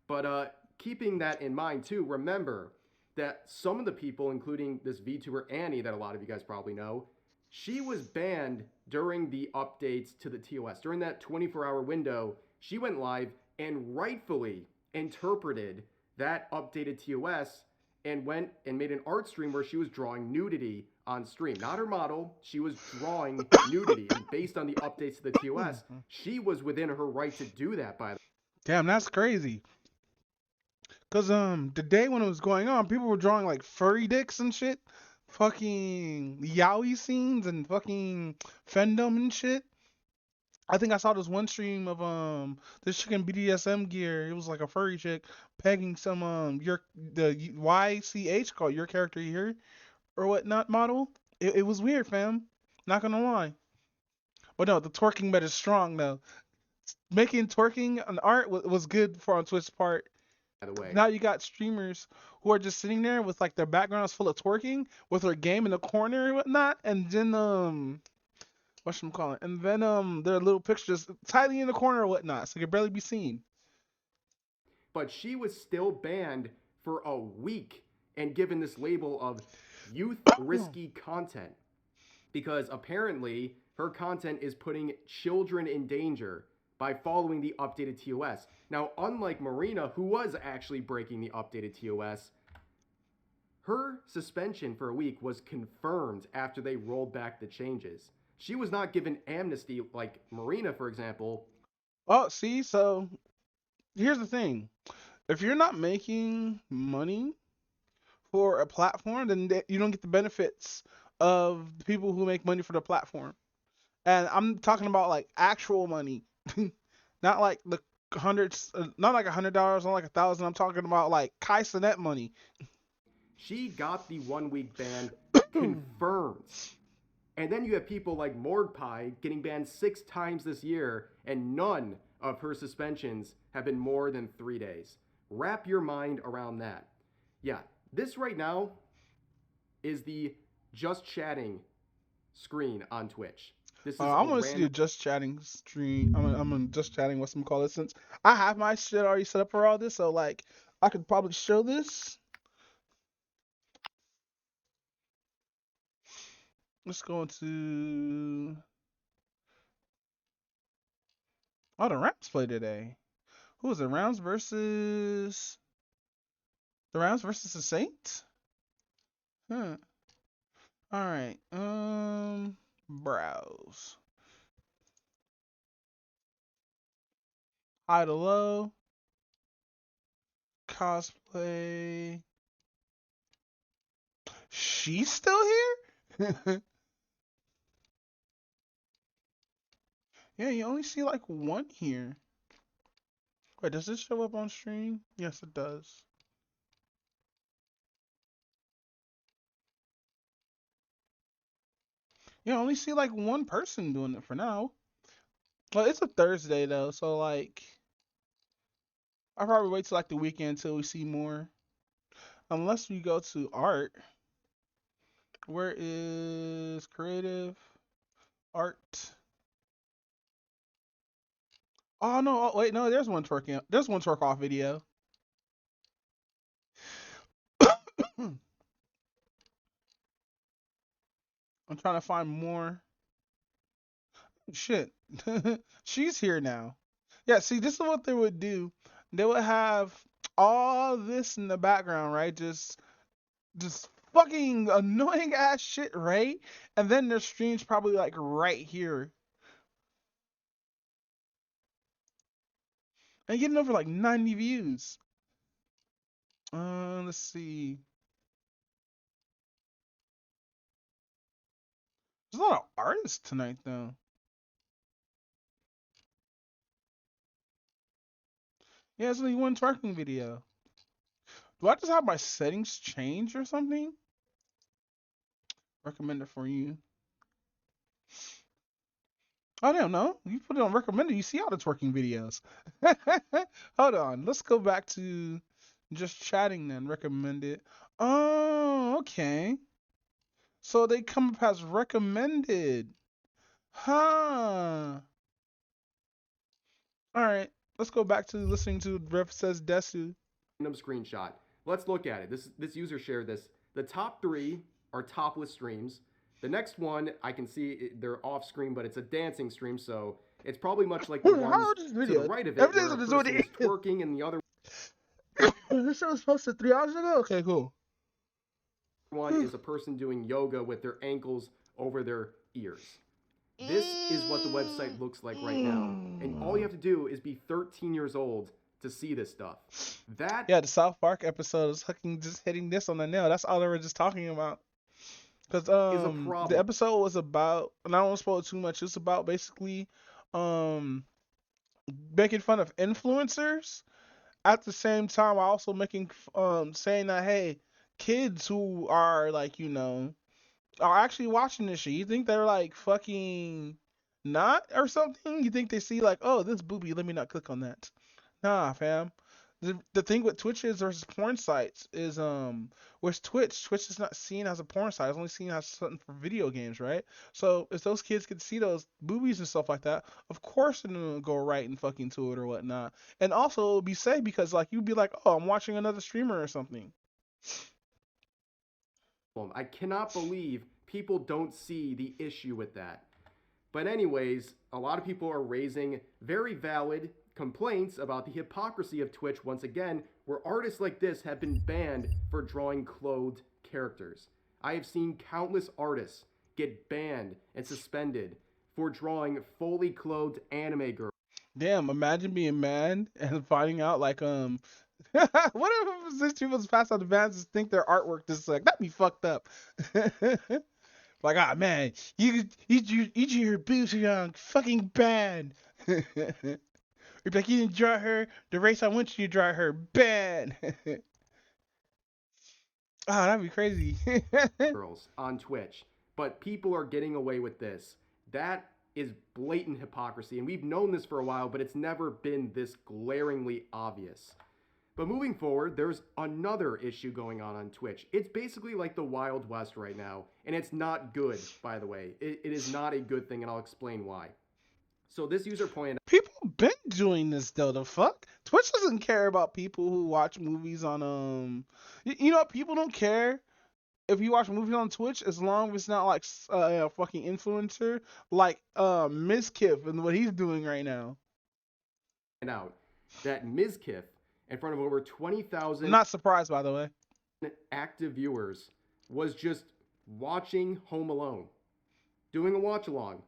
But keeping that in mind too, remember that some of the people, including this VTuber Annie that a lot of you guys probably know, she was banned during the updates to the TOS. During that 24-hour window, she went live and rightfully interpreted that updated TOS and went and made an art stream where she was drawing nudity on stream. Not her model, she was drawing nudity. And based on the updates to the TOS, she was within her right to do that, by the way. Damn, that's crazy. Cause the day when it was going on, people were drawing like furry dicks and shit, fucking yaoi scenes and fucking fandom and shit. I think I saw this one stream of this chick in BDSM gear. It was like a furry chick pegging some the YCH called your character here or whatnot model. It was weird, fam. Not gonna lie. But no, the twerking meta is strong though. Making twerking an art was good for on Twitch's part. By the way. Now you got streamers who are just sitting there with like their backgrounds full of twerking with their game in the corner and whatnot, and then whatchamacallit, and then their little pictures tightly in the corner or whatnot, so they can barely be seen. But she was still banned for a week and given this label of youth risky content because apparently her content is putting children in danger by following the updated TOS. Now, unlike Marina, who was actually breaking the updated TOS, her suspension for a week was confirmed after they rolled back the changes. She was not given amnesty like Marina, for example. Oh, see, so here's the thing. If you're not making money for a platform, then you don't get the benefits of the people who make money for the platform. And I'm talking about like actual money, not like the hundreds, not like $100, not like 1,000. I'm talking about like Kai Cenat money. She got the 1 week ban confirmed. And then you have people like Morgpie getting banned 6 times this year, and none of her suspensions have been more than 3 days. Wrap your mind around that. Yeah, this right now is the just chatting screen on Twitch. This is I want to see the just chatting stream. I'm just chatting. What's some call it? Since I have my shit already set up for all this, so like I could probably show this. Let's go into. Oh, the Rams play today. Who is it? Rams versus the Rams versus the Saints? Huh. All right. Browse. High to low. Cosplay. She's still here? Yeah, you only see like one here. Wait, does this show up on stream? Yes, it does. Yeah, I only see like one person doing it for now. Well, it's a Thursday though, so like I'll probably wait till like the weekend till we see more. Unless we go to art. Where is creative art? Oh no, oh, wait, no, there's one twerking. There's one twerk off video. I'm trying to find more. Shit. She's here now. Yeah, see, this is what they would do. They would have all this in the background, right? Just fucking annoying ass shit, right? And then their stream's probably like right here. And getting over like 90 views. Let's see. There's a lot of artists tonight though. Yeah, it's only one twerking video. Do I just have my settings changed or something? Recommended for you. I don't know. You put it on recommended, you see all the twerking videos. Hold on. Let's go back to just chatting then. Recommended. Oh, okay. So they come up as recommended. Huh. Alright. Let's go back to listening to Ref Says Desu. Random screenshot. Let's look at it. This user shared this. The top 3 are topless streams. The next one, I can see they're off screen, but it's a dancing stream, so it's probably much like the ones to the right of it, where a person is twerking and the other This show was posted 3 hours ago? Okay, cool. one is a person doing yoga with their ankles over their ears. This is what the website looks like right now. And all you have to do is be 13 years old to see this stuff. Yeah, the South Park episode is just hitting this on the nail. That's all they were just talking about. Because the episode was about, and I don't want to spoil too much. It's about basically making fun of influencers. At the same time, also making saying that hey, kids who are like are actually watching this shit. You think they're like fucking not or something? You think they see like, oh, this booby, let me not click on that. Nah, fam. The thing with Twitch is versus porn sites is where's Twitch is not seen as a porn site. It's only seen as something for video games, right? So if those kids could see those movies and stuff like that, of course they're gonna go right and fucking to it or whatnot. And also it'll be safe because like you'd be like, oh, I'm watching another streamer or something. I cannot believe people don't see the issue with that. But anyways, a lot of people are raising very valid complaints about the hypocrisy of Twitch once again, where artists like this have been banned for drawing clothed characters. I have seen countless artists get banned and suspended for drawing fully clothed anime girls. Damn, imagine being mad and finding out like what if these people's passed out the bans just think their artwork just like that'd be fucked up. Like, ah, man, you each of your boobs are on fucking banned. You're like, you didn't draw her the race I want you to draw her banned. Oh, that'd be crazy. Girls on Twitch, but people are getting away with this. That is blatant hypocrisy, and we've known this for a while, but it's never been this glaringly obvious. But moving forward, there's another issue going on Twitch. It's basically like the Wild West right now, and it's not good, by the way. It is not a good thing, and I'll explain why. So this user pointed out, people been doing this though. The fuck? Twitch doesn't care about people who watch movies on you know what? People don't care if you watch movies on Twitch as long as it's not like a fucking influencer like Mizkif and what he's doing right now. Out that Mizkif in front of over 20,000 I'm not surprised, by the way, active viewers was just watching Home Alone, doing a watch along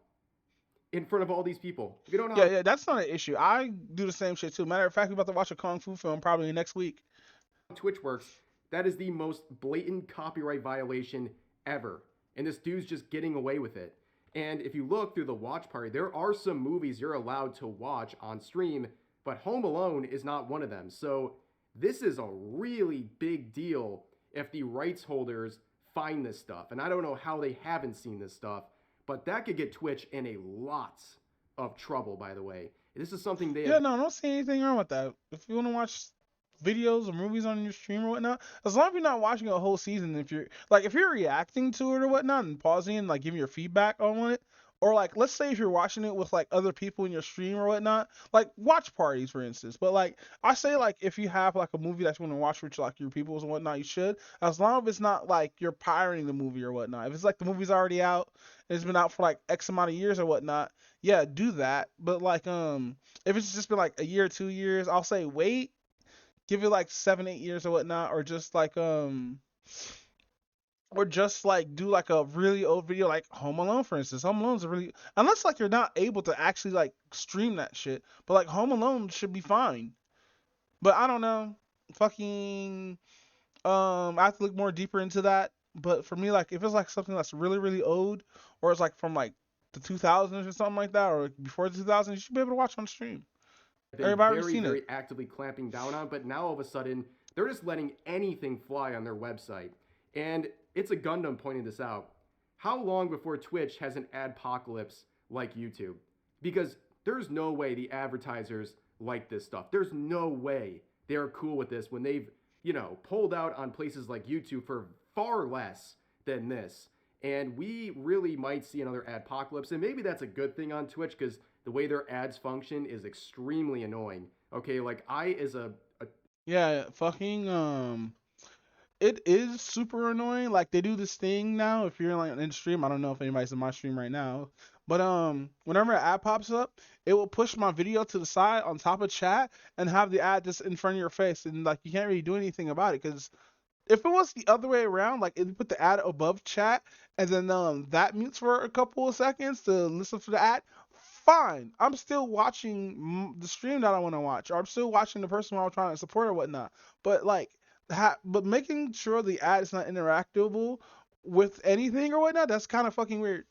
in front of all these people. If you don't know, yeah, that's not an issue. I do the same shit too. Matter of fact, we're about to watch a kung fu film probably next week. Twitch works. That is the most blatant copyright violation ever, and this dude's just getting away with it. And if you look through the watch party, there are some movies you're allowed to watch on stream, but Home Alone is not one of them. So this is a really big deal if the rights holders find this stuff. And I don't know how they haven't seen this stuff, but that could get Twitch in a lot of trouble, by the way. This is something they... Yeah, no, I don't see anything wrong with that. If you want to watch videos or movies on your stream or whatnot, as long as you're not watching a whole season, if you're reacting to it or whatnot and pausing and like giving your feedback on it, or like let's say if you're watching it with like other people in your stream or whatnot, like watch parties for instance. But like I say, like if you have like a movie that you want to watch with like your peoples and whatnot, you should, as long as it's not like you're pirating the movie or whatnot. If it's like the movie's already out and it's been out for like X amount of years or whatnot, yeah, do that. But like if it's just been like a year or 2 years, I'll say wait, give it like 7-8 years or whatnot, or just like do like a really old video like Home Alone, for instance. Home Alone's a really, unless like you're not able to actually like stream that shit, but like Home Alone should be fine. But I don't know, fucking I have to look more deeper into that. But for me, like if it's like something that's really really old, or it's like from like the 2000s or something like that, or before the 2000s, you should be able to watch on stream. Everybody seen very it. actively clamping down on, but now all of a sudden they're just letting anything fly on their website. And it's a Gundam pointing this out. How long before Twitch has an adpocalypse like YouTube? Because there's no way the advertisers like this stuff. There's no way they're cool with this when they've, pulled out on places like YouTube for far less than this. And we really might see another adpocalypse. And maybe that's a good thing on Twitch because the way their ads function is extremely annoying. Okay, like yeah, fucking it is super annoying. Like they do this thing now. If you're like in stream, I don't know if anybody's in my stream right now, but whenever an ad pops up, it will push my video to the side on top of chat and have the ad just in front of your face, and like you can't really do anything about it. Because if it was the other way around, like it put the ad above chat and then that mutes for a couple of seconds to listen to the ad, fine. I'm still watching the stream that I want to watch, or I'm still watching the person I'm trying to support or whatnot. But like, but making sure the ad is not interactable with anything or whatnot, that's kind of fucking weird.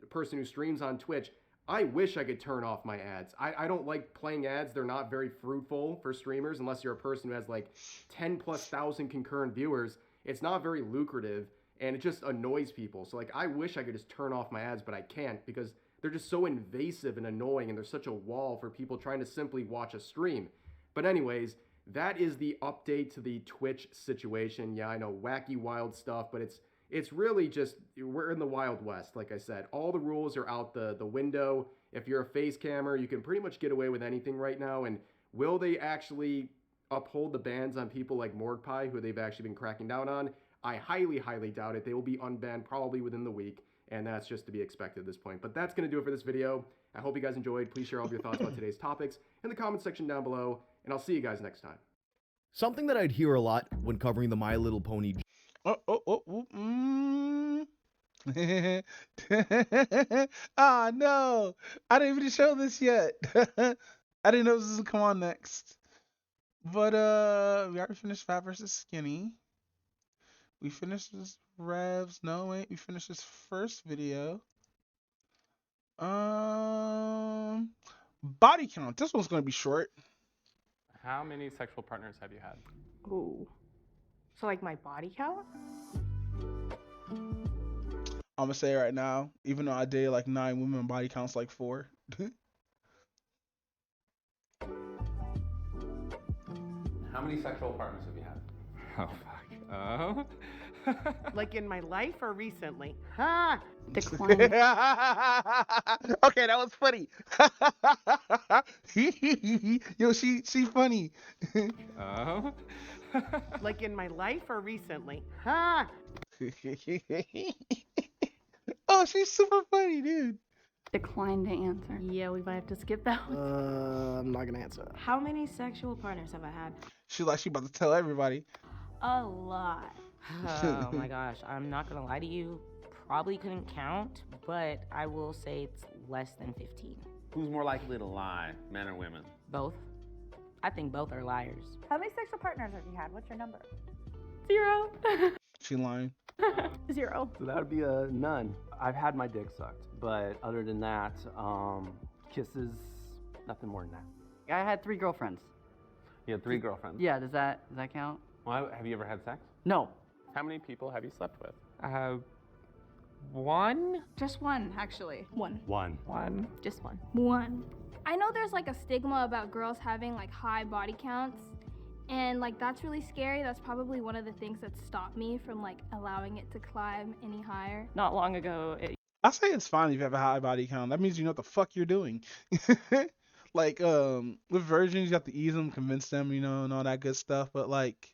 The person who streams on Twitch, I wish I could turn off my ads. I don't like playing ads. They're not very fruitful for streamers unless you're a person who has like 10,000+ concurrent viewers. It's not very lucrative and it just annoys people. So like I wish I could just turn off my ads, but I can't because they're just so invasive and annoying and there's such a wall for people trying to simply watch a stream. But anyways, that is the update to the Twitch situation. Yeah, I know, wacky, wild stuff, but it's really just, we're in the Wild West, like I said. All the rules are out the window. If you're a face cammer, you can pretty much get away with anything right now. And will they actually uphold the bans on people like Morgpie, who they've actually been cracking down on? I highly, highly doubt it. They will be unbanned probably within the week, and that's just to be expected at this point. But that's going to do it for this video. I hope you guys enjoyed. Please share all of your thoughts about today's topics in the comment section down below, and I'll see you guys next time. Something that I'd hear a lot when covering the My Little Pony. Ah, no, I didn't even show this yet. I didn't know this would come on next. But we already finished Fat versus Skinny. We finished this Revs. No, wait, we finished this first video. Body count. This one's gonna be short. How many sexual partners have you had? Ooh. So like my body count? I'm gonna say right now, even though I dated like 9 women, body count's like 4. How many sexual partners have you had? Oh, fuck. Like in my life or recently? Ha! Decline. Okay, that was funny. Yo, she funny. Oh. Like in my life or recently? Ha! Oh, she's super funny, dude. Decline to answer. Yeah, we might have to skip that one. I'm not gonna answer that. How many sexual partners have I had? She about to tell everybody. A lot. Oh my gosh, I'm not gonna lie to you. Probably couldn't count, but I will say it's less than 15. Who's more likely to lie, men or women? Both. I think both are liars. How many sexual partners have you had? What's your number? 0. She lying. 0. So that would be a none. I've had my dick sucked, but other than that, kisses, nothing more than that. I had 3 girlfriends. You had 3 girlfriends? Yeah, does that count? Well, have you ever had sex? No. How many people have you slept with? 1? Just one, actually. One. One. Just one. One. I know there's like a stigma about girls having like high body counts, and like that's really scary. That's probably one of the things that stopped me from like allowing it to climb any higher. Not long ago, I say it's fine if you have a high body count. That means you know what the fuck you're doing. Like, with virgins, you have to ease them, convince them, you know, and all that good stuff. But like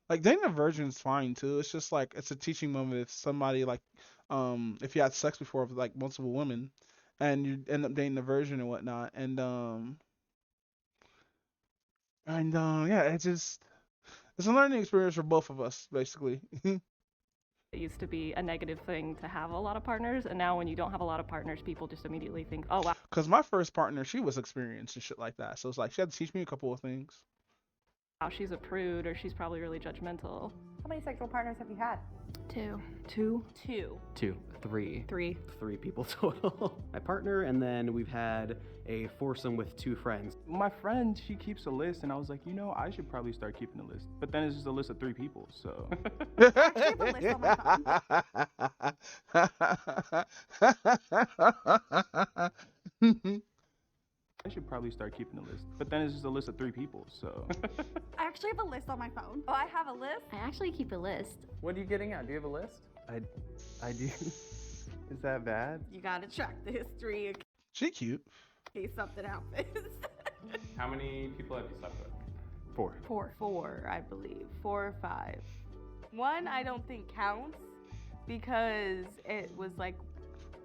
dating a virgin is fine too. It's just like, it's a teaching moment if somebody like, if you had sex before with like multiple women, and you end up dating a virgin and whatnot, and yeah, it's a learning experience for both of us, basically. it used to be a negative thing to have a lot of partners, and now when you don't have a lot of partners, people just immediately think, oh wow. Because my first partner, she was experienced and shit like that, so it's like she had to teach me a couple of things. Wow, she's a prude, or she's probably really judgmental. How many sexual partners have you had? 2. 2. 2. 3. 3. 3 people total. My partner, and then we've had a foursome with 2 friends. My friend, she keeps a list, and I was like, you know, I should probably start keeping a list. But then it's just a list of 3 people, so. I actually have a list on my phone. I should probably start keeping a list. But then it's just a list of 3 people, so. I actually have a list on my phone. Oh, I have a list? I actually keep a list. What are you getting at? Do you have a list? I do. Is that bad? You gotta track the history in She cute. case something happens. How many people have you slept with? 4. 4, I believe. 4 or 5. 1 I don't think counts because it was like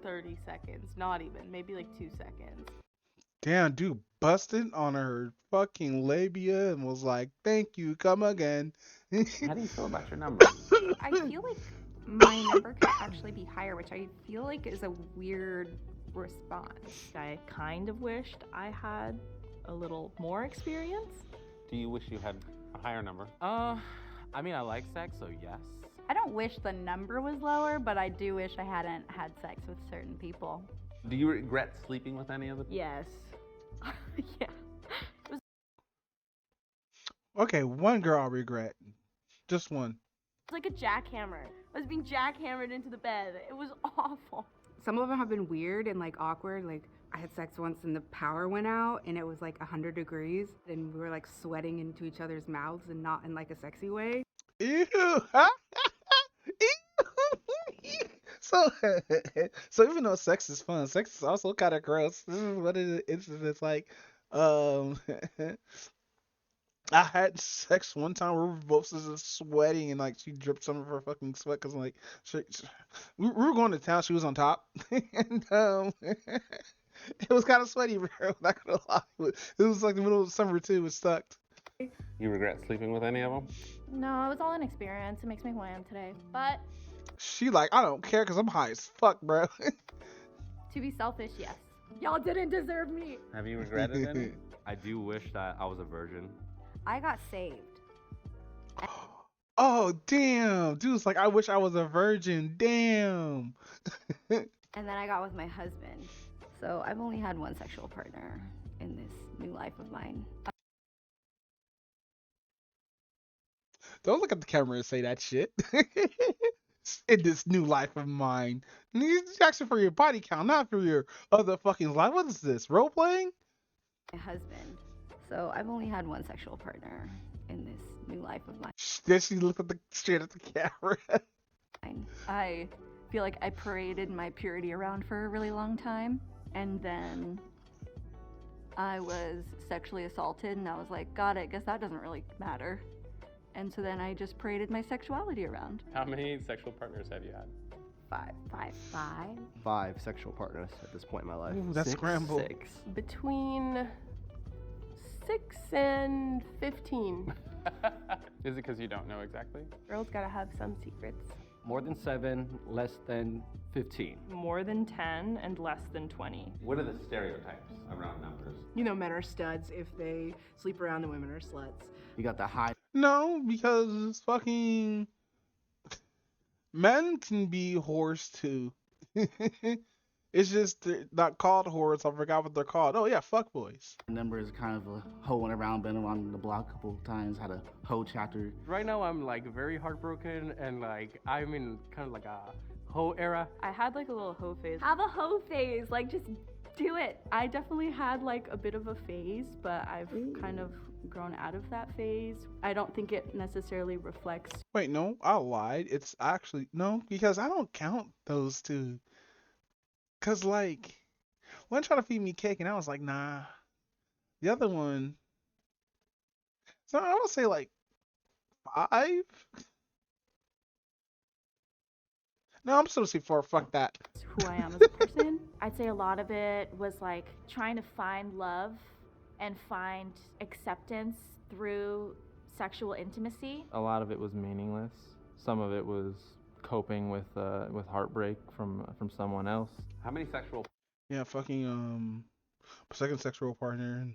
30 seconds, not even, maybe like 2 seconds. Damn, dude busted on her fucking labia and was like, thank you, come again. How do you feel about your number? I feel like my number could actually be higher, which I feel like is a weird response. I kind of wished I had a little more experience. Do you wish you had a higher number? I mean, I like sex, so yes. I don't wish the number was lower, but I do wish I hadn't had sex with certain people. Do you regret sleeping with any of the people? Yes. Yeah. Okay, one girl I regret. Just one. It's like a jackhammer. I was being jackhammered into the bed. It was awful. Some of them have been weird and like awkward. Like I had sex once and the power went out and it was like 100 degrees and we were like sweating into each other's mouths and not in like a sexy way. Ew. So, so even though sex is fun, sex is also kind of gross. This is one of the incidents. Like, um, I had sex one time where we were both just sweating and like she dripped some of her fucking sweat because like we were going to town. She was on top, and it was kind of sweaty, bro. Not gonna lie, it was like the middle of summer too. It sucked. You regret sleeping with any of them? No, it was all an experience. It makes me who I am today. But She like, I don't care because I'm high as fuck, bro. to be selfish, yes. Y'all didn't deserve me. Have you regretted any? I do wish that I was a virgin. I got saved. Oh damn, dude's like, I wish I was a virgin. Damn. And then I got with my husband. So I've only had one sexual partner in this new life of mine. Don't look at the camera and say that shit. In this new life of mine. It's actually for your body count, not for your other fucking life. What is this? Role playing? My husband. So I've only had one sexual partner in this new life of mine. Then she looked straight at the camera. I feel like I paraded my purity around for a really long time, and then I was sexually assaulted, and I was like, God, I guess that doesn't really matter. And so then I just paraded my sexuality around. How many sexual partners have you had? Five. 5 sexual partners at this point in my life. Ooh, that's scrambled. 6. Between 6 and 15. Is it because you don't know exactly? Girls gotta have some secrets. More than 7, less than 15. More than 10 and less than 20. What are the stereotypes around numbers? You know, men are studs if they sleep around and women are sluts. You got the high. No, because fucking men can be whores too. It's just they're not called whores. I forgot what they're called. Oh yeah, fuckboys. Number is kind of a hoeing around, been around the block a couple of times, had a hoe chapter. Right now I'm like very heartbroken and like I'm in kind of like a hoe era. I had like a little hoe phase. Have a hoe phase, like just do it. I definitely had like a bit of a phase, but I've kind of grown out of that phase. I don't think it necessarily reflects. Wait, no, I lied. It's actually no, because I don't count those two. Cause like one tried to feed me cake and I was like, nah. The other one, so I would say like 5. No, I'm still gonna say 4. Fuck that. Who I am as a person. I'd say a lot of it was like trying to find love and find acceptance through sexual intimacy. A lot of it was meaningless. Some of it was coping with heartbreak from someone else. How many sexual? Yeah, fucking second sexual partner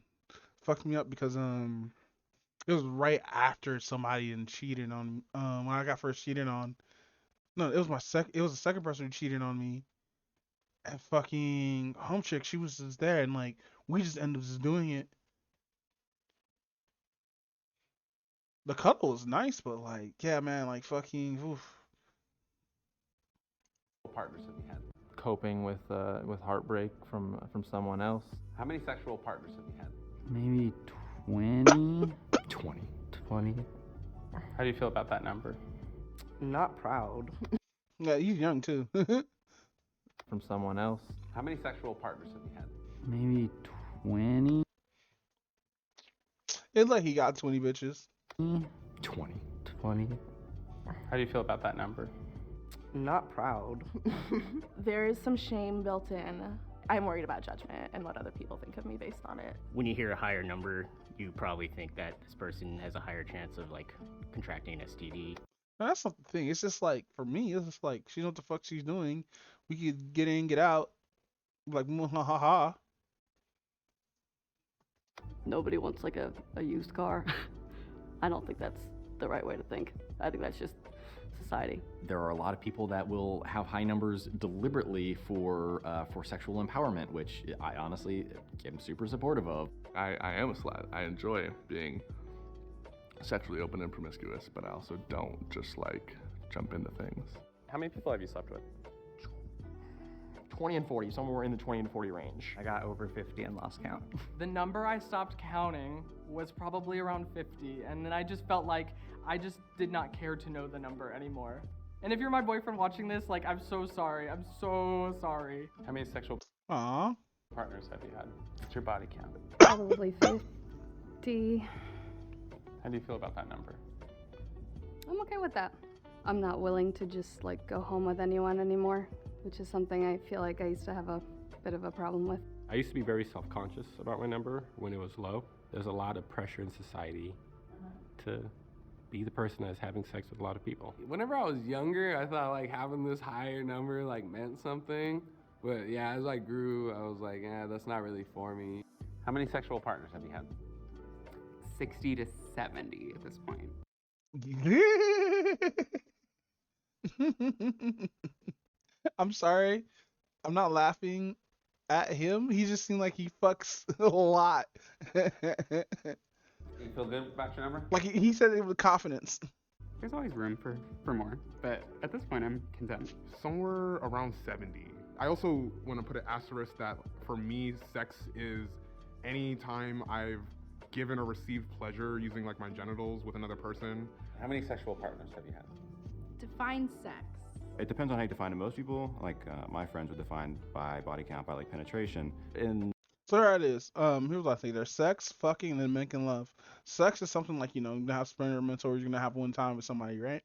fucked me up because it was right after somebody and cheated on me. When I got first cheated on. No, it was it was the second person who cheated on me. And fucking home chick, she was just there and like we just ended up just doing it. The cuddle was nice, but like, yeah, man, like fucking oof. Partners have you had? Coping with heartbreak from someone else. How many sexual partners have you had? Maybe 20. 20. How do you feel about that number? Not proud. Yeah, he's young too. From someone else. How many sexual partners have you had? Maybe 20. It's like he got 20 bitches. 20. How do you feel about that number? Not proud. There is some shame built in. I'm worried about judgment and what other people think of me based on it. When you hear a higher number, you probably think that this person has a higher chance of like contracting an STD. No, that's not the thing. It's just like for me, it's just like she knows what the fuck she's doing. We could get in, get out. Like ha ha ha. Nobody wants like a used car. I don't think that's the right way to think. I think that's just society. There are a lot of people that will have high numbers deliberately for sexual empowerment, which I honestly am super supportive of. I am a slut. I enjoy being sexually open and promiscuous, but I also don't just like jump into things. How many people have you slept with? 20 and 40, somewhere in the 20 and 40 range. I got over 50 and lost count. The number I stopped counting was probably around 50, and then I just felt like I just did not care to know the number anymore. And if you're my boyfriend watching this, like, I'm so sorry. I'm so sorry. How many sexual partners have you had? What's your body count? Probably 50. How do you feel about that number? I'm okay with that. I'm not willing to just like go home with anyone anymore, which is something I feel like I used to have a bit of a problem with. I used to be very self-conscious about my number when it was low. There's a lot of pressure in society to be the person that's having sex with a lot of people. Whenever I was younger, I thought like having this higher number like meant something. But yeah, as I grew, I was like, that's not really for me. How many sexual partners have you had? 60 to 70 at this point. I'm sorry. I'm not laughing at him. He just seemed like he fucks a lot. You feel good about your number? Like he said it with confidence. There's always room for more, but at this point I'm content. Somewhere around 70. I also want to put an asterisk that for me, sex is any time I've given or received pleasure using like my genitals with another person. How many sexual partners have you had? Define sex. It depends on how you define it. Most people, like my friends, are defined by body count, by like penetration. So there it is. Here's what I think. There's sex, fucking, and then making love. Sex is something like, you're gonna have experiments or you're gonna have one time with somebody, right?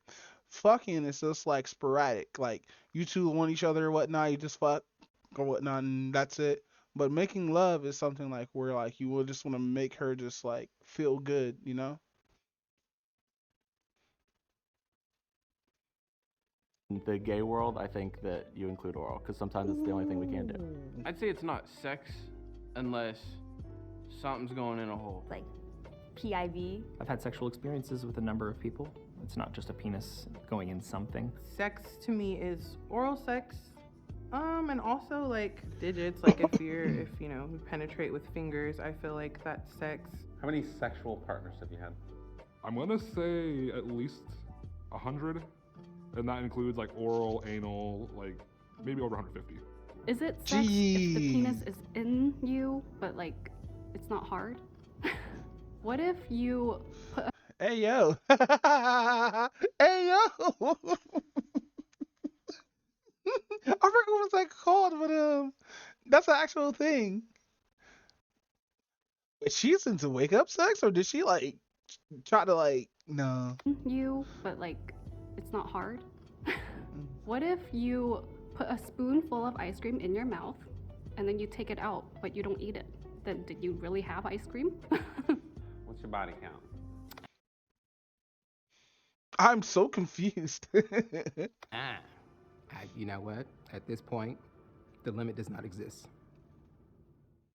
Fucking is just like sporadic. Like you two want each other or whatnot, you just fuck or whatnot, and that's it. But making love is something like where like you will just want to make her just like feel good, In the gay world, I think that you include oral, because sometimes it's the only thing we can do. I'd say it's not sex unless something's going in a hole. Like PIV. I've had sexual experiences with a number of people. It's not just a penis going in something. Sex to me is oral sex, and also like digits. Like if you penetrate with fingers, I feel like that's sex. How many sexual partners have you had? I'm gonna say at least 100, and that includes like oral, anal, like maybe over 150. Is it sex if the penis is in you, but like it's not hard? What if you put Hey yo. Hey yo. I forgot what was that called, but that's an actual thing. Is she into wake up sex, or did she like try to like no? You, but like it's not hard. What if you put a spoonful of ice cream in your mouth and then you take it out, but you don't eat it? Then did you really have ice cream? What's your body count? I'm so confused. You know what? At this point, the limit does not exist.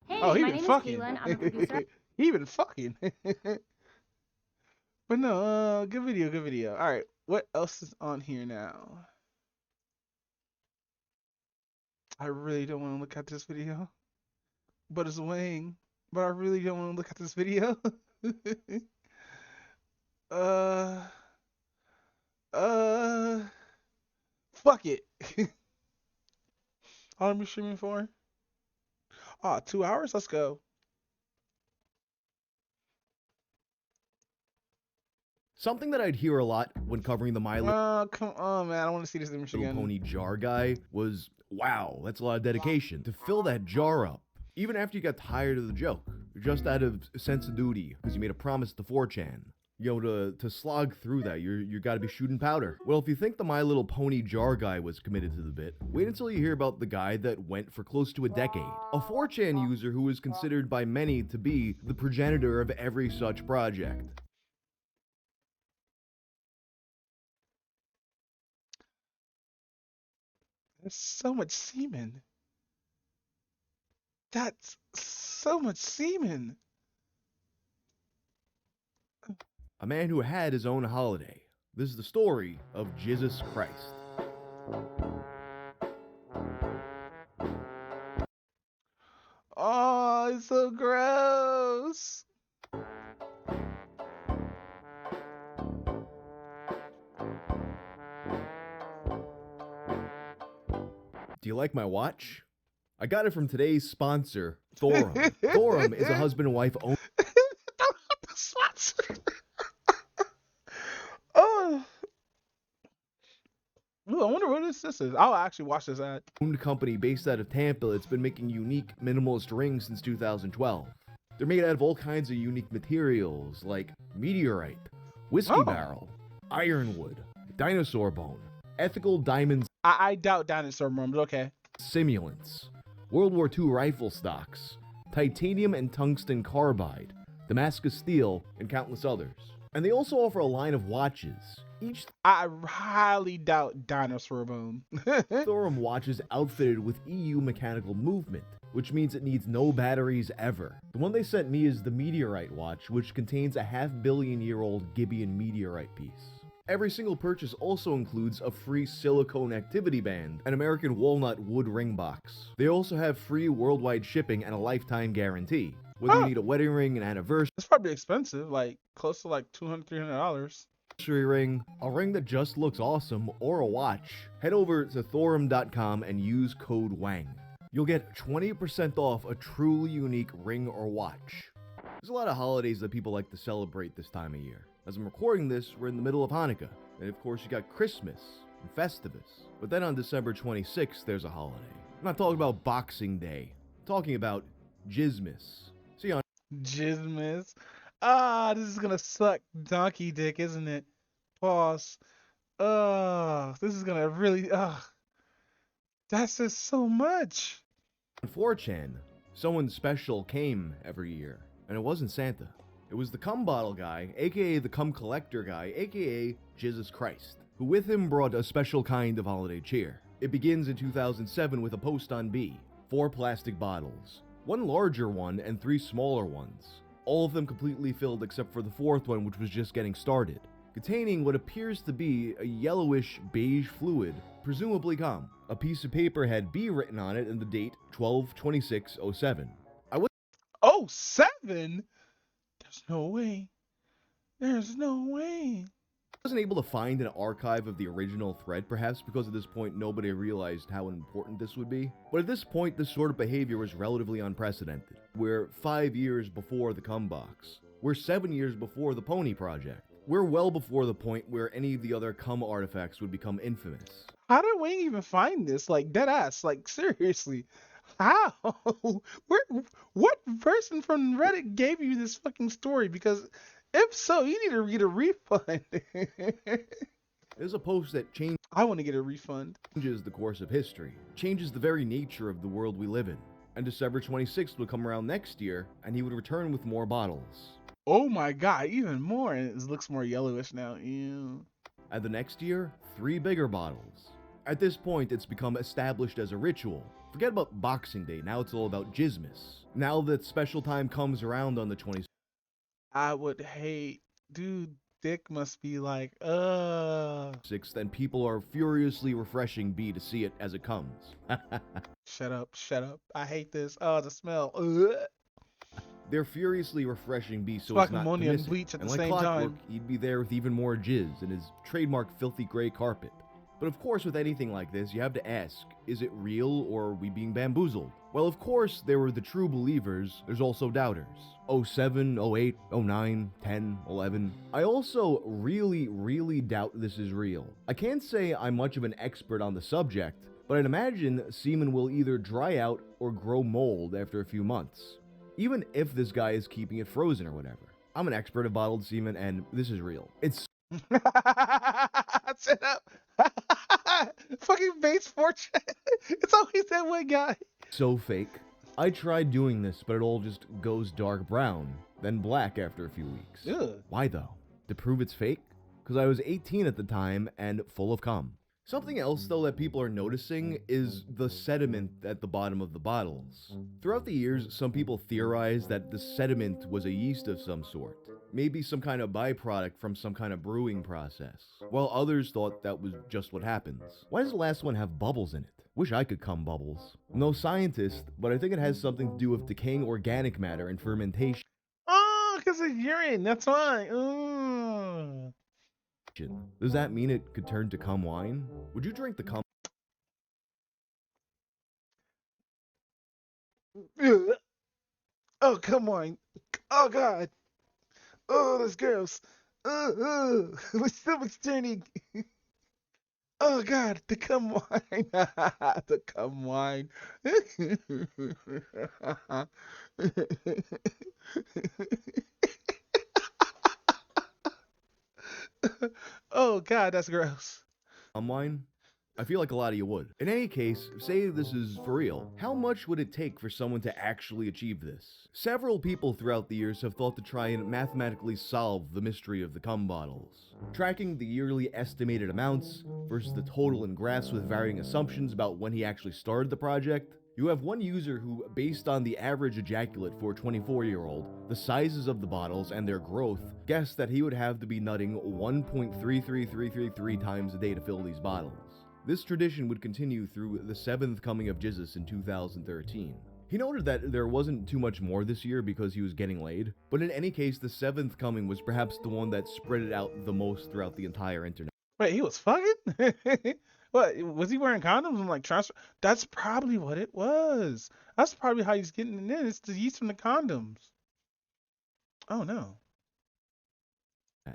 Hey, Oh, he my been name fucking. is Caitlin. I'm a producer. He been fucking. But no, good video. All right, what else is on here now? I really don't want to look at this video, but it's weighing. But I really don't want to look at this video. Fuck it. How long are we streaming for? 2 hours? Let's go. Something that I'd hear a lot when covering the My Little Come on, man. I want to see this image again. Pony jar guy was, wow, that's a lot of dedication. To fill that jar up, even after you got tired of the joke, just out of sense of duty, because you made a promise to 4chan. To slog through that, you gotta be shooting powder. Well, if you think the My Little Pony jar guy was committed to the bit, wait until you hear about the guy that went for close to a decade. A 4chan user who is considered by many to be the progenitor of every such project. There's so much semen. That's so much semen. A man who had his own holiday. This is the story of Jesus Christ. Oh, it's so gross. Do you like my watch? I got it from today's sponsor, Thorum. Thorum is a husband and wife owned. Oh. Ooh, I wonder what this is. I'll actually watch this ad. Company based out of Tampa that's been making unique minimalist rings since 2012. They're made out of all kinds of unique materials like meteorite, whiskey barrel, ironwood, dinosaur bone, ethical diamonds. I doubt dinosaur bone, but okay. Simulants, World War II rifle stocks, titanium and tungsten carbide, Damascus steel, and countless others. And they also offer a line of watches. I highly doubt dinosaur bone. Thorum watch is outfitted with EU mechanical movement, which means it needs no batteries ever. The one they sent me is the meteorite watch, which contains a half-billion-year-old Gibeon meteorite piece. Every single purchase also includes a free silicone activity band, an American walnut wood ring box. They also have free worldwide shipping and a lifetime guarantee. Whether you need a wedding ring, an anniversary, It's probably expensive, like close to like $200, $300. ring, a ring that just looks awesome, or a watch, head over to thorum.com and use code WANG. You'll get 20% off a truly unique ring or watch. There's a lot of holidays that people like to celebrate this time of year. As I'm recording this, we're in the middle of Hanukkah, and of course you got Christmas and Festivus. But then on December 26th, there's a holiday. I'm not talking about Boxing Day. I'm talking about Jizmas. See you on Jizmas. Ah, this is gonna suck donkey dick, isn't it? Pause. This is gonna really, that's just so much. On 4chan, someone special came every year, and it wasn't Santa. It was the cum bottle guy, aka the cum collector guy, aka Jesus Christ, who with him brought a special kind of holiday cheer. It begins in 2007 with a post on B, 4 plastic bottles, 1 larger one and 3 smaller ones, all of them completely filled except for the 4th one, which was just getting started, containing what appears to be a yellowish beige fluid, presumably cum. A piece of paper had B written on it and the date 12/26/07. Oh, 7? There's no way. There's no way. I wasn't able to find an archive of the original thread, perhaps because at this point nobody realized how important this would be. But at this point, this sort of behavior was relatively unprecedented. We're 5 years before the cum box. We're 7 years before the Pony Project. We're well before the point where any of the other cum artifacts would become infamous. How did Wayne even find this? Like, dead ass. Like, seriously. How? What person from Reddit gave you this fucking story? Because if so, you need to get a refund. There's a post that I want to get a refund. Changes the course of history, changes the very nature of the world we live in. And December 26th would come around next year, and he would return with more bottles. Oh my god, even more. And it looks more yellowish now. Ew. And the next year, 3 bigger bottles. At this point, it's become established as a ritual. Forget about Boxing Day, now it's all about Jizmas. Now that special time comes around on the 26th, I would hate, dude, dick must be like, and people are furiously refreshing B to see it as it comes. Shut up, shut up. I hate this. Oh, the smell. Ugh. They're furiously refreshing B so It's it's not ammonia to and miss it. bleach at And the like same clockwork, time. he'd be there with even more jizz and his trademark filthy gray carpet. But of course, with anything like this, you have to ask, is it real or are we being bamboozled? Well, of course, there were the true believers, there's also doubters. 07, 08, 09, 10, 11. I also really doubt this is real. I can't say I'm much of an expert on the subject, but I'd imagine semen will either dry out or grow mold after a few months. Even if this guy is keeping it frozen or whatever. I'm an expert of bottled semen and this is real. It's Shut up. Fucking base fortune. It's always that one guy. so fake. I tried doing this, but it all just goes dark brown, then black after a few weeks. Ugh. Why though? To prove it's fake? Because I was 18 at the time and full of cum. Something else though that people are noticing is the sediment at the bottom of the bottles. Throughout the years, some people theorized that the sediment was a yeast of some sort. Maybe some kind of byproduct from some kind of brewing process, while others thought that was just what happens. Why does the last one have bubbles in it? Wish I could cum bubbles. I'm no scientist, but I think it has something to do with decaying organic matter and fermentation. Oh, because of urine. That's why. Ugh. Does that mean it could turn to cum wine? Would you drink the cum? Ugh. Oh, come on. Oh, God. Oh, that's gross. My stomach's turning. Oh, God. The cum wine. The cum wine. Oh, God, that's gross. Online? I feel like a lot of you would. In any case, say this is for real. How much would it take for someone to actually achieve this? Several people throughout the years have thought to try and mathematically solve the mystery of the cum bottles. Tracking the yearly estimated amounts versus the total in graphs with varying assumptions about when he actually started the project. You have one user who, based on the average ejaculate for a 24-year-old, the sizes of the bottles, and their growth, guessed that he would have to be nutting 1.33333 times a day to fill these bottles. This tradition would continue through the 7th coming of Jesus in 2013. He noted that there wasn't too much more this year because he was getting laid, but in any case, the 7th coming was perhaps the one that spread it out the most throughout the entire internet. Wait, he was fucking? What, was he wearing condoms and like transfer? That's probably what it was. That's probably how he's getting it in. It's the yeast from the condoms. Oh no.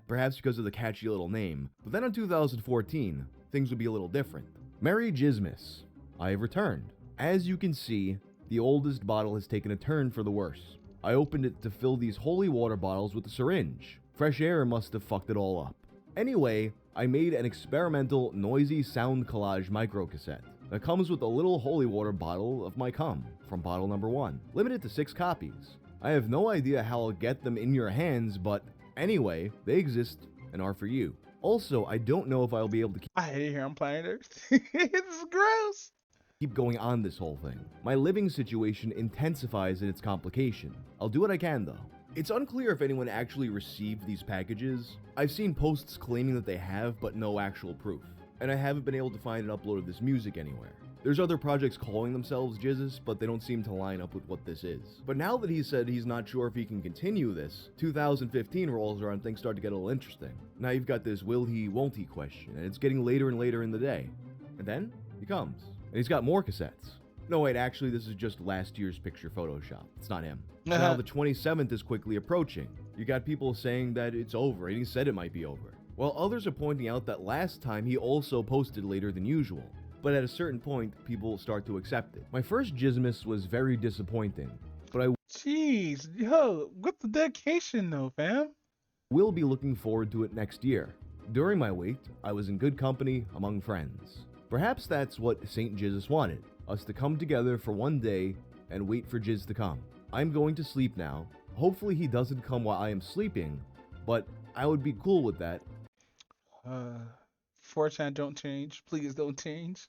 Perhaps because of the catchy little name. But then in 2014, things would be a little different. Merry Jizmas, I have returned. As you can see, the oldest bottle has taken a turn for the worse. I opened it to fill these holy water bottles with a syringe. Fresh air must have fucked it all up. Anyway, I made an experimental noisy sound collage microcassette that comes with a little holy water bottle of my cum from bottle number 1, limited to 6 copies. I have no idea how I'll get them in your hands, but anyway, they exist and are for you. Also, I don't know if I'll be able to I hate it here on planet Earth. It's gross. keep going on this whole thing. My living situation intensifies in its complication. I'll do what I can though. It's unclear if anyone actually received these packages. I've seen posts claiming that they have, but no actual proof. And I haven't been able to find an upload of this music anywhere. There's other projects calling themselves Jizzes, but they don't seem to line up with what this is. But now that he said he's not sure if he can continue this, 2015 rolls around and things start to get a little interesting. Now you've got this will he, won't he question, and it's getting later and later in the day. And then, he comes. And he's got more cassettes. No, wait, actually, this is just last year's picture Photoshop. It's not him. So now the 27th is quickly approaching. You got people saying that it's over, and he said it might be over. While others are pointing out that last time he also posted later than usual. But at a certain point, people start to accept it. My first Jizmas was very disappointing, but I Jeez, yo, what's the dedication though, fam? will be looking forward to it next year. During my wait, I was in good company among friends. Perhaps that's what St. Jizzes wanted, us to come together for one day and wait for Jizz to come. I'm going to sleep now. Hopefully he doesn't come while I am sleeping, but I would be cool with that. 4chan don't change. Please don't change.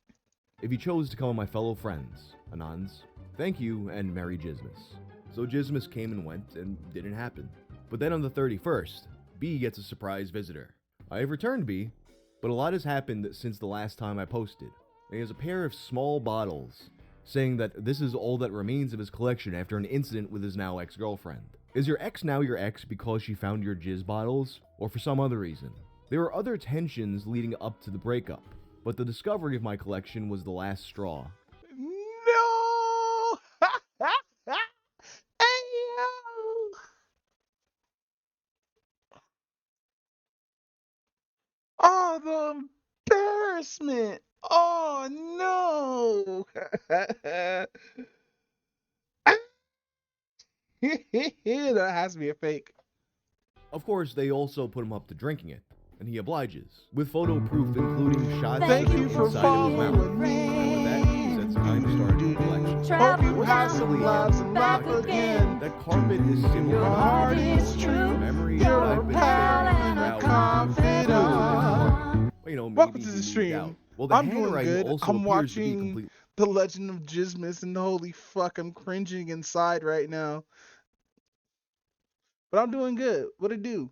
If he chose to call my fellow friends, Anons, thank you and Merry Jizmas. So Jizmas came and went and didn't happen. But then on the 31st, B gets a surprise visitor. I have returned B, but a lot has happened since the last time I posted. He has a pair of small bottles, saying that this is all that remains of his collection after an incident with his now ex-girlfriend. Is your ex now your ex because she found your jizz bottles, or for some other reason? There were other tensions leading up to the breakup, but the discovery of my collection was the last straw. No! Ayo! Oh, the embarrassment! Oh no! That has to be a fake. Of course, they also put him up to drinking it, and he obliges, with photo proof including shots Thank of it you for inside of his mouth. following me. And with that, he sets time to start the collection. Hope you have some laughs and laugh again. That carpet is similar Your heart is true. memories You're I've a been pal sharing and a throughout confidant. you know, maybe Welcome to he the moved stream. out. Well, the I'm doing handwriting good. also I'm appears to be watching completely The Legend of Jizmas, and holy fuck, I'm cringing inside right now. But I'm doing good. What it do?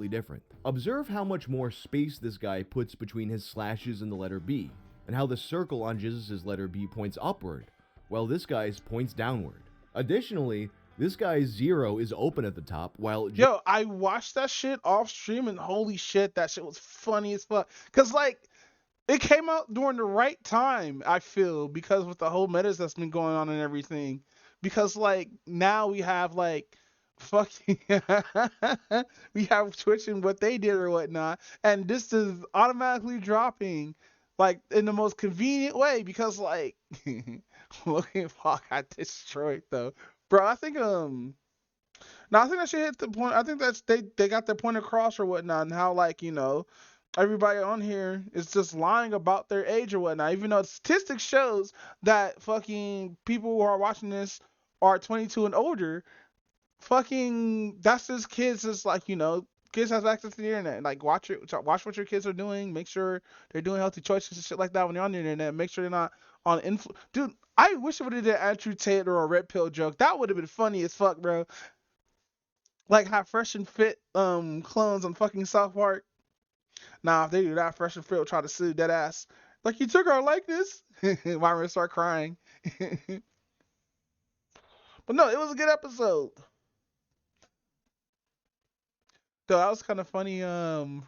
different. Observe how much more space this guy puts between his slashes and the letter B, and how the circle on Jesus' letter B points upward, while this guy's points downward. Additionally, this guy's 0 is open at the top, while Yo, I watched that shit off stream, and holy shit, that shit was funny as fuck. Cause like, it came out during the right time, I feel, because with the whole metas that's been going on and everything. because like now we have like fucking we have Twitch and what they did or whatnot, and this is automatically dropping like in the most convenient way because like Logan Paul got destroyed though. Bro, I think no, I think that should hit the point. I think that's they got their point across or whatnot, and how like everybody on here is just lying about their age or whatnot. Even though statistics shows that fucking people who are watching this are 22 and older, fucking that's just kids. Just like kids have access to the internet. Like watch what your kids are doing. Make sure they're doing healthy choices and shit like that when they're on the internet. Make sure they're not on Dude, I wish it would have did Andrew Tate or a red pill joke. That would have been funny as fuck, bro. Like have Fresh and Fit clones on fucking South Park. Nah, if they do that, Fresh and Fit will try to sue that ass. Like you took our likeness. Myron start crying. But no, it was a good episode. Though that was kind of funny.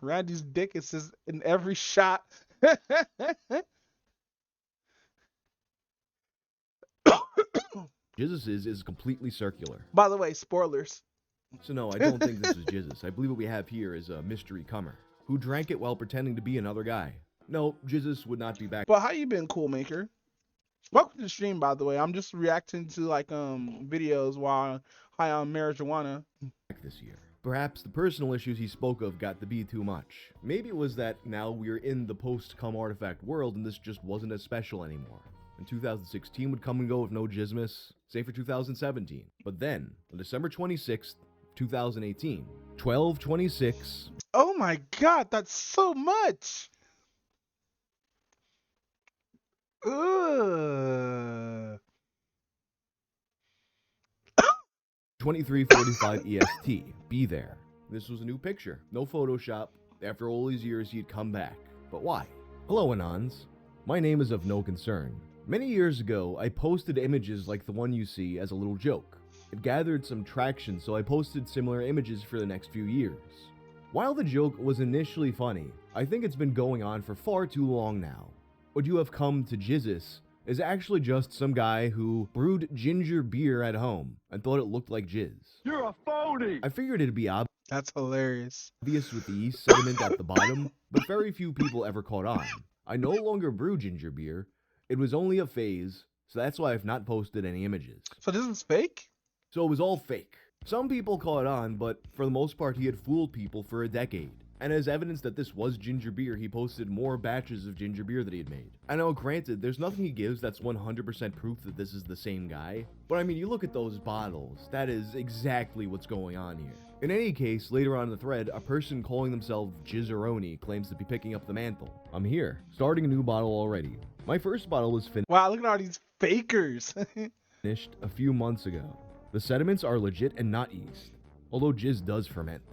Randy's dick is just in every shot. Jesus is completely circular. By the way, spoilers. So no, I don't think this is Jesus. I believe what we have here is a mystery comer who drank it while pretending to be another guy. No, Jesus would not be back. But how you been, Cool Maker? Welcome to the stream, by the way. I'm just reacting to like videos while high on marijuana. This year. Perhaps the personal issues he spoke of got to be too much. Maybe it was that now we're in the post-cum artifact world and this just wasn't as special anymore. And 2016 would come and go with no jizmas, save for 2017. But then, on December 26th, 2018, 12/26. Oh my god, that's so much! Ugh. 23:45 EST. Be there. This was a new picture. No Photoshop. After all these years, he'd come back. But why? Hello, Anons. My name is of no concern. Many years ago, I posted images like the one you see as a little joke. It gathered some traction, so I posted similar images for the next few years. While the joke was initially funny, I think it's been going on for far too long now. What you have come to jizzes is actually just some guy who brewed ginger beer at home and thought it looked like jizz. You're a phony! I figured it'd be obvious. That's hilarious. Obvious with the yeast sediment at the bottom, but very few people ever caught on. I no longer brew ginger beer. It was only a phase, so that's why I've not posted any images. So this is fake? So it was all fake. Some people caught on, but for the most part he had fooled people for a decade. And as evidence that this was ginger beer, he posted more batches of ginger beer that he had made. I know, granted, there's nothing he gives that's 100% proof that this is the same guy. But I mean, you look at those bottles, that is exactly what's going on here. In any case, later on in the thread, a person calling themselves Jizzeroni claims to be picking up the mantle. I'm here, starting a new bottle already. My first bottle was finished. Wow, look at all these fakers. Finished a few months ago. The sediments are legit and not yeast, although jizz does ferment.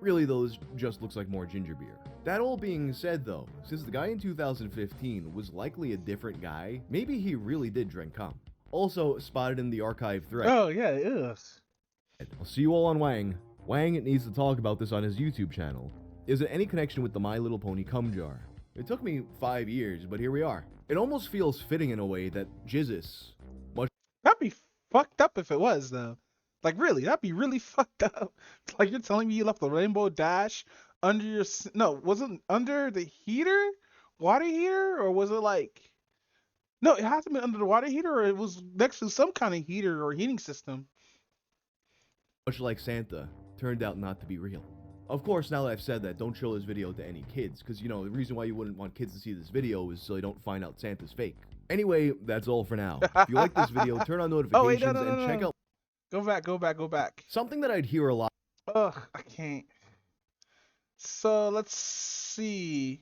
Really, those just looks like more ginger beer. That all being said though, since the guy in 2015 was likely a different guy, maybe he really did drink cum. Also spotted in the archive thread. Oh yeah, it is. I'll see you all on Wang. Wang needs to talk about this on his YouTube channel. Is there any connection with the My Little Pony cum jar? It took me 5 years, but here we are. It almost feels fitting in a way that jizzes. That'd be fucked up if it was though. Like really, that'd be really fucked up. Like you're telling me you left the rainbow dash under your was it under the heater, water heater, or was it like? No, it has to be under the water heater, or it was next to some kind of heater or heating system. Much like Santa, turned out not to be real. Of course, now that I've said that, don't show this video to any kids, because you know the reason why you wouldn't want kids to see this video is so they don't find out Santa's fake. Anyway, that's all for now. If you like this video, turn on notifications and check out. Go back. Something that I'd hear a lot. Ugh, I can't. So let's see.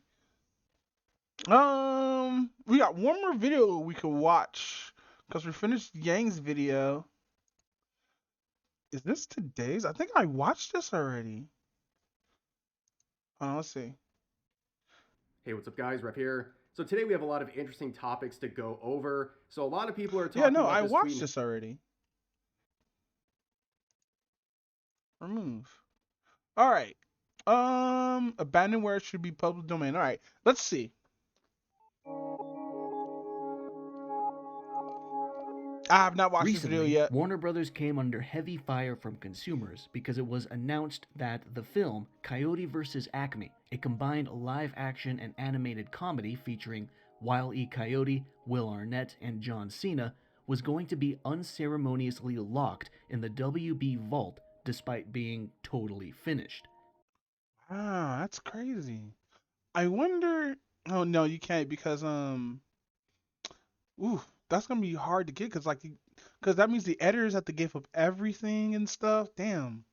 We got one more video we could watch because we finished Yang's video. Is this today's? I think I watched this already. Let's see. Hey, what's up, guys? Rep here. So today we have a lot of interesting topics to go over. So a lot of people are talking about I this watched tweet. this already. Remove. All right. Abandon where it should be public domain. All right. Let's see. I have not watched this video Recently, yet. Warner Brothers came under heavy fire from consumers because it was announced that the film Coyote vs. Acme, a combined live-action and animated comedy featuring Wile E. Coyote, Will Arnett, and John Cena, was going to be unceremoniously locked in the WB vault despite being totally finished. Ah, that's crazy. I wonder. Oh no, you can't because ooh, that's gonna be hard to get because that means the editors have to give up everything and stuff. Damn.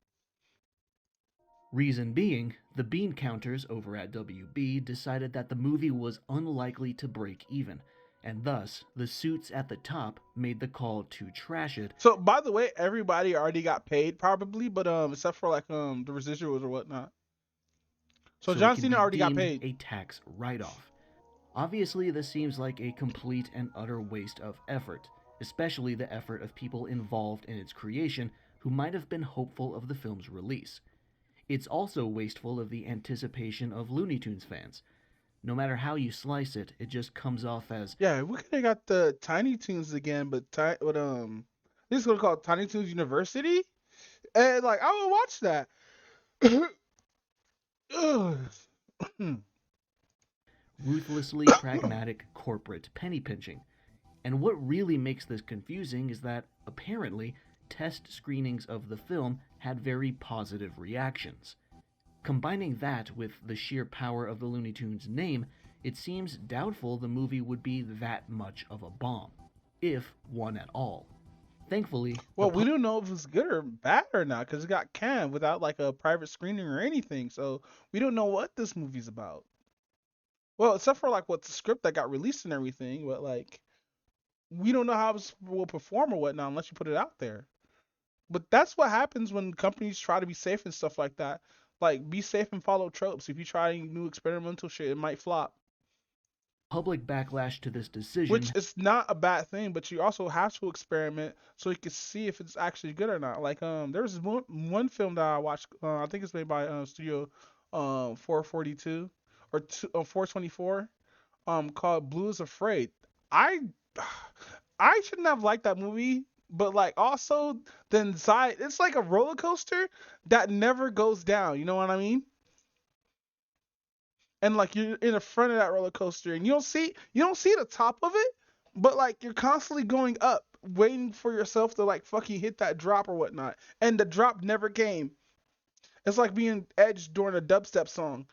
Reason being, the bean counters over at WB decided that the movie was unlikely to break even, and thus the suits at the top made the call to trash it. So by the way, everybody already got paid probably, but except for like the residuals or whatnot. So John Cena already got paid. A tax write-off. Obviously, this seems like a complete and utter waste of effort, especially the effort of people involved in its creation who might have been hopeful of the film's release. It's also wasteful of the anticipation of Looney Tunes fans. No matter how you slice it, it just comes off as, yeah, we could have got the Tiny Toons again, but this is gonna call it Tiny Toons University, and like I would watch that. ruthlessly pragmatic corporate penny pinching. And what really makes this confusing is that, apparently, test screenings of the film had very positive reactions. Combining that with the sheer power of the Looney Tunes name, it seems doubtful the movie would be that much of a bomb, if one at all. Thankfully, well, we don't know if it's good or bad or not because it got canned without like a private screening or anything, so we don't know what this movie's about. Well, except for like what's the script that got released and everything, but like we don't know how it will perform or whatnot unless you put it out there. But that's what happens when companies try to be safe and stuff like that. Like, be safe and follow tropes. If you try new experimental shit, it might flop. Public backlash to this decision, which is not a bad thing, but you also have to experiment so you can see if it's actually good or not. Like, there's one film that I watched. I think it's made by Studio 442 or 424. Called Blue is Afraid. I shouldn't have liked that movie. But like also the anxiety, it's like a roller coaster that never goes down. You know what I mean? And like you're in the front of that roller coaster, and you don't see the top of it, but like you're constantly going up, waiting for yourself to like fucking hit that drop or whatnot, and the drop never came. It's like being edged during a dubstep song.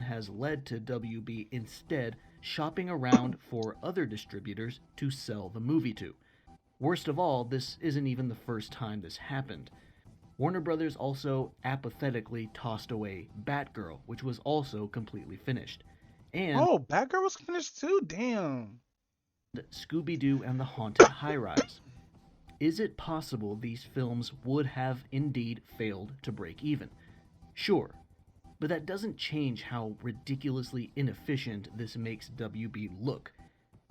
Has led to WB instead shopping around for other distributors to sell the movie to. Worst of all, this isn't even the first time this happened. Warner Brothers also apathetically tossed away Batgirl, which was also completely finished. And oh, Batgirl was finished too? Damn. Scooby-Doo and the Haunted High-Rise. Is it possible these films would have indeed failed to break even? Sure, but that doesn't change how ridiculously inefficient this makes WB look.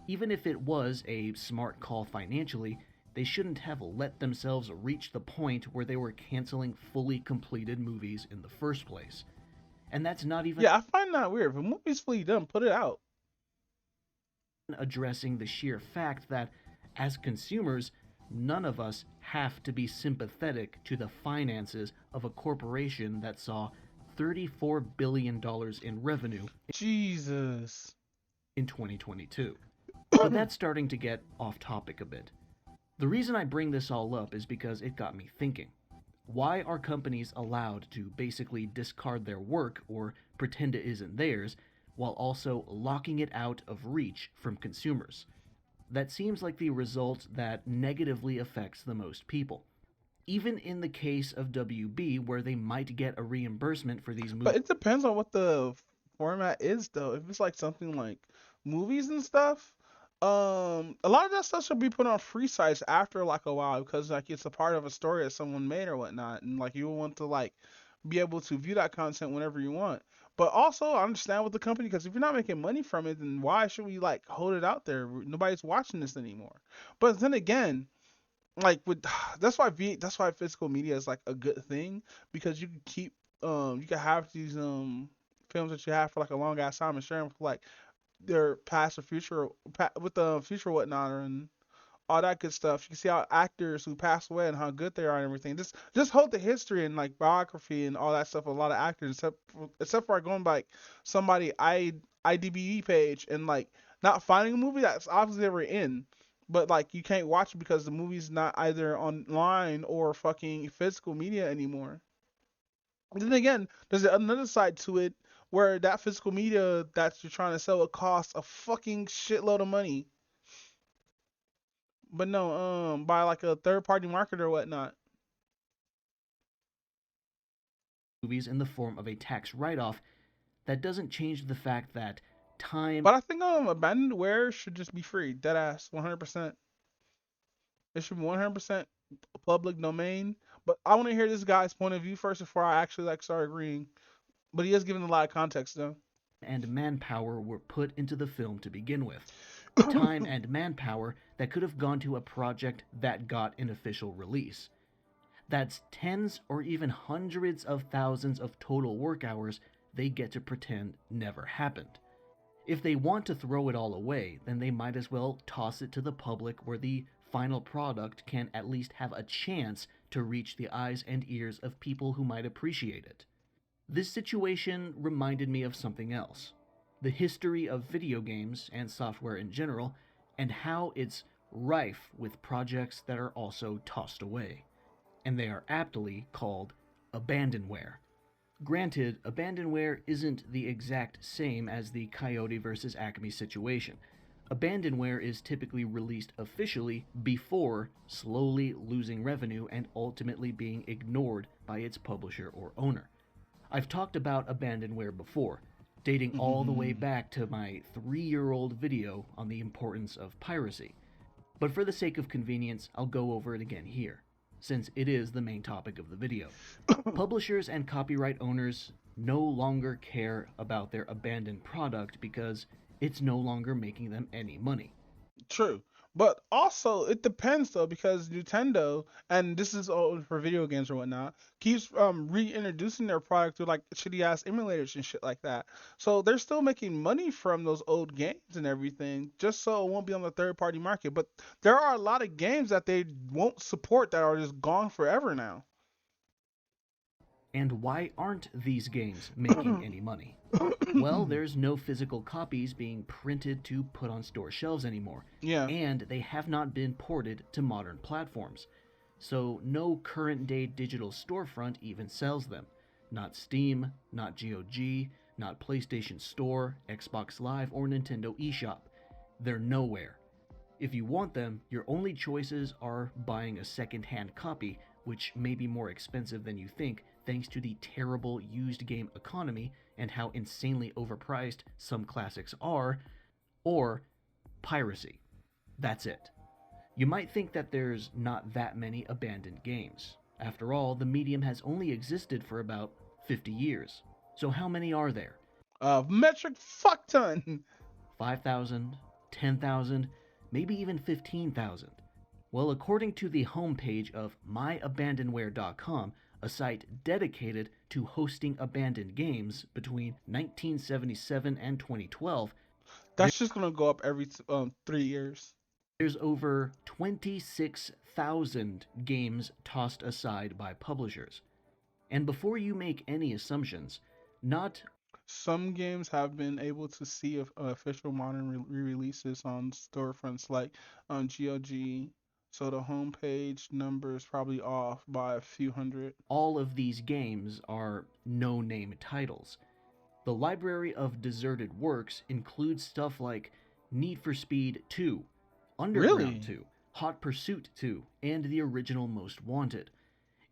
Even if it was a smart call financially, they shouldn't have let themselves reach the point where they were canceling fully completed movies in the first place. And that's not even... yeah, I find that weird. If a movie's fully done, put it out. Addressing the sheer fact that, as consumers, none of us have to be sympathetic to the finances of a corporation that saw $34 billion in revenue Jesus. in 2022. But that's starting to get off topic a bit. The reason I bring this all up is because it got me thinking. Why are companies allowed to basically discard their work or pretend it isn't theirs, while also locking it out of reach from consumers? That seems like the result that negatively affects the most people. Even in the case of WB, where they might get a reimbursement for these movies. But it depends on what the format is, though. If it's like something like movies and stuff, a lot of that stuff should be put on free sites after like a while because like it's a part of a story that someone made or whatnot, and like you want to like be able to view that content whenever you want. But also, I understand with the company because if you're not making money from it, then why should we like hold it out there? Nobody's watching this anymore. But then again, like that's why physical media is like a good thing because you can keep you can have these films that you have for like a long ass time and share them for like their past or future with the future whatnot and all that good stuff. You can see how actors who pass away and how good they are and everything. Just hold the history and like biography and all that stuff. Of a lot of actors, except for going by like, somebody IDBE page and like not finding a movie that's obviously they were in, but like you can't watch it because the movie's not either online or fucking physical media anymore. And then again, there's another side to it where that physical media that you're trying to sell it costs a fucking shitload of money. But no, by like a third party market or whatnot. Movies in the form of a tax write-off, that doesn't change the fact that time. But I think abandonware should just be free. Deadass, 100%. It should be 100% public domain. But I want to hear this guy's point of view first before I actually like start agreeing. But he is giving a lot of context though. And manpower were put into the film to begin with. Time and manpower that could have gone to a project that got an official release. That's tens or even hundreds of thousands of total work hours they get to pretend never happened. If they want to throw it all away, then they might as well toss it to the public where the final product can at least have a chance to reach the eyes and ears of people who might appreciate it. This situation reminded me of something else. The history of video games and software in general, and how it's rife with projects that are also tossed away. And they are aptly called abandonware. Granted, abandonware isn't the exact same as the Coyote versus Acme situation. Abandonware is typically released officially before slowly losing revenue and ultimately being ignored by its publisher or owner. I've talked about abandonware before, dating all the way back to my 3-year-old video on the importance of piracy. But for the sake of convenience, I'll go over it again here, since it is the main topic of the video. Publishers and copyright owners no longer care about their abandoned product because it's no longer making them any money. True. But also, it depends though, because Nintendo, and this is all for video games or whatnot, keeps reintroducing their product through like shitty ass emulators and shit like that. So they're still making money from those old games and everything, just so it won't be on the third party market. But there are a lot of games that they won't support that are just gone forever now. And why aren't these games making any money? Well, there's no physical copies being printed to put on store shelves anymore. Yeah. And they have not been ported to modern platforms. So no current day digital storefront even sells them. Not Steam, not GOG, not PlayStation Store, Xbox Live, or Nintendo eShop. They're nowhere. If you want them, your only choices are buying a second-hand copy, which may be more expensive than you think, thanks to the terrible used game economy and how insanely overpriced some classics are, or piracy. That's it. You might think that there's not that many abandoned games. After all, the medium has only existed for about 50 years. So how many are there? Metric fuck ton! 5,000, 10,000, maybe even 15,000. Well, according to the homepage of myabandonware.com, a site dedicated to hosting abandoned games between 1977 and 2012. That's just going to go up every 3 years. There's over 26,000 games tossed aside by publishers. And before you make any assumptions, not... Some games have been able to see official modern re-releases on storefronts like GOG. So the homepage number is probably off by a few hundred. All of these games are no-name titles. The library of deserted works includes stuff like Need for Speed 2, Underground 2, Hot Pursuit 2, and the original Most Wanted.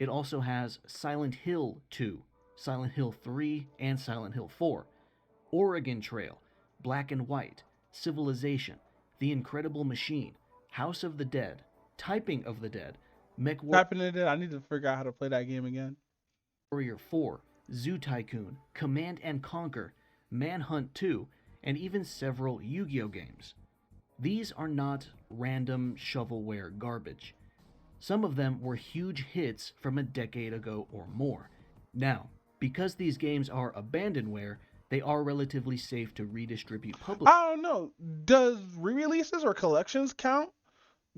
It also has Silent Hill 2, Silent Hill 3, and Silent Hill 4, Oregon Trail, Black and White, Civilization, The Incredible Machine, House of the Dead, Typing of the Dead, Typing of the Dead, I need to figure out how to play that game again. Warrior 4, Zoo Tycoon, Command and Conquer, Manhunt 2, and even several Yu-Gi-Oh games. These are not random shovelware garbage. Some of them were huge hits from a decade ago or more. Now, because these games are abandonware, they are relatively safe to redistribute publicly. I don't know. Does re-releases or collections count?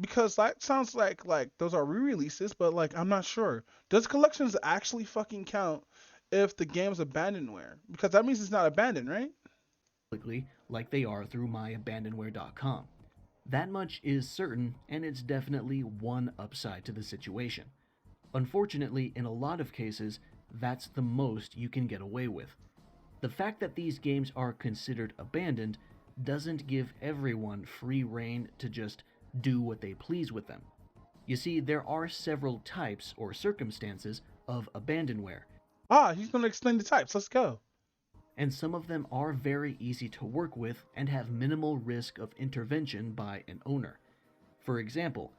Because that sounds like those are re-releases, but like I'm not sure. Does collections actually fucking count if the game's abandonware? Because that means it's not abandoned, right? Like they are through myabandonware.com. That much is certain, and it's definitely one upside to the situation. Unfortunately, in a lot of cases, that's the most you can get away with. The fact that these games are considered abandoned doesn't give everyone free rein to just do what they please with them. You see, there are several types or circumstances of abandonware. He's gonna explain the types. Let's go. And some of them are very easy to work with and have minimal risk of intervention by an owner. For example,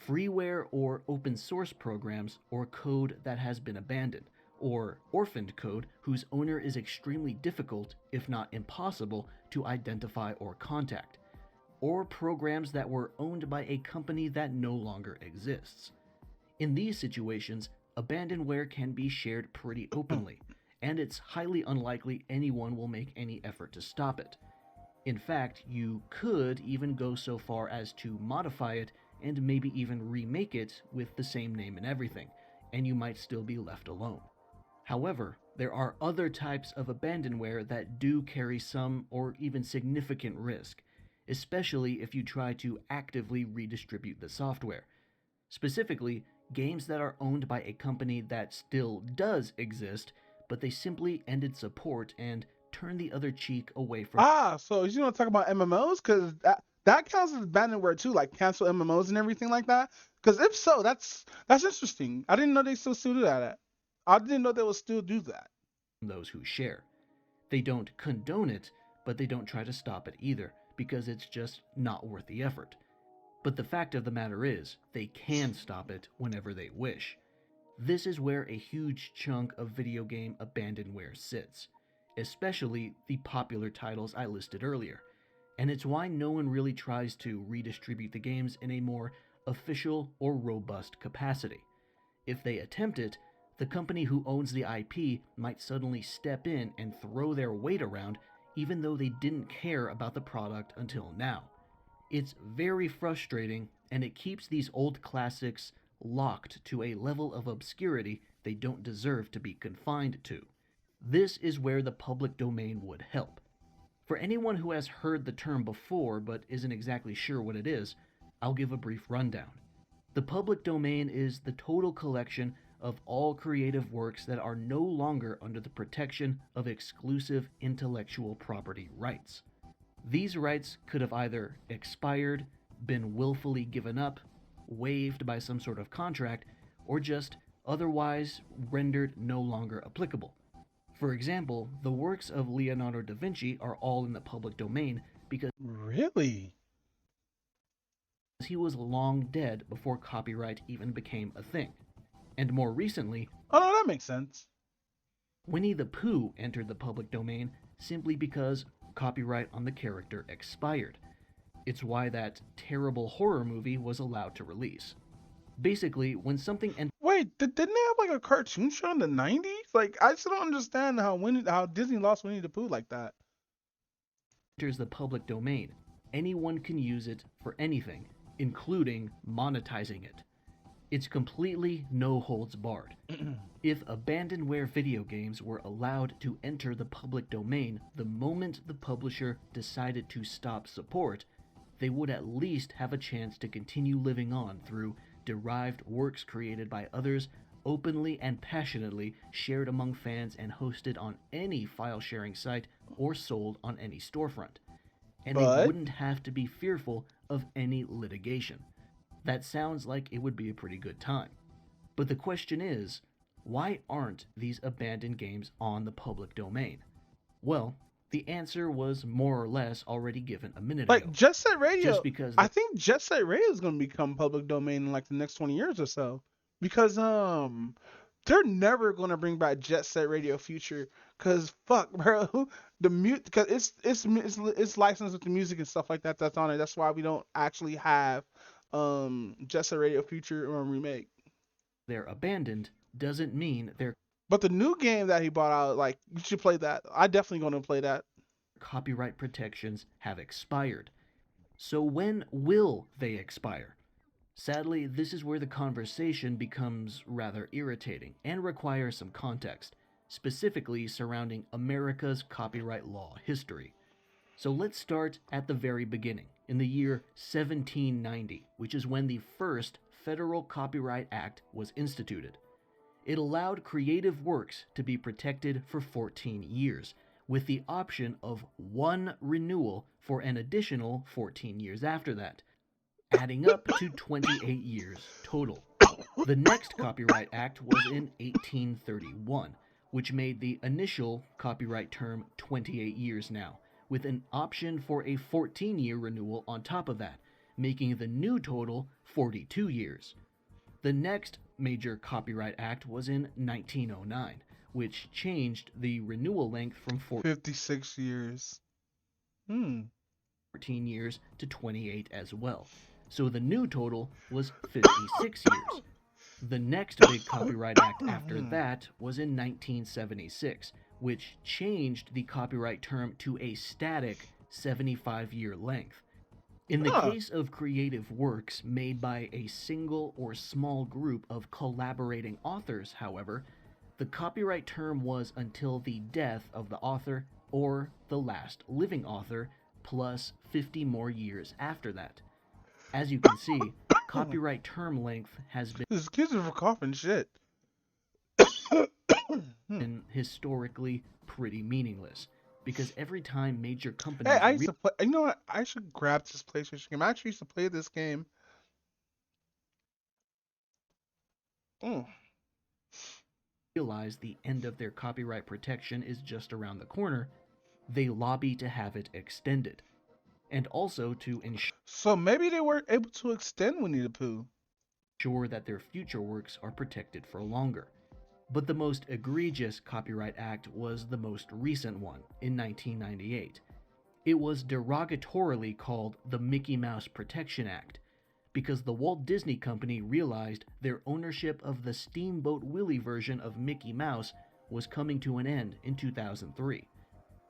freeware or open source programs or code that has been abandoned, or orphaned code whose owner is extremely difficult, if not impossible, to identify or contact, or programs that were owned by a company that no longer exists. In these situations, abandonware can be shared pretty openly, and it's highly unlikely anyone will make any effort to stop it. In fact, you could even go so far as to modify it and maybe even remake it with the same name and everything, and you might still be left alone. However, there are other types of abandonware that do carry some or even significant risk, especially if you try to actively redistribute the software. Specifically, games that are owned by a company that still does exist, but they simply ended support and turned the other cheek away from. So you want to talk about MMOs? Because that counts as abandonware too, like cancel MMOs and everything like that. Because if so, that's interesting. I didn't know they still do that. I didn't know they would still do that. Those who share. They don't condone it, but they don't try to stop it either, because it's just not worth the effort. But the fact of the matter is, they can stop it whenever they wish. This is where a huge chunk of video game abandonware sits, especially the popular titles I listed earlier, and it's why no one really tries to redistribute the games in a more official or robust capacity. If they attempt it, the company who owns the IP might suddenly step in and throw their weight around, even though they didn't care about the product until now. It's very frustrating, and it keeps these old classics locked to a level of obscurity they don't deserve to be confined to. This is where the public domain would help. For anyone who has heard the term before but isn't exactly sure what it is, I'll give a brief rundown. The public domain is the total collection of all creative works that are no longer under the protection of exclusive intellectual property rights. These rights could have either expired, been willfully given up, waived by some sort of contract, or just otherwise rendered no longer applicable. For example, the works of Leonardo da Vinci are all in the public domain because he was long dead before copyright even became a thing. And more recently, that makes sense. Winnie the Pooh entered the public domain simply because copyright on the character expired. It's why that terrible horror movie was allowed to release. Basically, when something Wait, didn't they have like a cartoon show in the 90s? Like, I still don't understand how Disney lost Winnie the Pooh like that. Enters the public domain, anyone can use it for anything, including monetizing it. It's completely no holds barred. If abandonware video games were allowed to enter the public domain the moment the publisher decided to stop support, they would at least have a chance to continue living on through derived works created by others, openly and passionately shared among fans and hosted on any file sharing site or sold on any storefront. And they wouldn't have to be fearful of any litigation. That sounds like it would be a pretty good time. But the question is, why aren't these abandoned games on the public domain? Well, the answer was more or less already given a minute ago. Like Jet Set Radio, Just because I think Jet Set Radio is going to become public domain in like the next 20 years or so. Because they're never going to bring back Jet Set Radio Future, cuz fuck, bro, cuz it's licensed with the music and stuff like that that's on it. That's why we don't actually have Jet Set Radio Future or remake. They're abandoned doesn't mean they're. But the new game that he bought out, like, you should play that. I definitely going to play that. Copyright protections have expired. So when will they expire? Sadly, this is where the conversation becomes rather irritating and requires some context, specifically surrounding America's copyright law history. So let's start at the very beginning, in the year 1790, which is when the first Federal Copyright Act was instituted. It allowed creative works to be protected for 14 years, with the option of one renewal for an additional 14 years after that, adding up to 28 years total. The next Copyright Act was in 1831, which made the initial copyright term 28 years now, with an option for a 14-year renewal on top of that, making the new total 42 years. The next major Copyright Act was in 1909, which changed the renewal length from 56 years. 14 years to 28 as well. So the new total was 56 years. The next big Copyright Act after that was in 1976, which changed the copyright term to a static 75-year length. In the case of creative works made by a single or small group of collaborating authors, however, the copyright term was until the death of the author or the last living author, plus 50 more years after that. As you can see, copyright term length has Excuse me for coughing shit. been historically pretty meaningless, because every time major companies Hey, I used to play. You know what? I should grab this PlayStation game. I actually used to play this game. realize the end of their copyright protection is just around the corner, they lobby to have it extended, and also to ensure So maybe they weren't able to extend Winnie the Pooh. That their future works are protected for longer. But the most egregious Copyright Act was the most recent one, in 1998. It was derogatorily called the Mickey Mouse Protection Act, because the Walt Disney Company realized their ownership of the Steamboat Willie version of Mickey Mouse was coming to an end in 2003,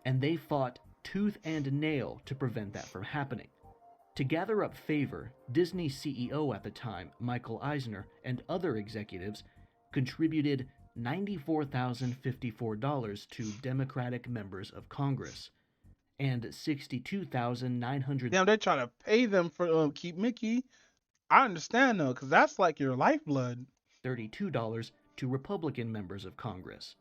and they fought tooth and nail to prevent that from happening. To gather up favor, Disney CEO at the time, Michael Eisner, and other executives contributed $94,054 to Democratic members of Congress, and $62,900. Damn, they're trying to pay them for keep Mickey. I understand though, because that's like your lifeblood. $32 to Republican members of Congress.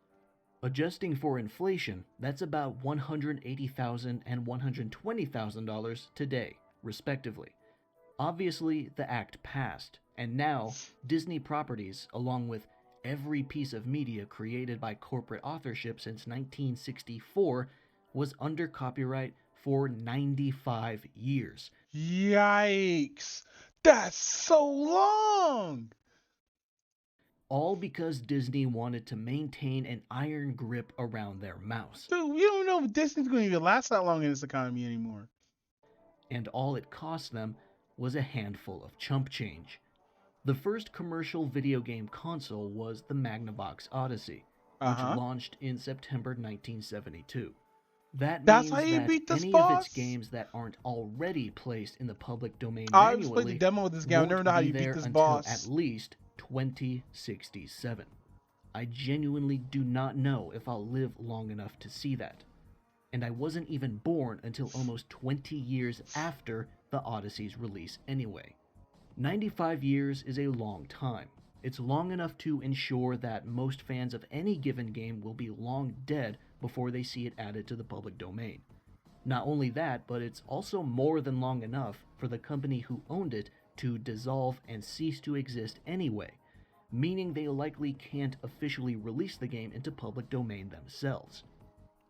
Adjusting for inflation, that's about $180,000 and $120,000 today, respectively. Obviously, the act passed, and now Disney properties, along with every piece of media created by corporate authorship since 1964, was under copyright for 95 years. Yikes! That's so long! All because Disney wanted to maintain an iron grip around their mouse. Dude, we don't know if Disney's going to even last that long in this economy anymore. And all it cost them was a handful of chump change. The first commercial video game console was the Magnavox Odyssey, which launched in September 1972. That's how you beat this any boss? of its games that aren't already placed in the public domain I just manually played the demo of this game. I never know how you beat this boss. At least 2067. I genuinely do not know if I'll live long enough to see that. And I wasn't even born until almost 20 years after the Odyssey's release anyway. 95 years is a long time. It's long enough to ensure that most fans of any given game will be long dead before they see it added to the public domain. Not only that, but it's also more than long enough for the company who owned it to dissolve and cease to exist anyway, meaning they likely can't officially release the game into public domain themselves.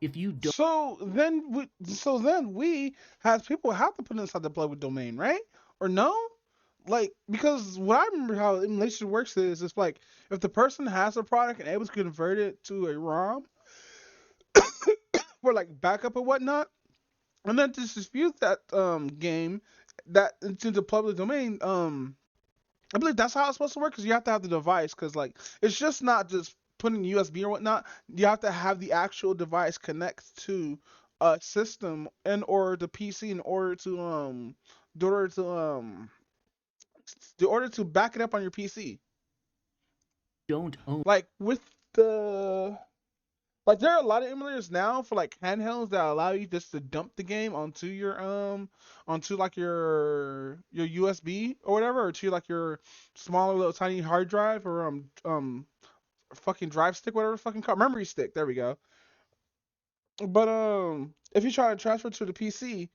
If you don't... So then we as people have to put it inside the public domain, right? Or no? Like, because what I remember how emulation works is it's like if the person has a product and able to convert it to a ROM for like backup or whatnot, and then to dispute that game that into the public domain, I believe that's how it's supposed to work, because you have to have the device, because like it's just not just putting USB or whatnot. You have to have the actual device connect to a system in order to PC in order to to back it up on your PC. Don't own like with the like there are a lot of emulators now for like handhelds that allow you just to dump the game onto your onto like your USB or whatever, or to like your smaller little tiny hard drive or fucking drive stick, whatever fucking called, memory stick. There we go. But if you try to transfer to the PC,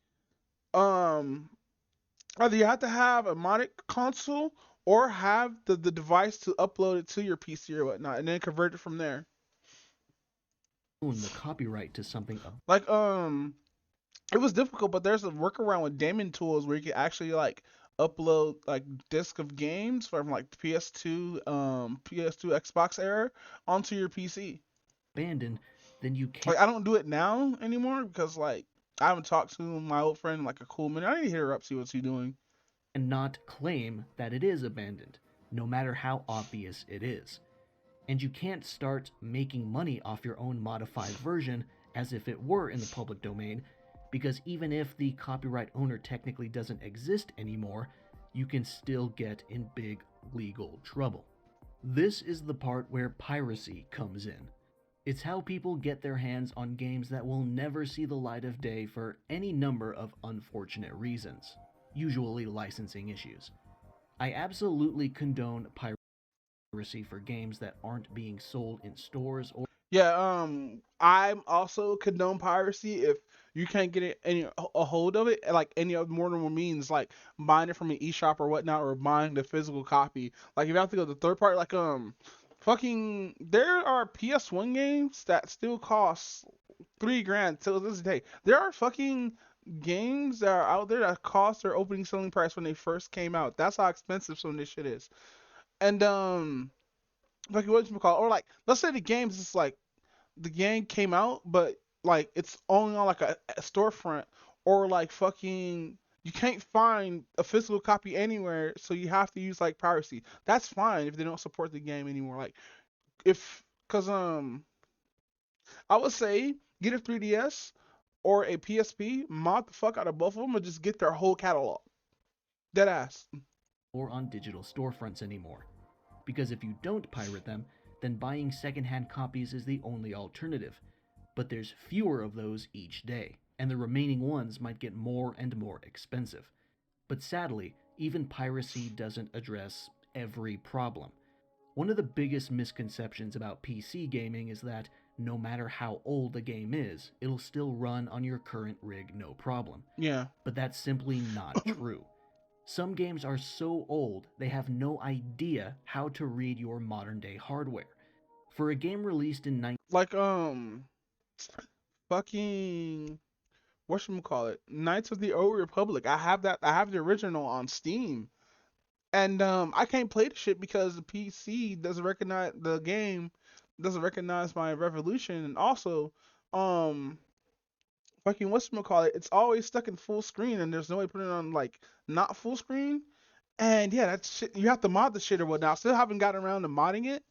either you have to have a modded console or have the device to upload it to your PC or whatnot, and then convert it from there. own the copyright to something. Like it was difficult, but there's a workaround with daemon tools where you can actually like upload like disc of games from like PS2, Xbox era onto your PC. Abandoned, then you can't. Like I don't do it now anymore because like I haven't talked to my old friend in like a cool minute. I need to hit her up, see what's he doing. And not claim that it is abandoned, no matter how obvious it is. And you can't start making money off your own modified version as if it were in the public domain, because even if the copyright owner technically doesn't exist anymore, you can still get in big legal trouble. This is the part where piracy comes in. It's how people get their hands on games that will never see the light of day for any number of unfortunate reasons, usually licensing issues. I absolutely condone piracy for games that aren't being sold in stores or... Yeah, I'm also condone piracy if you can't get a hold of it, like any other more normal means, like buying it from an eShop or whatnot, or buying the physical copy. Like if you have to go to third party, like fucking, there are PS1 games that still cost $3,000 till this day. There are fucking games that are out there that cost their opening selling price when they first came out. That's how expensive some of this shit is. And fucking whatchamacallit, or like let's say the games is like the game came out, but like it's only on like a storefront, or like fucking you can't find a physical copy anywhere, so you have to use like piracy. That's fine if they don't support the game anymore. Like cause I would say get a 3DS or a PSP, mod the fuck out of both of them, and just get their whole catalog. Deadass. Or on digital storefronts anymore. Because if you don't pirate them, then buying secondhand copies is the only alternative. But there's fewer of those each day, and the remaining ones might get more and more expensive. But sadly, even piracy doesn't address every problem. One of the biggest misconceptions about PC gaming is that no matter how old a game is, it'll still run on your current rig no problem. Yeah. But that's simply not true. Some games are so old, they have no idea how to read your modern day hardware. For a game released in fucking whatchamacallit, Knights of the Old Republic. I have the original on Steam. And I can't play the shit because the PC doesn't recognize the game, doesn't recognize my resolution, and also fucking whatchamacallit, it's always stuck in full screen, and there's no way to put it on like not full screen. And yeah, that shit, you have to mod the shit or whatnot. I still haven't gotten around to modding it.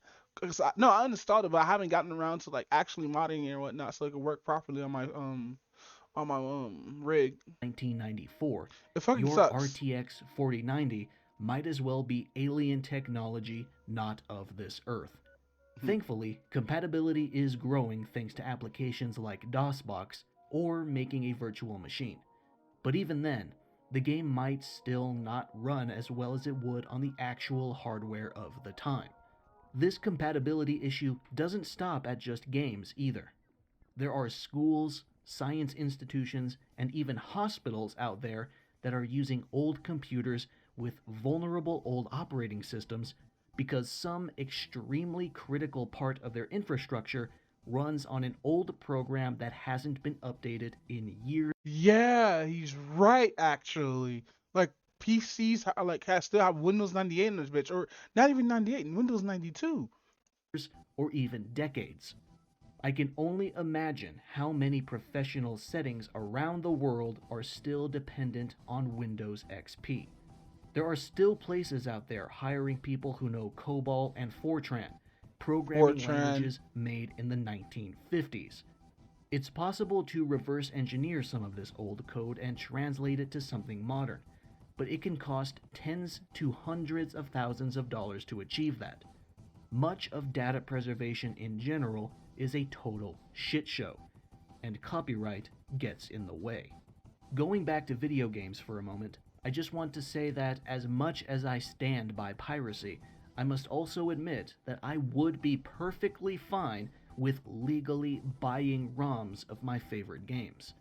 I uninstalled it, but I haven't gotten around to like actually modding it or whatnot, so it can work properly on my rig. 1994. It fucking your sucks. RTX 4090 might as well be alien technology, not of this earth. Thankfully, compatibility is growing thanks to applications like DOSBox or making a virtual machine. But even then, the game might still not run as well as it would on the actual hardware of the time. This compatibility issue doesn't stop at just games either. There are schools, science institutions, and even hospitals out there that are using old computers with vulnerable old operating systems because some extremely critical part of their infrastructure runs on an old program that hasn't been updated in years. Yeah, he's right actually. Like PCs still have Windows 98 in this bitch, or not even 98, Windows 92. Or even decades. I can only imagine how many professional settings around the world are still dependent on Windows XP. There are still places out there hiring people who know COBOL and Fortran, programming languages made in the 1950s. It's possible to reverse engineer some of this old code and translate it to something modern, but it can cost tens to hundreds of thousands of dollars to achieve that. Much of data preservation in general is a total shit show, and copyright gets in the way. Going back to video games for a moment, I just want to say that as much as I stand by piracy, I must also admit that I would be perfectly fine with legally buying ROMs of my favorite games.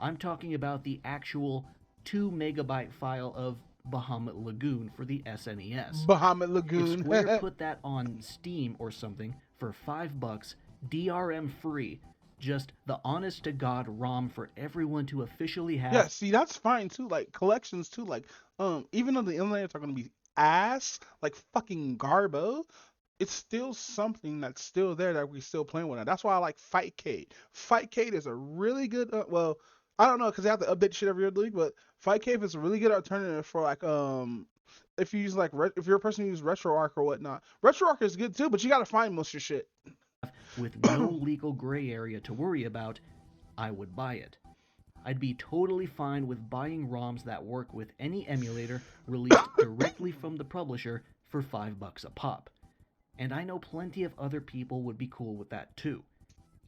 I'm talking about the actual 2 megabyte file of Bahamut Lagoon for the SNES. Bahamut Lagoon. If Square put that on Steam or something for $5, DRM free, just the honest to God ROM for everyone to officially have. Yeah, see, that's fine too. Like collections too. Like, even though the emulators are gonna be ass, like fucking garbo, it's still something that's still there that we still playing with. That's why I like Fightcade. Fightcade is a really good. Well, I don't know because they have to update shit every other week, but Fightcade is a really good alternative for like if you use like if you're a person who uses RetroArch or whatnot. RetroArch is good too, but you gotta find most of your shit. With no legal gray area to worry about, I would buy it. I'd be totally fine with buying ROMs that work with any emulator released directly from the publisher for $5 a pop. And I know plenty of other people would be cool with that too.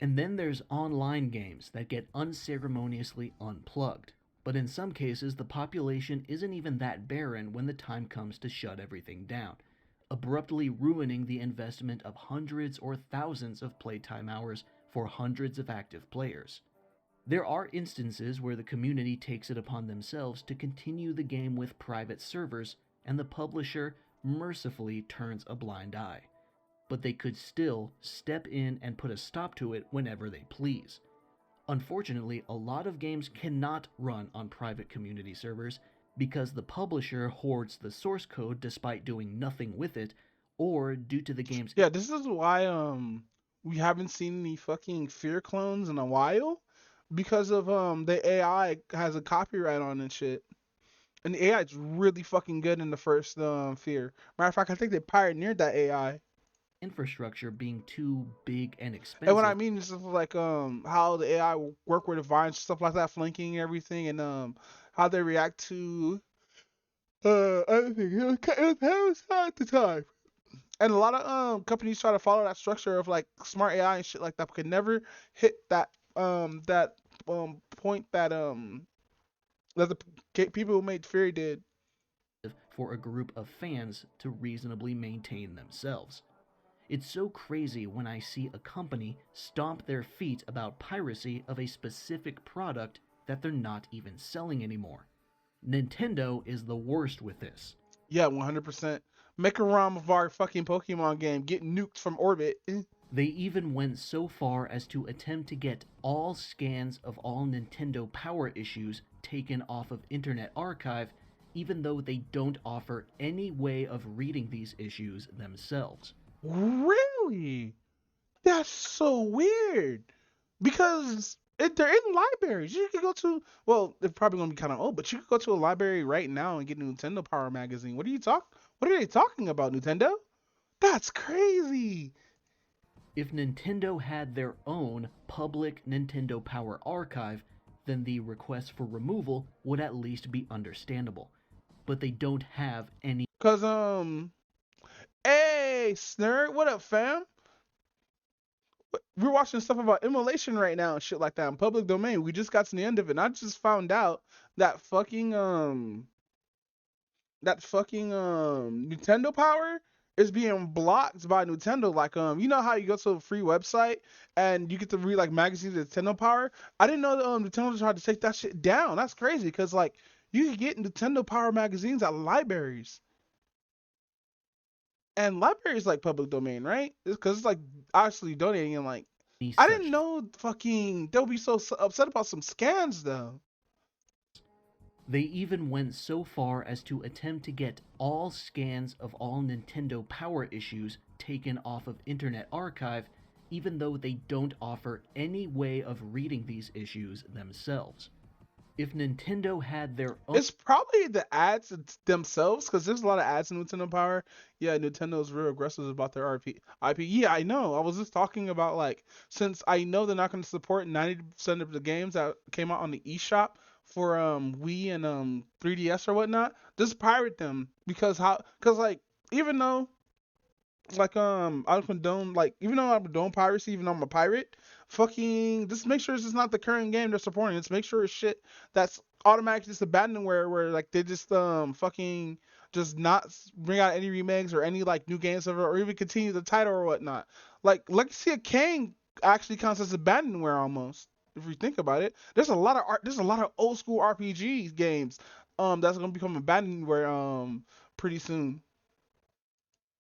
And then there's online games that get unceremoniously unplugged. But in some cases, the population isn't even that barren when the time comes to shut everything down, abruptly ruining the investment of hundreds or thousands of playtime hours for hundreds of active players. There are instances where the community takes it upon themselves to continue the game with private servers, and the publisher mercifully turns a blind eye. But they could still step in and put a stop to it whenever they please. Unfortunately, a lot of games cannot run on private community servers because the publisher hoards the source code despite doing nothing with it, or due to the game's... Yeah, this is why we haven't seen any fucking Fear clones in a while, because of the AI has a copyright on and shit. And the AI is really fucking good in the first Fear. Matter of fact, I think they pioneered that AI. infrastructure being too big and expensive. And what I mean is like how the AI will work with the vines, stuff like that, flanking and everything, and how they react to everything. It was hard at the time. And a lot of companies try to follow that structure of like smart AI and shit like that, but could never hit that point that the people who made Fury did. For a group of fans to reasonably maintain themselves. It's so crazy when I see a company stomp their feet about piracy of a specific product that they're not even selling anymore. Nintendo is the worst with this. Yeah, 100%. Make a ROM of our fucking Pokemon game, get nuked from orbit. They even went so far as to attempt to get all scans of all Nintendo Power issues taken off of Internet Archive, even though they don't offer any way of reading these issues themselves. Really? That's so weird. Because they're in libraries. You could go to, well, they're probably going to be kind of old, but you could go to a library right now and get a Nintendo Power magazine. What are they talking about, Nintendo? That's crazy. If Nintendo had their own public Nintendo Power archive, then the request for removal would at least be understandable. But they don't have any. Cause hey Snurd, what up, fam? We're watching stuff about immolation right now and shit like that in public domain. We just got to the end of it, and I just found out that fucking Nintendo Power is being blocked by Nintendo. Like you know how you go to a free website and you get to read like magazines of Nintendo Power? I didn't know that Nintendo tried to take that shit down. That's crazy, because like you can get Nintendo Power magazines at libraries. And libraries like public domain, right? Because it's like actually donating, and like I didn't know fucking they'll be so upset about some scans though. They even went so far as to attempt to get all scans of all Nintendo Power issues taken off of Internet Archive, even though they don't offer any way of reading these issues themselves. If Nintendo had their own... It's probably the ads themselves, because there's a lot of ads in Nintendo Power. Yeah, Nintendo's real aggressive about their IP. Yeah, I know. I was just talking about, like, since I know they're not going to support 90% of the games that came out on the eShop for Wii and 3DS or whatnot, just pirate them because like even though I condone even though I condone piracy, even though I'm a pirate, fucking just make sure it's just not the current game they're supporting. Just make sure it's shit that's automatically just abandonware where like they just fucking just not bring out any remakes or any like new games of it or even continue the title or whatnot. Like Legacy of Kain actually counts as abandonware almost. If you think about it, there's a lot of there's a lot of old school RPG games that's gonna become abandonware pretty soon.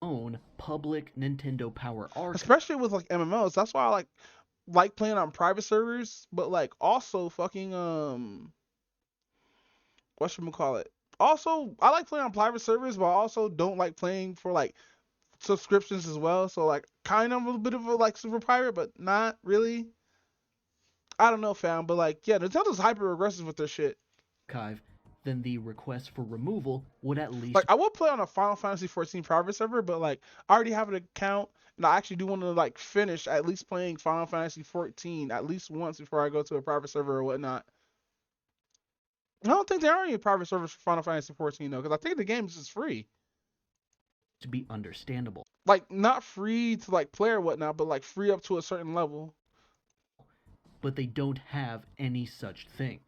Own public Nintendo Power Archive. Especially with like MMOs. That's why I like playing on private servers, but like also fucking whatchamacallit. Also, I like playing on private servers, but I also don't like playing for like subscriptions as well. So like kind of a bit of a like super pirate, but not really. I don't know, fam, but like yeah, Nintendo's hyper aggressive with their shit. Then the request for removal would at least Like I would play on a Final Fantasy 14 private server, but like I already have an account and I actually do want to like finish at least playing Final Fantasy 14 at least once before I go to a private server or whatnot. I don't think there are any private servers for Final Fantasy 14 though, because I think the game is just free. To be understandable. Like not free to like play or whatnot, but like free up to a certain level. But they don't have any such thing.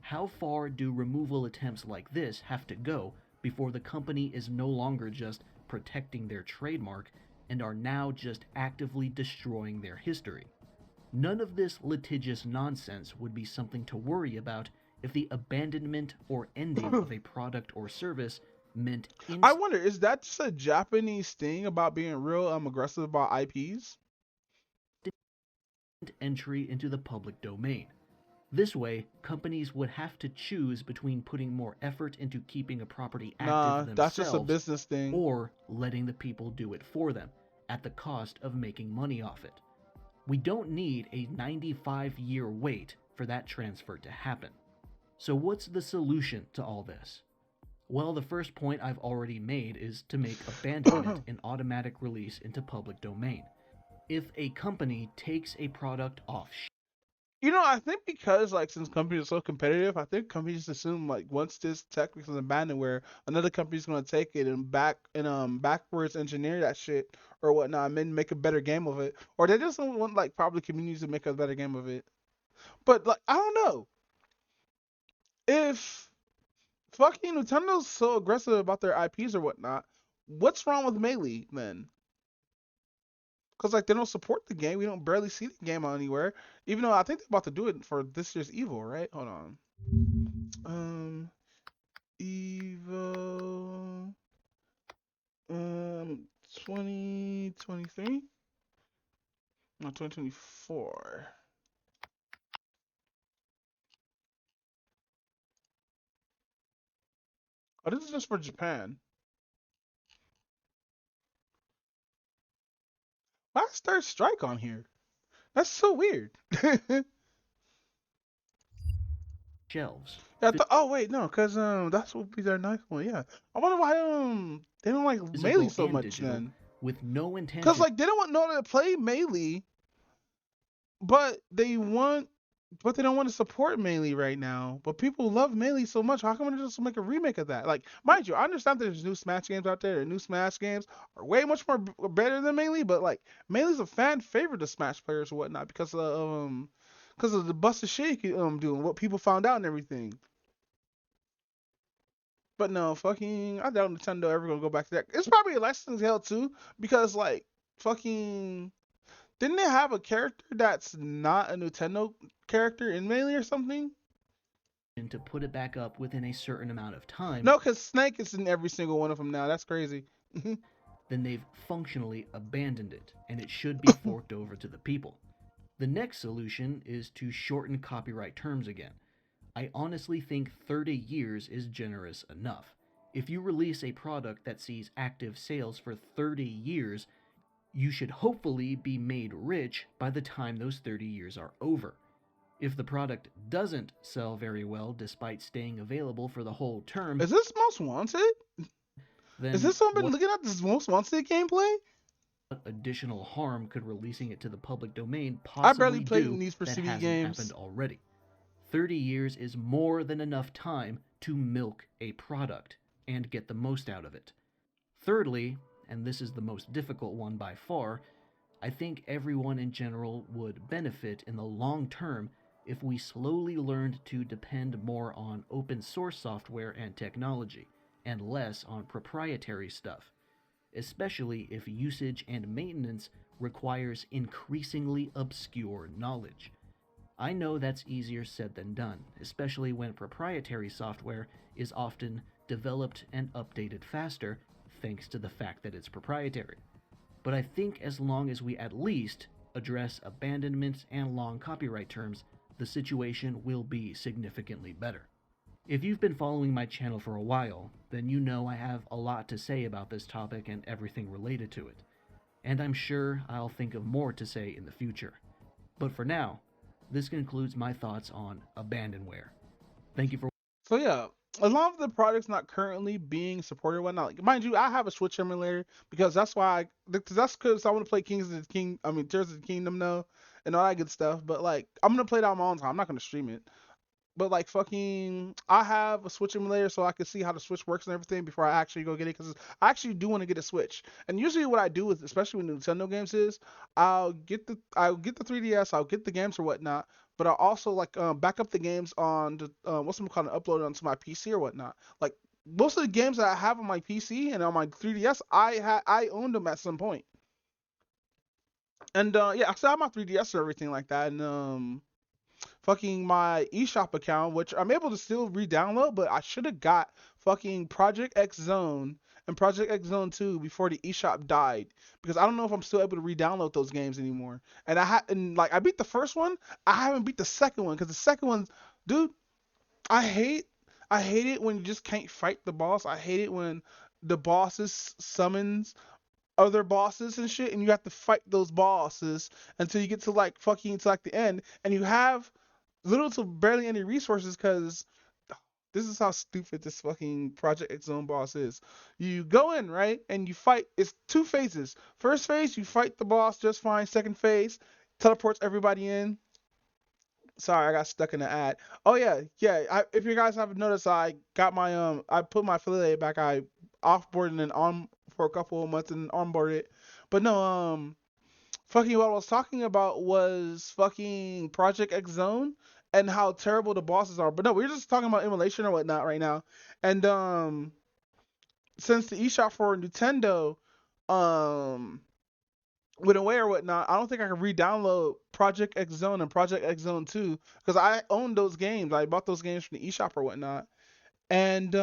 How far do removal attempts like this have to go before the company is no longer just protecting their trademark and are now just actively destroying their history? None of this litigious nonsense would be something to worry about if the abandonment or ending of a product or service meant I wonder, is that just a Japanese thing about being real aggressive about IPs? Entry into the public domain. This way, companies would have to choose between putting more effort into keeping a property active themselves, that's just a business thing, or letting the people do it for them, at the cost of making money off it. We don't need a 95-year wait for that transfer to happen. So what's the solution to all this? Well, the first point I've already made is to make abandonment an automatic release into public domain. If a company takes a product off I think because like since companies are so competitive, I think companies assume like once this tech becomes abandonware, another company's gonna take it and backwards engineer that shit or whatnot, and then make a better game of it. Or they just don't want like probably communities to make a better game of it. But like I don't know. If fucking Nintendo's so aggressive about their IPs or whatnot, what's wrong with Melee then? Because like they don't support the game, we don't barely see the game on anywhere. Even though I think they're about to do it for this year's Evo, right? Hold on. Evo 2023? No, 2024. Oh, this is just for Japan. Why is Third Strike on here? That's so weird. shelves. Yeah, oh wait, no, cause that's what would be their nice one. Yeah, I wonder why they don't like Melee so much then. With no intention. Cause like they don't want no one to play Melee, but they don't want to support Melee right now. But people love Melee so much. How come they just make a remake of that? Like, mind you, I understand that there's new Smash games out there. And new Smash games are way much more better than Melee. But like, Melee's a fan favorite of Smash players or whatnot because of the busted shit doing, what people found out and everything. But no, fucking, I doubt Nintendo ever gonna go back to that. It's probably a license hell too, because like, fucking, didn't they have a character that's not a Nintendo character in Melee or something? To put it back up within a certain amount of time. No, because Snake is in every single one of them now. That's crazy. Then they've functionally abandoned it, and it should be forked over to the people. The next solution is to shorten copyright terms again. I honestly think 30 years is generous enough. If you release a product that sees active sales for 30 years, you should hopefully be made rich by the time those 30 years are over. If the product doesn't sell very well despite staying available for the whole term... Is this Most Wanted? Is this somebody looking at this Most Wanted gameplay? What additional harm could releasing it to the public domain possibly I barely played do Need for that Speed hasn't games. happened already? 30 years is more than enough time to milk a product and get the most out of it. Thirdly, and this is the most difficult one by far, I think everyone in general would benefit in the long term if we slowly learned to depend more on open source software and technology, and less on proprietary stuff, especially if usage and maintenance requires increasingly obscure knowledge. I know that's easier said than done, especially when proprietary software is often developed and updated faster thanks to the fact that it's proprietary. But I think as long as we at least address abandonment and long copyright terms, the situation will be significantly better. If you've been following my channel for a while, then you know I have a lot to say about this topic and everything related to it. And I'm sure I'll think of more to say in the future. But for now, this concludes my thoughts on abandonware. Thank you for. So yeah, as long as the product's not currently being supported or whatnot, like, mind you, I have a Switch emulator because that's why that's because I want to play Tears of the Kingdom now and all that good stuff. But like, I'm gonna play that on my own time. I'm not gonna stream it. But like fucking, I have a Switch emulator so I can see how the Switch works and everything before I actually go get it. Because I actually do want to get a Switch. And usually what I do is, especially with Nintendo games, is I'll get the 3DS, I'll get the games or whatnot. But I'll also like back up the games on the what's it called, upload onto my PC or whatnot. Like most of the games that I have on my PC and on my 3DS, I owned them at some point. And yeah, I still have my 3DS and everything like that. And fucking my eShop account, which I'm able to still re-download, but I should have got fucking Project X Zone and Project X Zone 2 before the eShop died, because I don't know if I'm still able to re-download those games anymore. And I beat the first one, I haven't beat the second one, because the second one, dude, I hate it when you just can't fight the boss. I hate it when the bosses summons other bosses and shit, and you have to fight those bosses until you get to like the end, and you have little to barely any resources, because this is how stupid this fucking Project X Zone boss is. You go in, right, and you fight. It's two phases. First phase, you fight the boss just fine. Second phase, teleports everybody in. Sorry, I got stuck in the ad. Oh yeah. If you guys haven't noticed, I got my I put my affiliate back. I offboarded and on for a couple of months and onboarded. But no, fucking what I was talking about was fucking Project X Zone and how terrible the bosses are. But no, we're just talking about emulation or whatnot right now. And since the eShop for Nintendo went away or whatnot, I don't think I can re-download Project X Zone and Project X Zone 2, because I own those games. I bought those games from the eShop or whatnot. And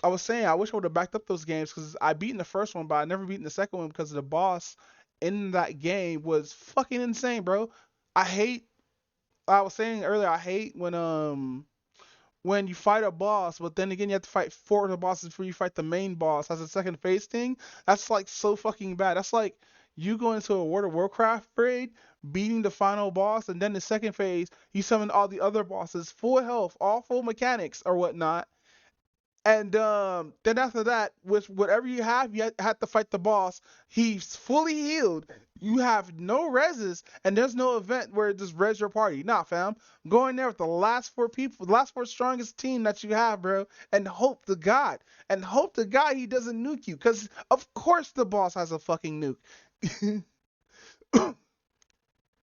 I was saying I wish I would have backed up those games, because I beaten the first one, but I never beaten the second one because the boss in that game was fucking insane, bro. I was saying earlier, I hate when you fight a boss, but then again you have to fight four of the bosses before you fight the main boss as a second phase thing. That's like so fucking bad. That's like you go into a World of Warcraft raid, beating the final boss, and then the second phase you summon all the other bosses, full health, all full mechanics or whatnot. And then after that, with whatever you have to fight the boss. He's fully healed. You have no reses, and there's no event where it just res your party. Nah, fam. Go in there with the last four people, the last four strongest team that you have, bro, and hope to God. And hope to God he doesn't nuke you, because of course the boss has a fucking nuke.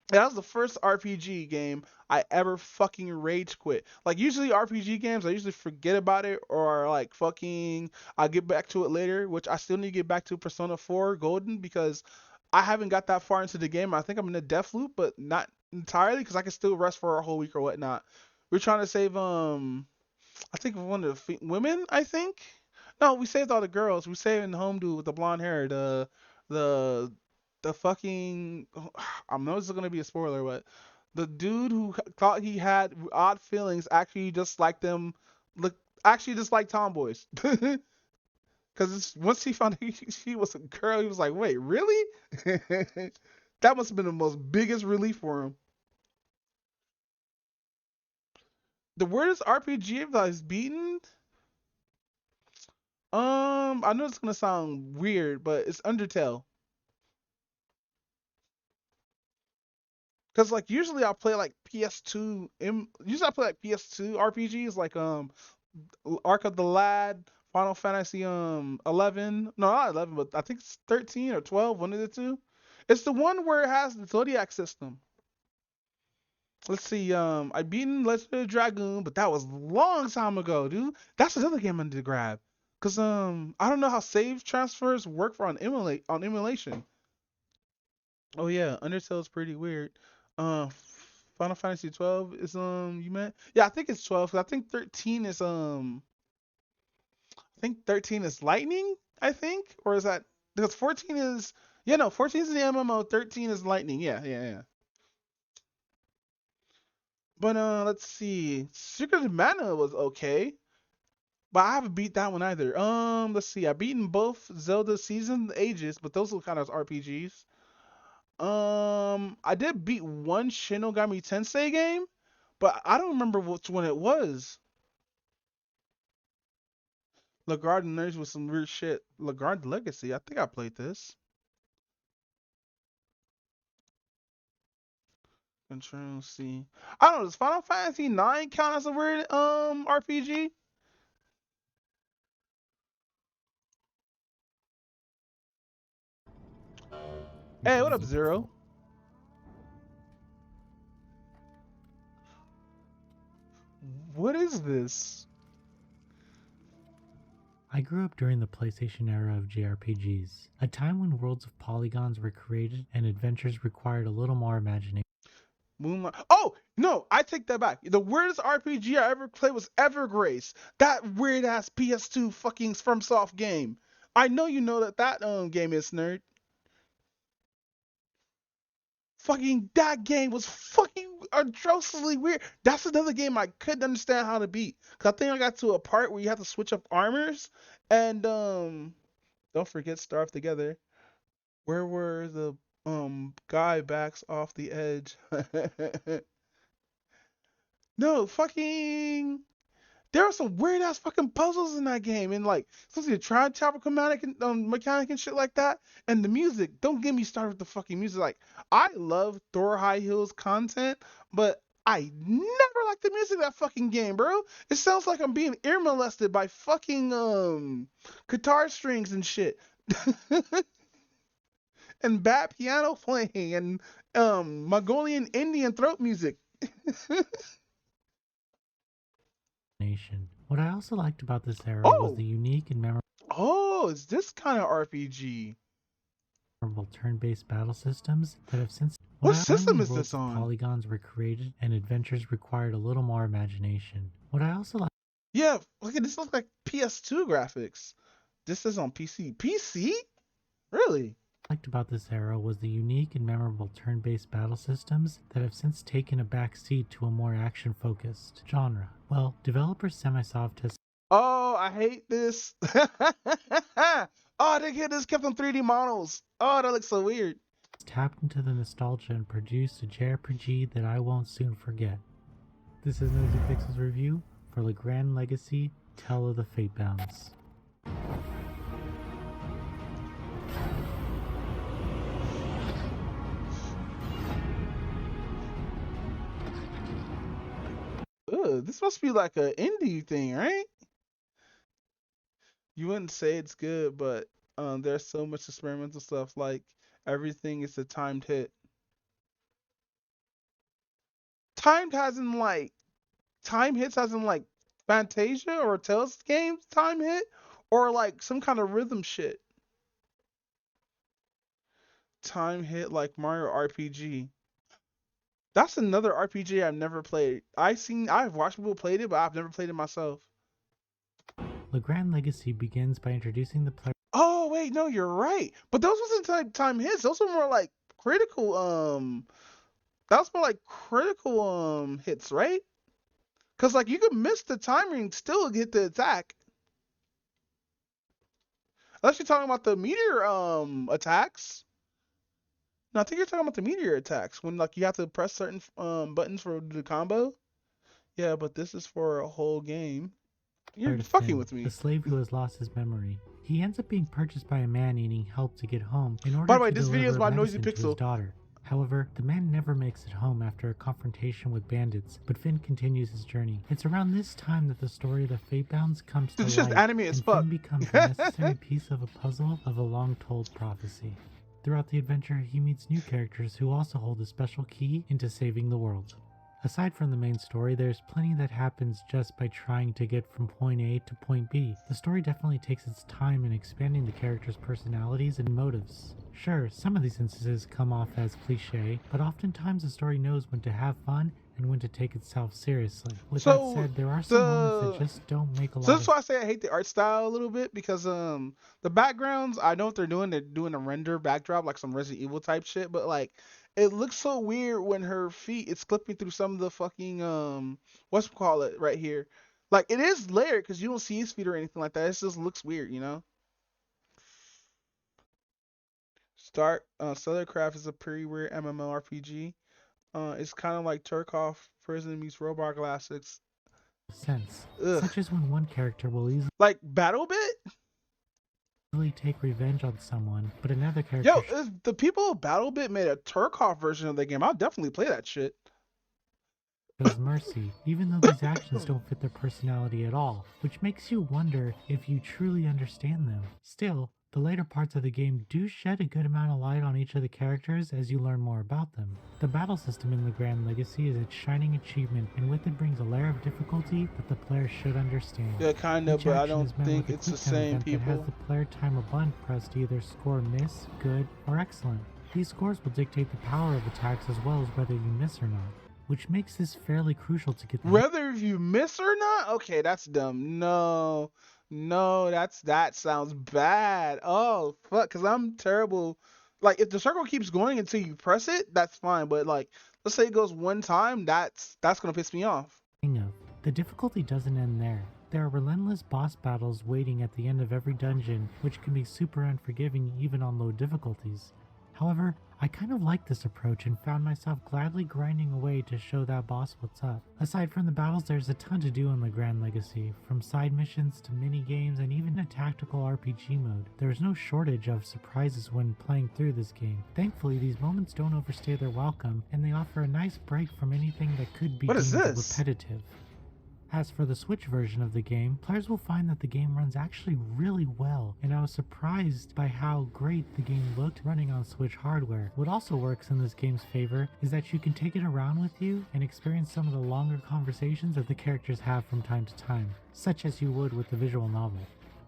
That was the first RPG game I ever fucking rage quit. Like usually RPG games, I usually forget about it, or like fucking I'll get back to it later, which I still need to get back to Persona 4 Golden, because I haven't got that far into the game. I think I'm in a death loop, but not entirely, because I can still rest for a whole week or whatnot. We're trying to save I think one of the women, I think. No, we saved all the girls. We saved the home dude with the blonde hair, the the fucking I know this is gonna be a spoiler, but the dude who thought he had odd feelings actually just liked them, look actually just like tomboys. Because once he found out she was a girl, he was like, wait, really? That must have been the most biggest relief for him. The weirdest RPG that I've beaten? I know it's gonna sound weird, but it's Undertale. Cause like usually I'll play like PS2. Usually I play like PS2 RPGs like Ark of the Lad, Final Fantasy 11. No, not 11, but I think it's 13 or 12. One of the two. It's the one where it has the Zodiac system. Let's see. I beaten Legendary Dragoon, but that was a long time ago, dude. That's another game I need to grab. Cause I don't know how save transfers work for on emulation. Oh yeah, Undertale is pretty weird. Uh, Final Fantasy 12 is you meant? Yeah, I think it's 12. 'Cause I think 13 is I think 13 is Lightning. I think, or is that because 14 is yeah no 14 is the MMO. 13 is Lightning. Yeah. But let's see. Secret of Mana was okay, but I haven't beat that one either. Let's see. I've beaten both Zelda Season Ages, but those were kind of RPGs. I did beat one Shin Megami Tensei game, but I don't remember which one it was. Lagarde Nerds with some weird shit. Lagarde Legacy. I think I played this. Control C. I don't know. Does Final Fantasy 9 count as a weird RPG? Hey, what up, Zero? What is this? I grew up during the PlayStation era of JRPGs, a time when worlds of polygons were created and adventures required a little more imagination. Moonlight. Oh no, I take that back. The weirdest RPG I ever played was Evergrace. That weird ass PS2 fucking FromSoft game. I know you know that game is, nerd. Fucking that game was fucking atrociously weird. That's another game I couldn't understand how to beat. Cause I think I got to a part where you have to switch up armors and don't forget Starve Together. Where were the guy backs off the edge? No, fucking there were some weird ass fucking puzzles in that game, and like supposed to be a time travel mechanic and shit like that. And the music, don't get me started with the fucking music. Like I love Thor High Heels content, but I never liked the music of that fucking game, bro. It sounds like I'm being ear molested by fucking guitar strings and shit. And bad piano playing and Mongolian Indian throat music. What I also liked about this era was the unique and memorable Is this kind of RPG? turn-based battle systems that have since. What system is worlds this of on? Polygons were created and adventures required a little more imagination. What I also liked. Yeah, look at this. Looks like PS2 graphics. This is on PC. PC? Really? Liked about this era was the unique and memorable turn-based battle systems that have since taken a back seat to a more action-focused genre. Well, developer Semisoft has. Oh, I hate this. Oh, they get this kept on 3D models. Oh, that looks so weird. Tapped into the nostalgia and produced a JRPG that I won't soon forget. This is Nosy Pixels review for Legrand Legacy: Tale of the Fatebounds. Ugh, this must be like an indie thing, right? You wouldn't say it's good, but there's so much experimental stuff. Like everything is a timed hit. Timed as in like time hits as in like Fantasia or Tales games time hit, or like some kind of rhythm shit. Time hit like Mario RPG. That's another RPG I've never played. I've watched people play it, but I've never played it myself. Legrand Legacy begins by introducing the player. Oh wait, no, you're right. But those wasn't time hits. Those were more like critical. That was more like critical hits, right? Cause like you could miss the timing, still get the attack. Unless you're talking about the meteor attacks. No, I think you're talking about the meteor attacks when like you have to press certain buttons for the combo. Yeah, but this is for a whole game. You're fucking with me. The slave who has lost his memory. He ends up being purchased by a man needing help to get home in order By the way, to this video is deliver by Noisy medicine to his Pixel. daughter. However, the man never makes it home after a confrontation with bandits, but Finn continues his journey. It's around this time that the story of the Fatebounds comes to It's light, just anime as and fuck. Finn becomes a necessary piece of a puzzle of a long-told prophecy. Throughout the adventure, he meets new characters who also hold a special key into saving the world. Aside from the main story, there's plenty that happens just by trying to get from point A to point B. The story definitely takes its time in expanding the characters' personalities and motives. Sure, some of these instances come off as cliche, but oftentimes the story knows when to have fun and when to take itself seriously. With that said, there are some moments that just don't make a lot So of that's why I say I hate the art style a little bit, because the backgrounds, I know what they're doing. They're doing a render backdrop like some Resident Evil type shit, but like it looks so weird when her feet it's clipping through some of the fucking what's it call it right here. Like it is layered because you don't see his feet or anything like that. It just looks weird, you know. Stellarcraft is a pretty weird MMORPG. It's kind of like Tarkov Prison meets Robot Classics. sense, Ugh. such as when one character will easily Like BattleBit? take revenge on someone, but another character Yo, if the people of BattleBit made a Tarkov version of the game, I'll definitely play that shit. shows mercy, even though these actions don't fit their personality at all, which makes you wonder if you truly understand them. Still, the later parts of the game do shed a good amount of light on each of the characters as you learn more about them. The battle system in the Grand Legacy is its shining achievement, and with it brings a layer of difficulty that the player should understand. Yeah, kind of, Each but I action don't is met think with a it's the quick time same event that has people. the player time a button press to either score miss, good, or excellent. These scores will dictate the power of attacks as well as whether you miss or not, which makes this fairly crucial to get the Whether if you miss or not? Okay, that's dumb. No, that sounds bad. Oh, fuck, because I'm terrible. Like, if the circle keeps going until you press it, that's fine. But, like, let's say it goes one time, that's going to piss me off. hang of. The difficulty doesn't end there. There are relentless boss battles waiting at the end of every dungeon, which can be super unforgiving even on low difficulties. However, I kind of like this approach and found myself gladly grinding away to show that boss what's up. Aside from the battles, there's a ton to do in the Grand Legacy, from side missions to mini games and even a tactical RPG mode. There's no shortage of surprises when playing through this game. Thankfully, these moments don't overstay their welcome, and they offer a nice break from anything that could be What is deemed this? repetitive. As for the Switch version of the game, players will find that the game runs actually really well, and I was surprised by how great the game looked running on Switch hardware. What also works in this game's favor is that you can take it around with you and experience some of the longer conversations that the characters have from time to time, such as you would with the visual novel.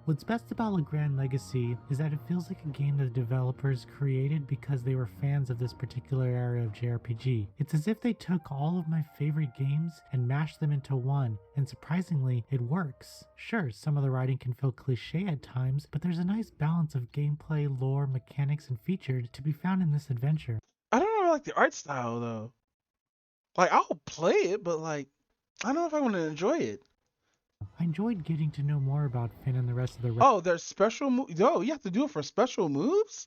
What's best about Le Grand Legacy is that it feels like a game that the developers created because they were fans of this particular era of JRPG. It's as if they took all of my favorite games and mashed them into one, and surprisingly, it works. Sure, some of the writing can feel cliche at times, but there's a nice balance of gameplay, lore, mechanics, and features to be found in this adventure. I don't know, like the art style, though. Like, I'll play it, but, like, I don't know if I want to enjoy it. I enjoyed getting to know more about Finn and the rest of the Oh, there's special moves. Oh, you have to do it for special moves?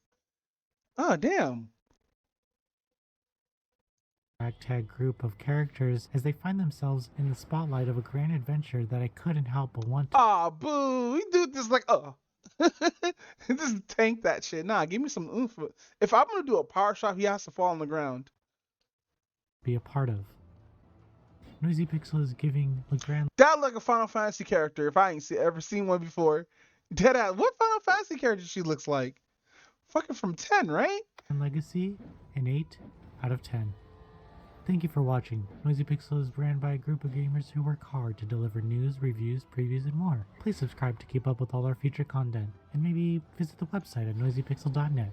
Oh, damn. ragtag group of characters as they find themselves in the spotlight of a grand adventure that I couldn't help but want to Aw, boo. We do this like, just tank that shit. Nah, give me some oomph. If I'm going to do a power shot, he has to fall on the ground. be a part of. Noisy Pixel is giving Le Grand That like a Final Fantasy character if I ain't ever seen one before. Deadass. What Final Fantasy character she looks like? Fucking from 10, right? Legacy an 8 out of 10. Thank you for watching. Noisy Pixel is ran by a group of gamers who work hard to deliver news, reviews, previews, and more. Please subscribe to keep up with all our future content, and maybe visit the website at noisypixel.net.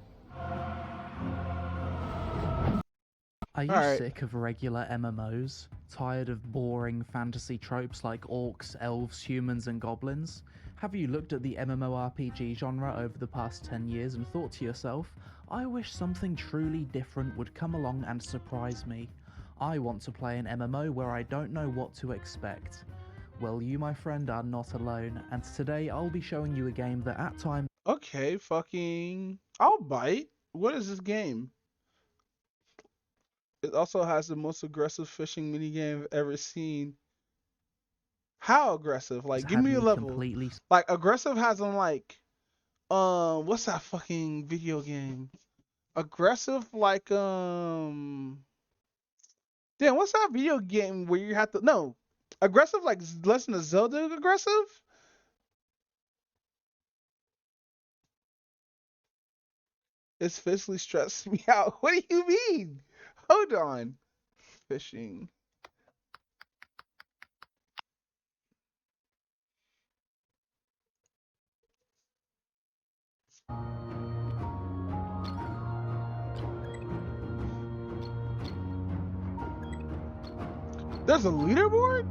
Are you Alright. sick of regular MMOs? Tired of boring fantasy tropes like orcs, elves, humans, and goblins? Have you looked at the MMORPG genre over the past 10 years and thought to yourself, I wish something truly different would come along and surprise me. I want to play an MMO where I don't know what to expect. Well, you, my friend, are not alone, and today I'll be showing you a game that at times... Okay, fucking... I'll bite. What is this game? It also has the most aggressive fishing minigame I've ever seen. How aggressive? Like, give had me a me level. completely- Like, aggressive has them like, what's that fucking video game? Aggressive like damn, what's that video game where you have to no aggressive like Legend of Zelda aggressive? It's physically stressing me out. What do you mean? Hold on. Fishing. There's a leaderboard?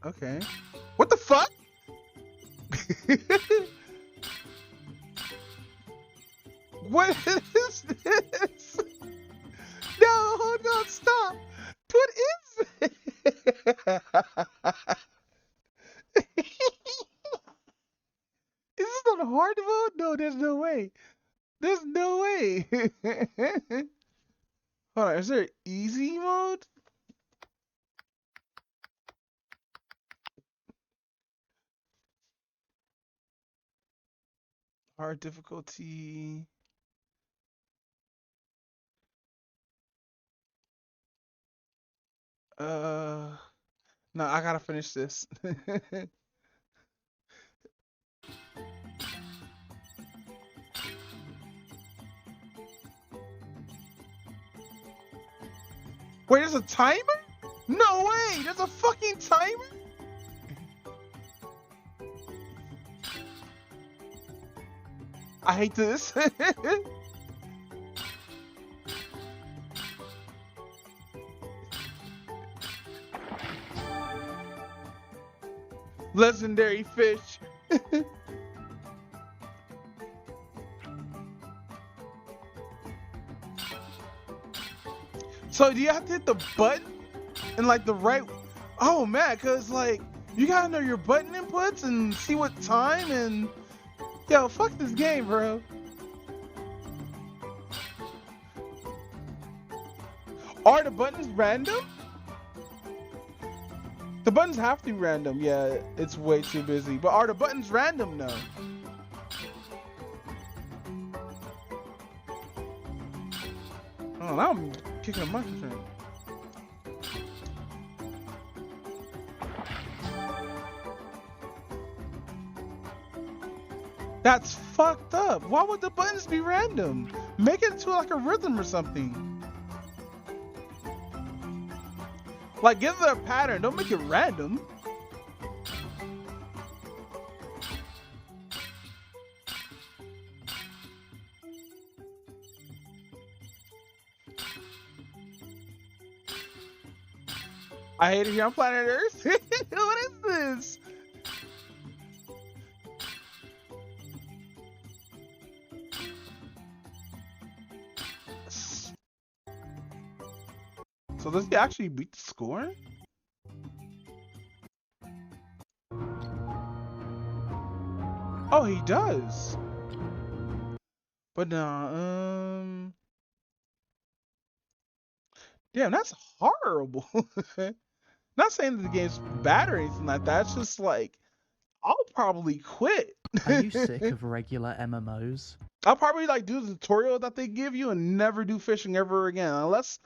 Okay. What the fuck? What is this? No, hold on, stop. What is it? Is this on hard mode? No, there's no way. There's no way. Hold on, is there easy mode? Hard difficulty. No, I gotta finish this. Wait, there's a timer? No way! There's a fucking timer? I hate this. Legendary fish. So do you have to hit the button and like the right? Oh man, cause like you gotta know your button inputs and see what time and yo, fuck this game, bro. Are the buttons random? The buttons have to be random. Yeah, it's way too busy. But are the buttons random though? Oh, now I'm kicking a microphone. That's fucked up. Why would the buttons be random? Make it to like a rhythm or something. Like, give it a pattern. Don't make it random. I hate it here on planet Earth. What is this? So does he actually beat the score? Oh, he does. But damn, that's horrible. Not saying that the game's bad or anything like that. It's just like, I'll probably quit. Are you sick of regular MMOs? I'll probably like do the tutorial that they give you and never do fishing ever again, unless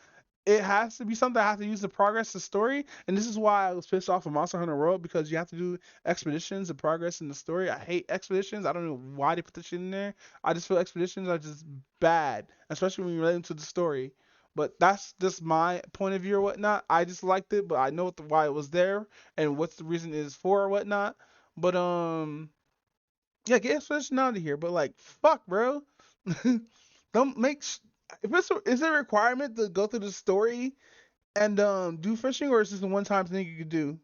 it has to be something I have to use to progress the story. And this is why I was pissed off of Monster Hunter World, because you have to do expeditions to progress in the story. I hate expeditions. I don't know why they put the shit in there. I just feel expeditions are just bad, especially when you relate them to the story. But that's just my point of view or whatnot. I just liked it, but I know why it was there and what the reason is for or whatnot. But yeah, get expedition out of here. But like, fuck, bro. Don't make. Is there a requirement to go through the story and do fishing, or is this a one-time thing you could do?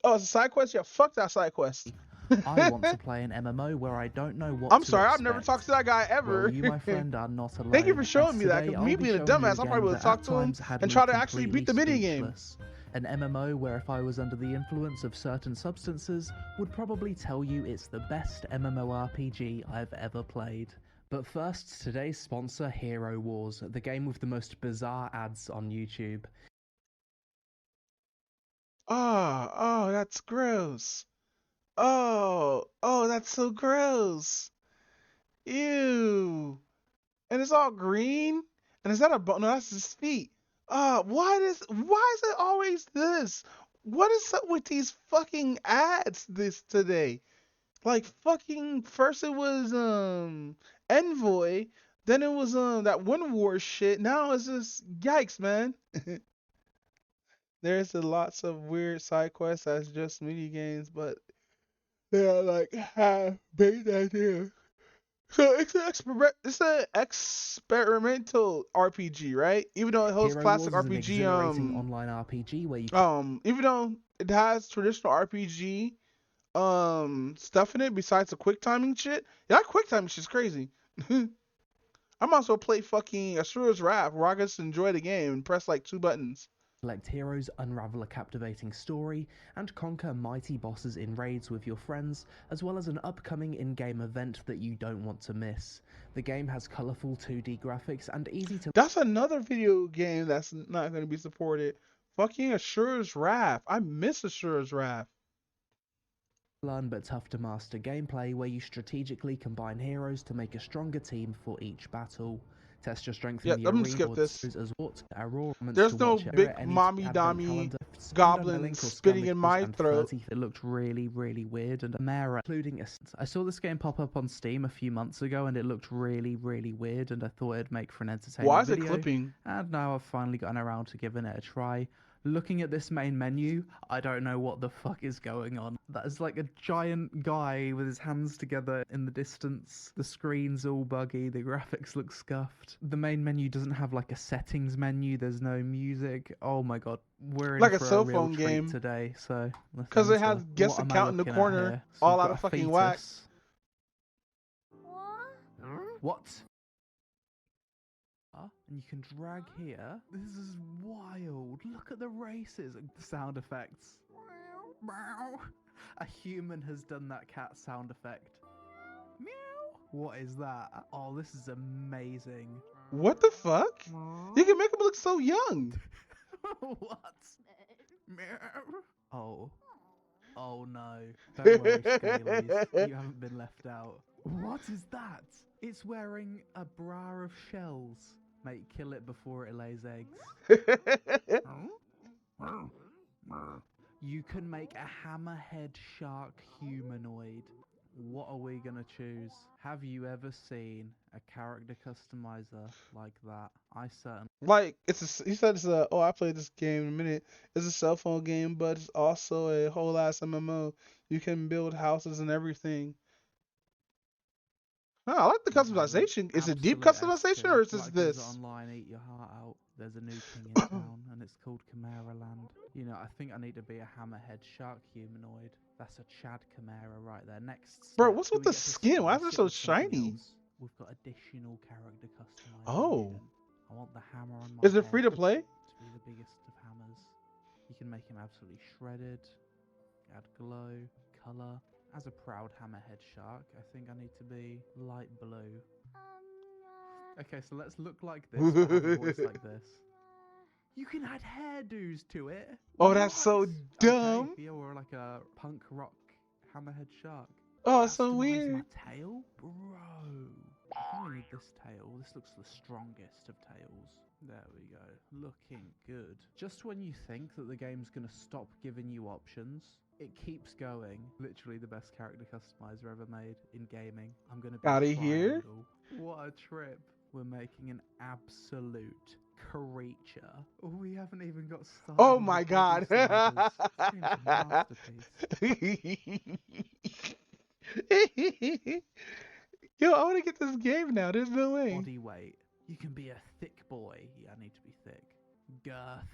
Oh, it's a side quest? Yeah, fuck that side quest. I want to play an MMO where I don't know what I'm sorry, I've never talked to that guy ever. Well, you, my friend, are not alone. Thank you for showing me that. Cause me being a dumbass, I probably would have talked to him and try to actually beat the minigame. An MMO where if I was under the influence of certain substances, would probably tell you it's the best MMORPG I've ever played. But first, today's sponsor, Hero Wars, the game with the most bizarre ads on YouTube. Oh, that's gross. Oh, that's so gross. Ew. And it's all green? And is that a no, that's his feet. Why is it always this? What is up with these fucking ads this today? Like fucking first it was Envoy, then it was that One War shit. Now it's just yikes, man. There's lots of weird side quests as just mini games, but they're like half baked ideas. So it's an experimental RPG, right? Even though it holds Hero classic Wars is an RPG, exhilarating online RPG where you even though it has traditional RPG stuff in it besides the quick timing shit. Yeah, that quick timing shit's crazy. I might as well play fucking Asura's Wrath where I just enjoy the game and press like 2 buttons. Select heroes, unravel a captivating story, and conquer mighty bosses in raids with your friends, as well as an upcoming in-game event that you don't want to miss. The game has colourful 2D graphics and easy to... That's another video game that's not going to be supported. Fucking Asura's Wrath. I miss Asura's Wrath. learn but tough to master gameplay where you strategically combine heroes to make a stronger team for each battle. Test your strength in the I'm arena gonna skip this. as what Aurora There's no big mommy dommy goblin spitting in my throat. It looked really, really weird, and Mara, including I saw this game pop up on Steam a few months ago, and it looked really, really weird, and I thought it'd make for an entertaining Why is video. it clipping? And now I've finally gotten around to giving it a try. Looking at this main menu, I don't know what the fuck is going on. That is like a giant guy with his hands together in the distance. The screen's all buggy, the graphics look scuffed. The main menu doesn't have like a settings menu, there's no music. Oh my god, we're in like for a cell real phone treat game today. So because it has guest account in the corner, all out of fucking whack. What? And you can drag here. This is wild. Look at the races and the sound effects. A human has done that cat sound effect. Meow. What is that? Oh, this is amazing. What the fuck? You can make him look so young. What? Oh. Oh no. Don't worry, Scalies. You haven't been left out. What is that? It's wearing a bra of shells. Mate, kill it before it lays eggs. You can make a hammerhead shark humanoid. What are we gonna choose? Have you ever seen a character customizer like that? I certainly. Like he said it's a. Oh, I played this game in a minute. It's a cell phone game, but it's also a whole ass MMO. You can build houses and everything. Oh, I like the customization. Is it deep customization or is this this? Online, eat your heart out. There's a new king in town, and it's called Chimera Land. You know, I think I need to be a hammerhead shark humanoid. That's a Chad Chimera right there. Next. Bro, what's with the skin? Why is it so shiny? We've got additional character customization. Oh. I want the hammer on my Is it head free to play? to be the biggest of hammers. You can make him absolutely shredded. Add glow, color. As a proud hammerhead shark, I think I need to be light blue. Okay, so let's look like this, but have a voice like this. You can add hairdos to it. Oh, that's so dumb. Okay, yeah, or like a punk rock hammerhead shark. Oh, it's so Customize weird. my tail? Bro. I think I need this tail. This looks the strongest of tails. There we go. Looking good. Just when you think that the game's going to stop giving you options, it keeps going. Literally the best character customizer ever made in gaming. I'm going to be Outta here. What a trip. We're making an absolute creature. We haven't even got started. Oh my god. Yo, I want to get this game now. There's no way. Body weight. You can be a thick boy. Yeah, I need to be thick. Girth.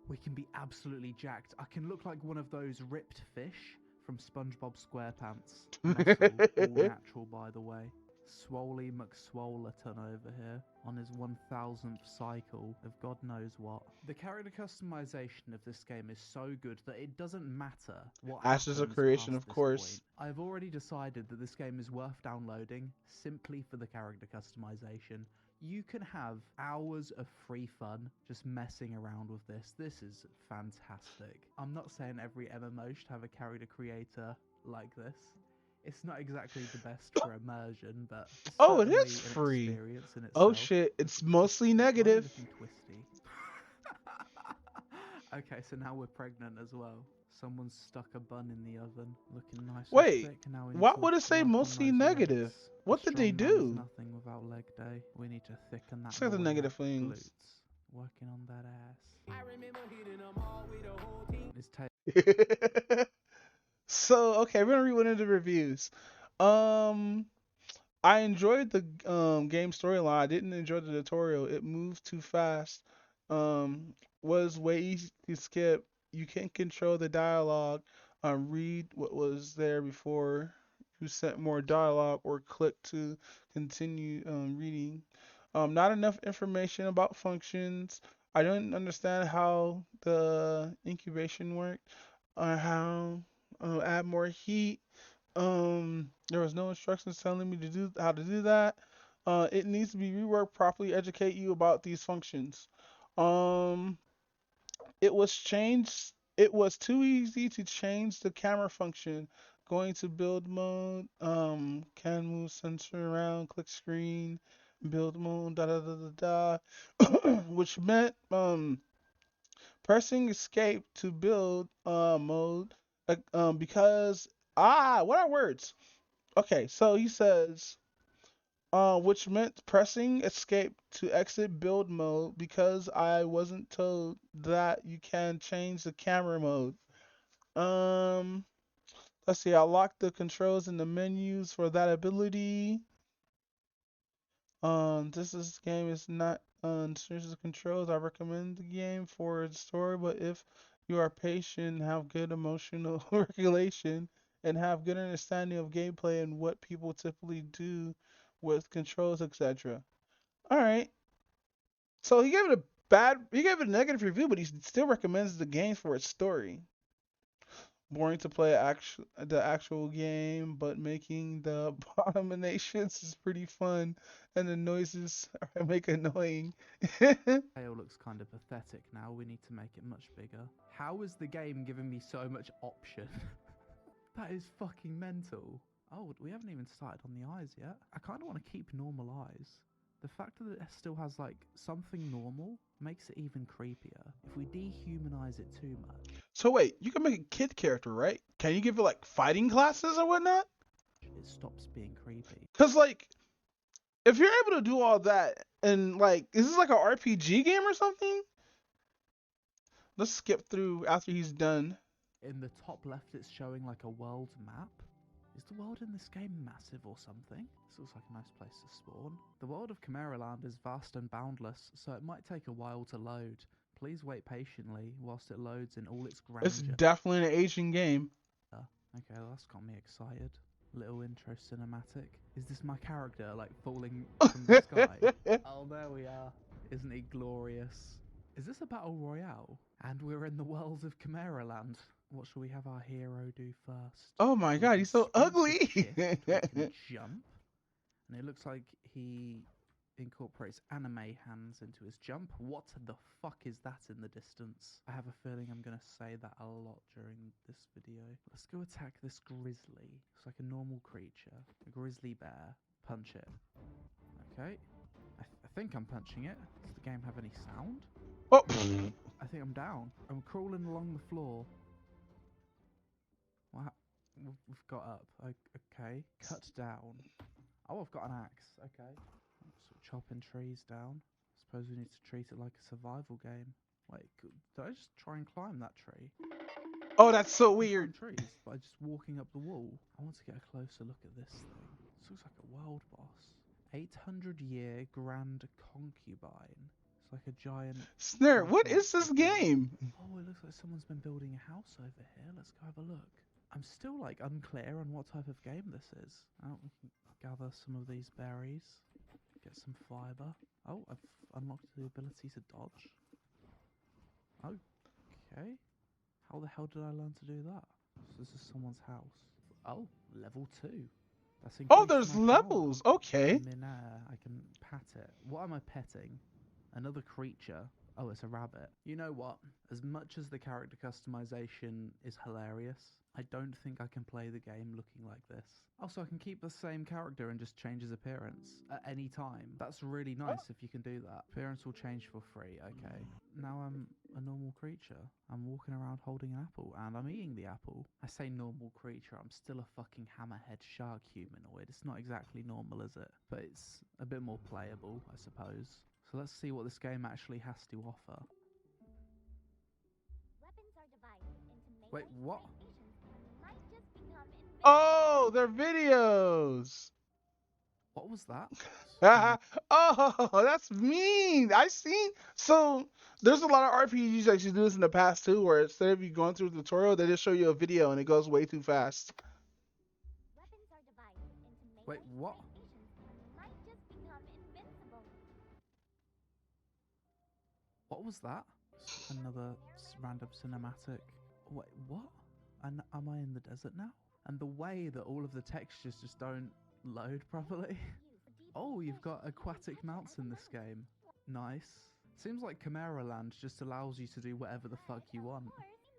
We can be absolutely jacked. I can look like one of those ripped fish from SpongeBob SquarePants. Muscle, all natural, by the way. Swoly McSwoleton over here on his 1000th cycle of God knows what. The character customization of this game is so good that it doesn't matter what Ashes of happens Creation, past of this course. point. I've already decided that this game is worth downloading simply for the character customization. You can have hours of free fun just messing around with this. This is fantastic. I'm not saying every MMO should have a character creator like this. It's not exactly the best for immersion, but it's Oh, it certainly is an free. experience in Oh itself. shit, it's mostly negative. Looking twisty. Okay, so now we're pregnant as well. Someone stuck a bun in the oven, looking nice Wait, and thick. Now we need why to would it say work on mostly those negative? legs. What A did they strong man is do? nothing without leg day. We need to thicken that Say the boy negative up. things. Glutes. Working on that ass. I remember hitting them all with a whole team. His So okay, we're gonna read one of the reviews. I enjoyed the game storyline. I didn't enjoy the tutorial. It moved too fast. Was way easy to skip. You can't control the dialogue. Read what was there before you sent more dialogue or click to continue reading. Not enough information about functions. I didn't understand how the incubation worked or how add more heat. There was no instructions telling me to do how to do that. It needs to be reworked properly, educate you about these functions. Um, it was changed. It was too easy to change the camera function. Going to build mode, can move sensor around, click screen, build mode, da da da da da, which meant pressing escape to build mode, because what are words? Okay, so he says, which meant pressing escape to exit build mode because I wasn't told that you can change the camera mode. Let's see, I locked the controls in the menus for that ability. This game is not series of controls. I recommend the game for its story, but if you are patient, have good emotional regulation, and have good understanding of gameplay and what people typically do with controls, etc. All right. So he gave it a negative review, but he still recommends the game for its story. Boring to play the actual game, but making the abominations is pretty fun, and the noises make annoying. tail looks kind of pathetic now. We need to make it much bigger. How is the game giving me so much option? That is fucking mental. Oh, we haven't even started on the eyes yet. I kind of want to keep normal eyes. The fact that it still has like something normal makes it even creepier. If we dehumanize it too much. So wait, you can make a kid character, right? Can you give it like fighting classes or whatnot? It stops being creepy. Cause like, if you're able to do all that, and like, is this like an RPG game or something? Let's skip through after he's done. In the top left, it's showing like a world map. Is the world in this game massive or something? This looks like a nice place to spawn. The world of Chimera Land is vast and boundless, so it might take a while to load. Please wait patiently whilst it loads in all its grandeur. It's definitely an Asian game. Okay, well, that's got me excited. Little intro cinematic. Is this my character, like, falling from the sky? Oh, there we are. Isn't he glorious? Is this a battle royale? And we're in the world of Chimera Land. What shall we have our hero do first? Oh my god, he's so ugly! Shift, we can jump. And it looks like he incorporates anime hands into his jump. What the fuck is that in the distance? I have a feeling I'm going to say that a lot during this video. Let's go attack this grizzly. It's like a normal creature. A grizzly bear. Punch it. Okay. I think I'm punching it. Does the game have any sound? Oh! I think I'm down. I'm crawling along the floor. What? We've got up. Okay. Cut down. Oh, I've got an axe. Okay. So chopping trees down. Suppose we need to treat it like a survival game. Wait, did I just try and climb that tree? Oh, that's so weird. Trees by just walking up the wall. I want to get a closer look at this thing. This looks like a world boss. 800-year grand concubine. It's like a giant... Snare, what is this game? Oh, it looks like someone's been building a house over here. Let's go have a look. I'm still like unclear on what type of game this is. Oh, we can gather some of these berries, get some fiber. Oh, I've unlocked the ability to dodge. Okay. How the hell did I learn to do that? So this is someone's house. Oh, level 2. That's Oh, increased there's my power. levels. Okay. Minair, I can pat it. What am I petting? Another creature. Oh, it's a rabbit. You know what? As much as the character customization is hilarious, I don't think I can play the game looking like this. Also, I can keep the same character and just change his appearance at any time. That's really nice if you can do that. Appearance will change for free. Okay. Now I'm a normal creature. I'm walking around holding an apple and I'm eating the apple. I say normal creature. I'm still a fucking hammerhead shark humanoid. It's not exactly normal, is it? But it's a bit more playable, I suppose. So let's see what this game actually has to offer. Wait, what? Oh, they're videos. What was that? Oh, that's mean. I seen. So there's a lot of RPGs that you do this in the past too, where instead of you going through the tutorial, they just show you a video and it goes way too fast. Wait, what? What was that? Another random cinematic. Wait, what? And am I in the desert now? And the way that all of the textures just don't load properly. Oh, you've got aquatic mounts in this game. Nice. Seems like Chimera Land just allows you to do whatever the fuck you want.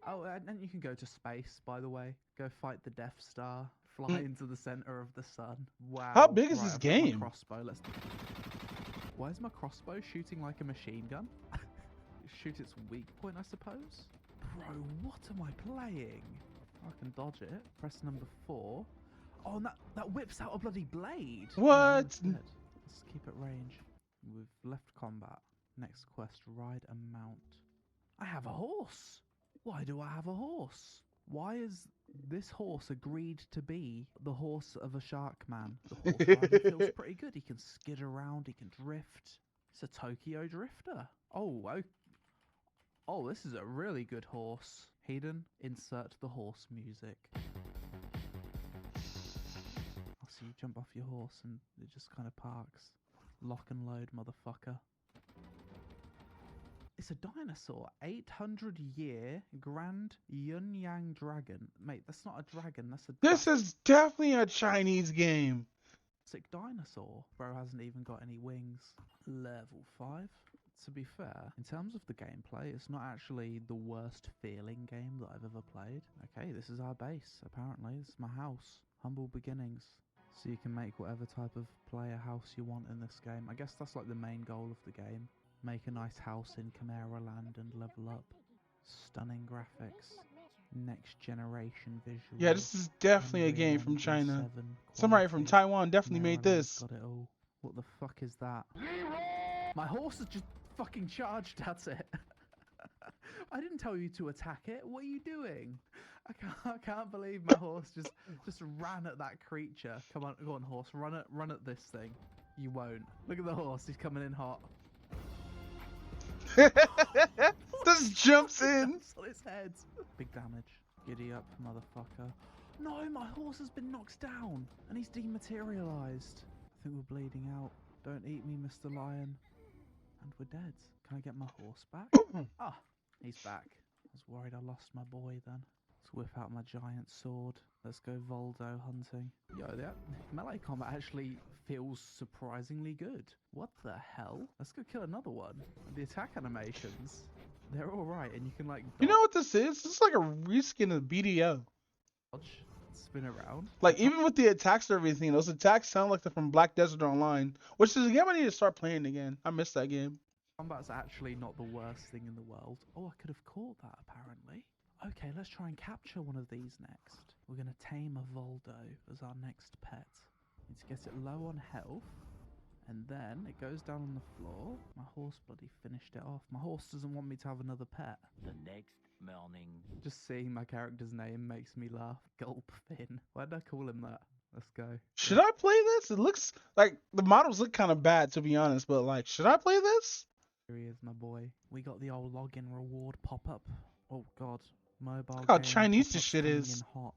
Oh, and you can go to space, by the way. Go fight the Death Star. Fly into the center of the sun. Wow. How big is Right, this I've got game? my crossbow. Why is my crossbow shooting like a machine gun? Shoot its weak point, I suppose? Bro, what am I playing? I can dodge it. Press number 4. Oh, and that whips out a bloody blade. What? Oh, let's keep at range. We've left combat. Next quest, ride a mount. I have a horse. Why do I have a horse? Why is this horse agreed to be the horse of a shark man? The horse rider feels pretty good. He can skid around. He can drift. It's a Tokyo drifter. Oh, this is a really good horse. Hayden, insert the horse music. I'll see you jump off your horse and it just kind of parks. Lock and load, motherfucker. It's a dinosaur. 800-year Grand Yunyang dragon. Mate, that's not a dragon. That's a... This is definitely a Chinese game. Sick dinosaur. Bro hasn't even got any wings. Level 5. To be fair, in terms of the gameplay, it's not actually the worst feeling game that I've ever played. Okay, this is our base, apparently. This is my house. Humble beginnings. So you can make whatever type of player house you want in this game. I guess that's like the main goal of the game. Make a nice house in Chimera Land and level up. Stunning graphics. Next generation visuals. Yeah, this is definitely a game from China. Somebody from Taiwan definitely made this. Got it all. What the fuck is that? My horse has just fucking charged at it. I didn't tell you to attack it. What are you doing? I can't believe my horse just ran at that creature. Come on, go on, horse. Run at this thing. You won't. Look at the horse. He's coming in hot. Just jumps in. On his head. Big damage. Giddy up, motherfucker. No, my horse has been knocked down and he's dematerialized. I think we're bleeding out. Don't eat me, Mr. Lion. And we're dead. Can I get my horse back? Ah, he's back. I was worried I lost my boy then. Let's whip out my giant sword. Let's go Voldo hunting. Yo, that melee combat actually feels surprisingly good. What the hell? Let's go kill another one. The attack animations, they're alright, and you can like... You know what this is? This is like a reskin of BDO. Dodge, spin around. Like, even with the attacks and everything, those attacks sound like they're from Black Desert Online, which is a game I need to start playing again. I missed that game. Combat's actually not the worst thing in the world. Oh, I could have caught that, apparently. Okay, let's try and capture one of these next. We're going to tame a Voldo as our next pet. Need to get it low on health. And then it goes down on the floor. My horse bloody finished it off. My horse doesn't want me to have another pet. The next morning. Just seeing my character's name makes me laugh. Gulpfin. Why did I call him that? Let's go. Should I play this? It looks like the models look kind of bad, to be honest, but like, should I play this? Here he is, my boy. We got the old login reward pop-up. Oh god. Mobile Look how game Chinese this pop-ups shit coming is. in hot.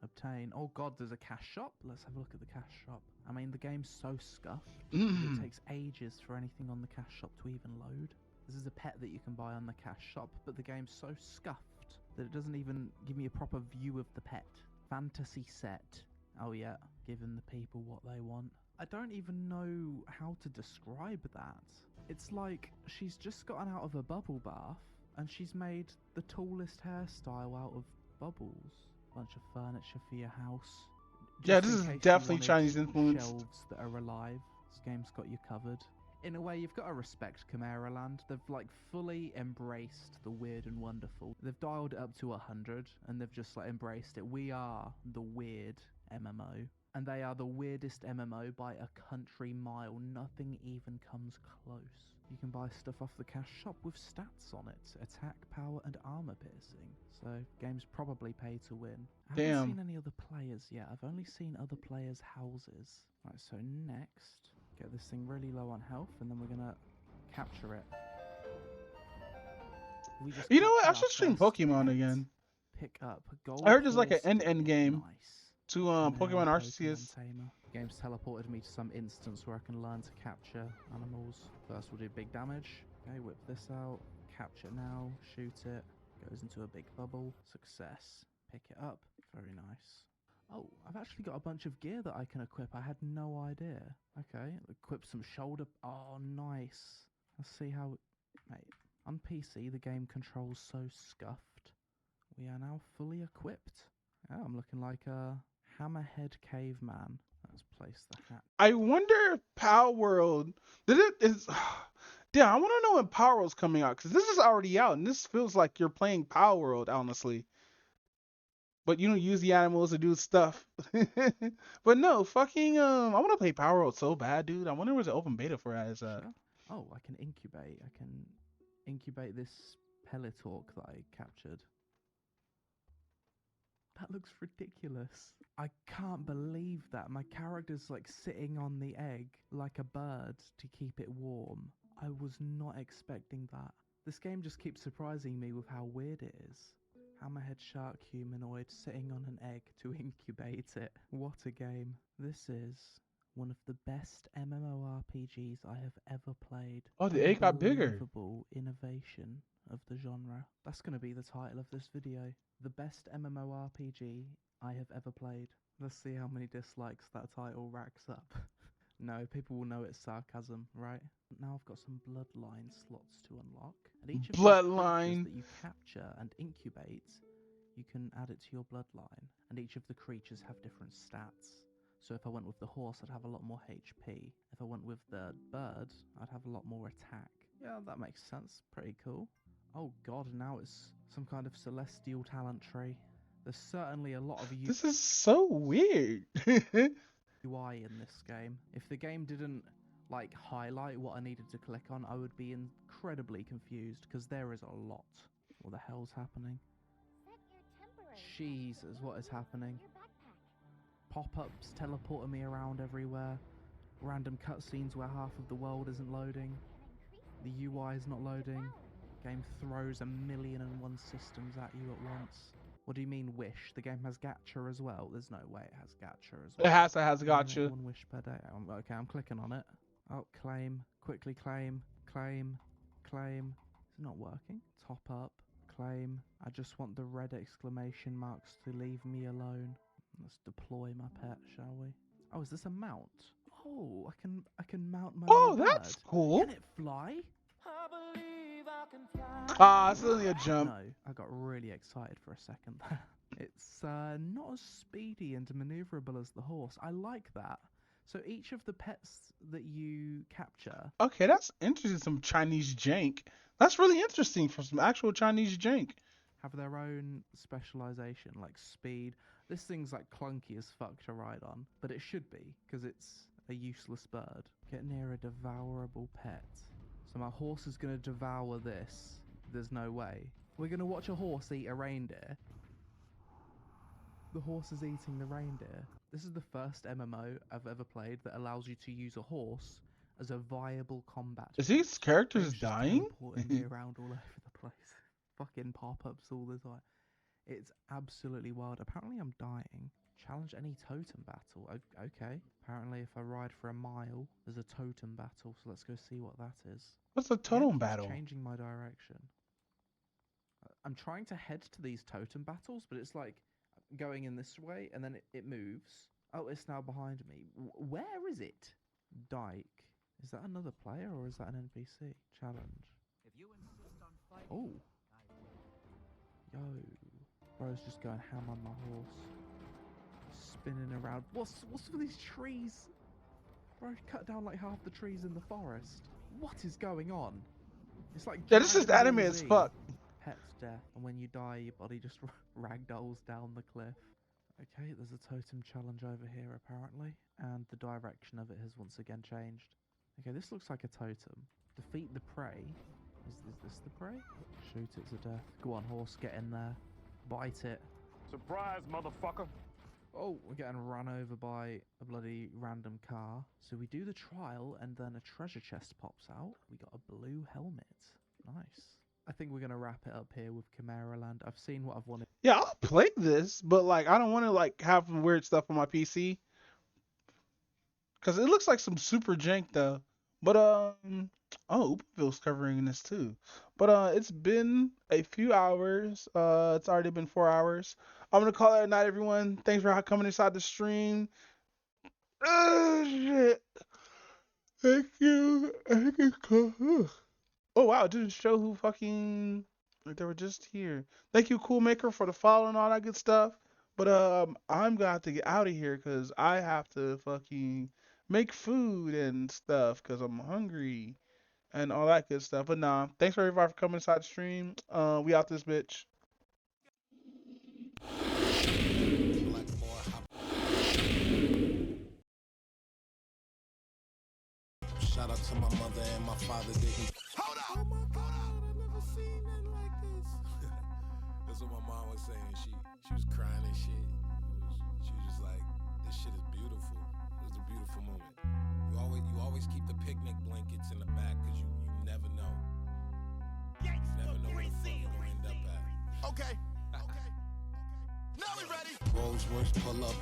Obtain. Oh god, there's a cash shop. Let's have a look at the cash shop. I mean, the game's so scuffed. Mm. It takes ages for anything on the cash shop to even load. This is a pet that you can buy on the cash shop, but the game's so scuffed that it doesn't even give me a proper view of the pet. Fantasy set. Oh yeah, giving the people what they want. I don't even know how to describe that. It's like she's just gotten out of a bubble bath and she's made the tallest hairstyle out of bubbles. Bunch of furniture for your house. Yeah, Just this in is case you definitely wanted Chinese influenced. Shelves that are alive. This game's got you covered. In a way, you've got to respect Chimera Land. They've like fully embraced the weird and wonderful. They've dialed it up to 100 and they've just like embraced it. We are the weird MMO. And they are the weirdest MMO by a country mile. Nothing even comes close. You can buy stuff off the cash shop with stats on it. Attack, power, and armor piercing. So, game's probably pay to win. I haven't seen any other players yet. I've only seen other players' houses. Right, so next, get this thing really low on health, and then we're gonna capture it. You know what? I should stream Pokemon again. Pick up gold. I heard there's like an end game to Pokemon Arceus. Game's teleported me to some instance where I can learn to capture animals. First we'll do big damage. Okay, whip this out. Capture now. Shoot it. Goes into a big bubble. Success. Pick it up. Very nice. Oh, I've actually got a bunch of gear that I can equip. I had no idea. Okay, equip some shoulder... Oh, nice. Let's see how... Mate, on PC the game controls so scuffed. We are now fully equipped. Oh, I'm looking like a hammerhead caveman. Let's place the hat. I wonder if Power World Damn, I want to know when Power World's coming out because this is already out and this feels like you're playing Power World, honestly. But you don't use the animals to do stuff. But no, fucking I want to play Power World so bad, dude. I wonder where's the open beta for that is at. Oh, I can incubate. I can incubate this Pelletorque that I captured. That looks ridiculous. I can't believe that. My character's like sitting on the egg like a bird to keep it warm. I was not expecting that. This game just keeps surprising me with how weird it is. Hammerhead shark humanoid sitting on an egg to incubate it. What a game. This is one of the best MMORPGs I have ever played. Oh, the egg got bigger. Unbelievable innovation of the genre. That's going to be the title of this video. The best MMORPG I have ever played. Let's see how many dislikes that title racks up. No, people will know it's sarcasm, right? Now I've got some bloodline slots to unlock. And each of these creatures that you capture and incubate, you can add it to your bloodline. And each of the creatures have different stats. So if I went with the horse, I'd have a lot more HP. If I went with the bird, I'd have a lot more attack. Yeah, that makes sense. Pretty cool. Oh god, now it's some kind of celestial talent tree. There's certainly a lot of you. This is so weird. UI in this game. If the game didn't like highlight what I needed to click on, I would be incredibly confused because there is a lot. What the hell's happening? Jesus, what is happening? Pop-ups teleporting me around everywhere. Random cutscenes where half of the world isn't loading. The UI is not loading. Game throws 1,000,001 systems at you at once. What do you mean wish? The game has gacha as well. There's no way it has gacha as well. It has gacha. One wish per day. Okay, I'm clicking on it. Oh, claim. Quickly claim. Claim. Claim. It's not working. Top up. Claim. I just want the red exclamation marks to leave me alone. Let's deploy my pet, shall we? Oh, is this a mount? Oh, I can mount my Oh, bird. that's cool. Can it fly? Ah, it's only a jump. No, I got really excited for a second there. It's not as speedy and maneuverable as the horse. I like that. So each of the pets that you capture... Okay, that's interesting. Some Chinese jank. That's really interesting for some actual Chinese jank. Have their own specialization, like speed. This thing's like clunky as fuck to ride on, but it should be, because it's a useless bird. Get near a devourable pet. So my horse is going to devour this. There's no way. We're going to watch a horse eat a reindeer. The horse is eating the reindeer. This is the first MMO I've ever played that allows you to use a horse as a viable combat. Is these characters dying? Teleporting me around all over the place. Fucking pop-ups all the time. It's absolutely wild. Apparently I'm dying. Challenge any totem battle. Okay. Apparently if I ride for a mile, there's a totem battle. So let's go see what that is. What's a The game totem keeps battle? changing my direction. I'm trying to head to these totem battles, but it's like going in this way and then it moves. Oh, it's now behind me. Where is it? Dyke. Is that another player or is that an NPC? Challenge. Oh. Yo. Bro's just going ham on my horse. Spinning around. What's with these trees? Bro cut down like half the trees in the forest. What is going on? It's like Yeah, this is Dragon anime Ball as Z. fuck. Pet's death, and when you die, your body just ragdolls down the cliff. Okay, there's a totem challenge over here apparently, and the direction of it has once again changed. Okay, this looks like a totem. Defeat the prey. Is this the prey? Shoot it to death. Go on, horse, get in there. Bite it. Surprise, motherfucker! Oh, we're getting run over by a bloody random car. So we do the trial, and then a treasure chest pops out. We got a blue helmet. Nice. I think we're gonna wrap it up here with Chimera Land. I've seen what I've wanted. Yeah, I'll play this, but like I don't want to like have some weird stuff on my PC. Cause it looks like some super jank though. But oh, Oopville's covering this too. But it's been a few hours. It's already been 4 hours. I'm gonna call it a night, everyone. Thanks for coming inside the stream. Oh shit. Thank you. Oh wow, it didn't show who fucking like they were just here. Thank you, Cool Maker, for the follow and all that good stuff. But I'm gonna have to get out of here because I have to fucking make food and stuff because I'm hungry and all that good stuff. But nah, thanks for everybody for coming inside the stream. We out this bitch. Shout out to my mother and my father. Hold up! Oh my God, I never seen nothing like this. That's what my mom was saying. She was crying and shit. She was just like, this shit is beautiful. It was a beautiful moment. You always keep the picnic blankets in the back because you never know. You never know where the fuck you're gonna end up at. Okay. Now we ready. Rolls Royce pull up,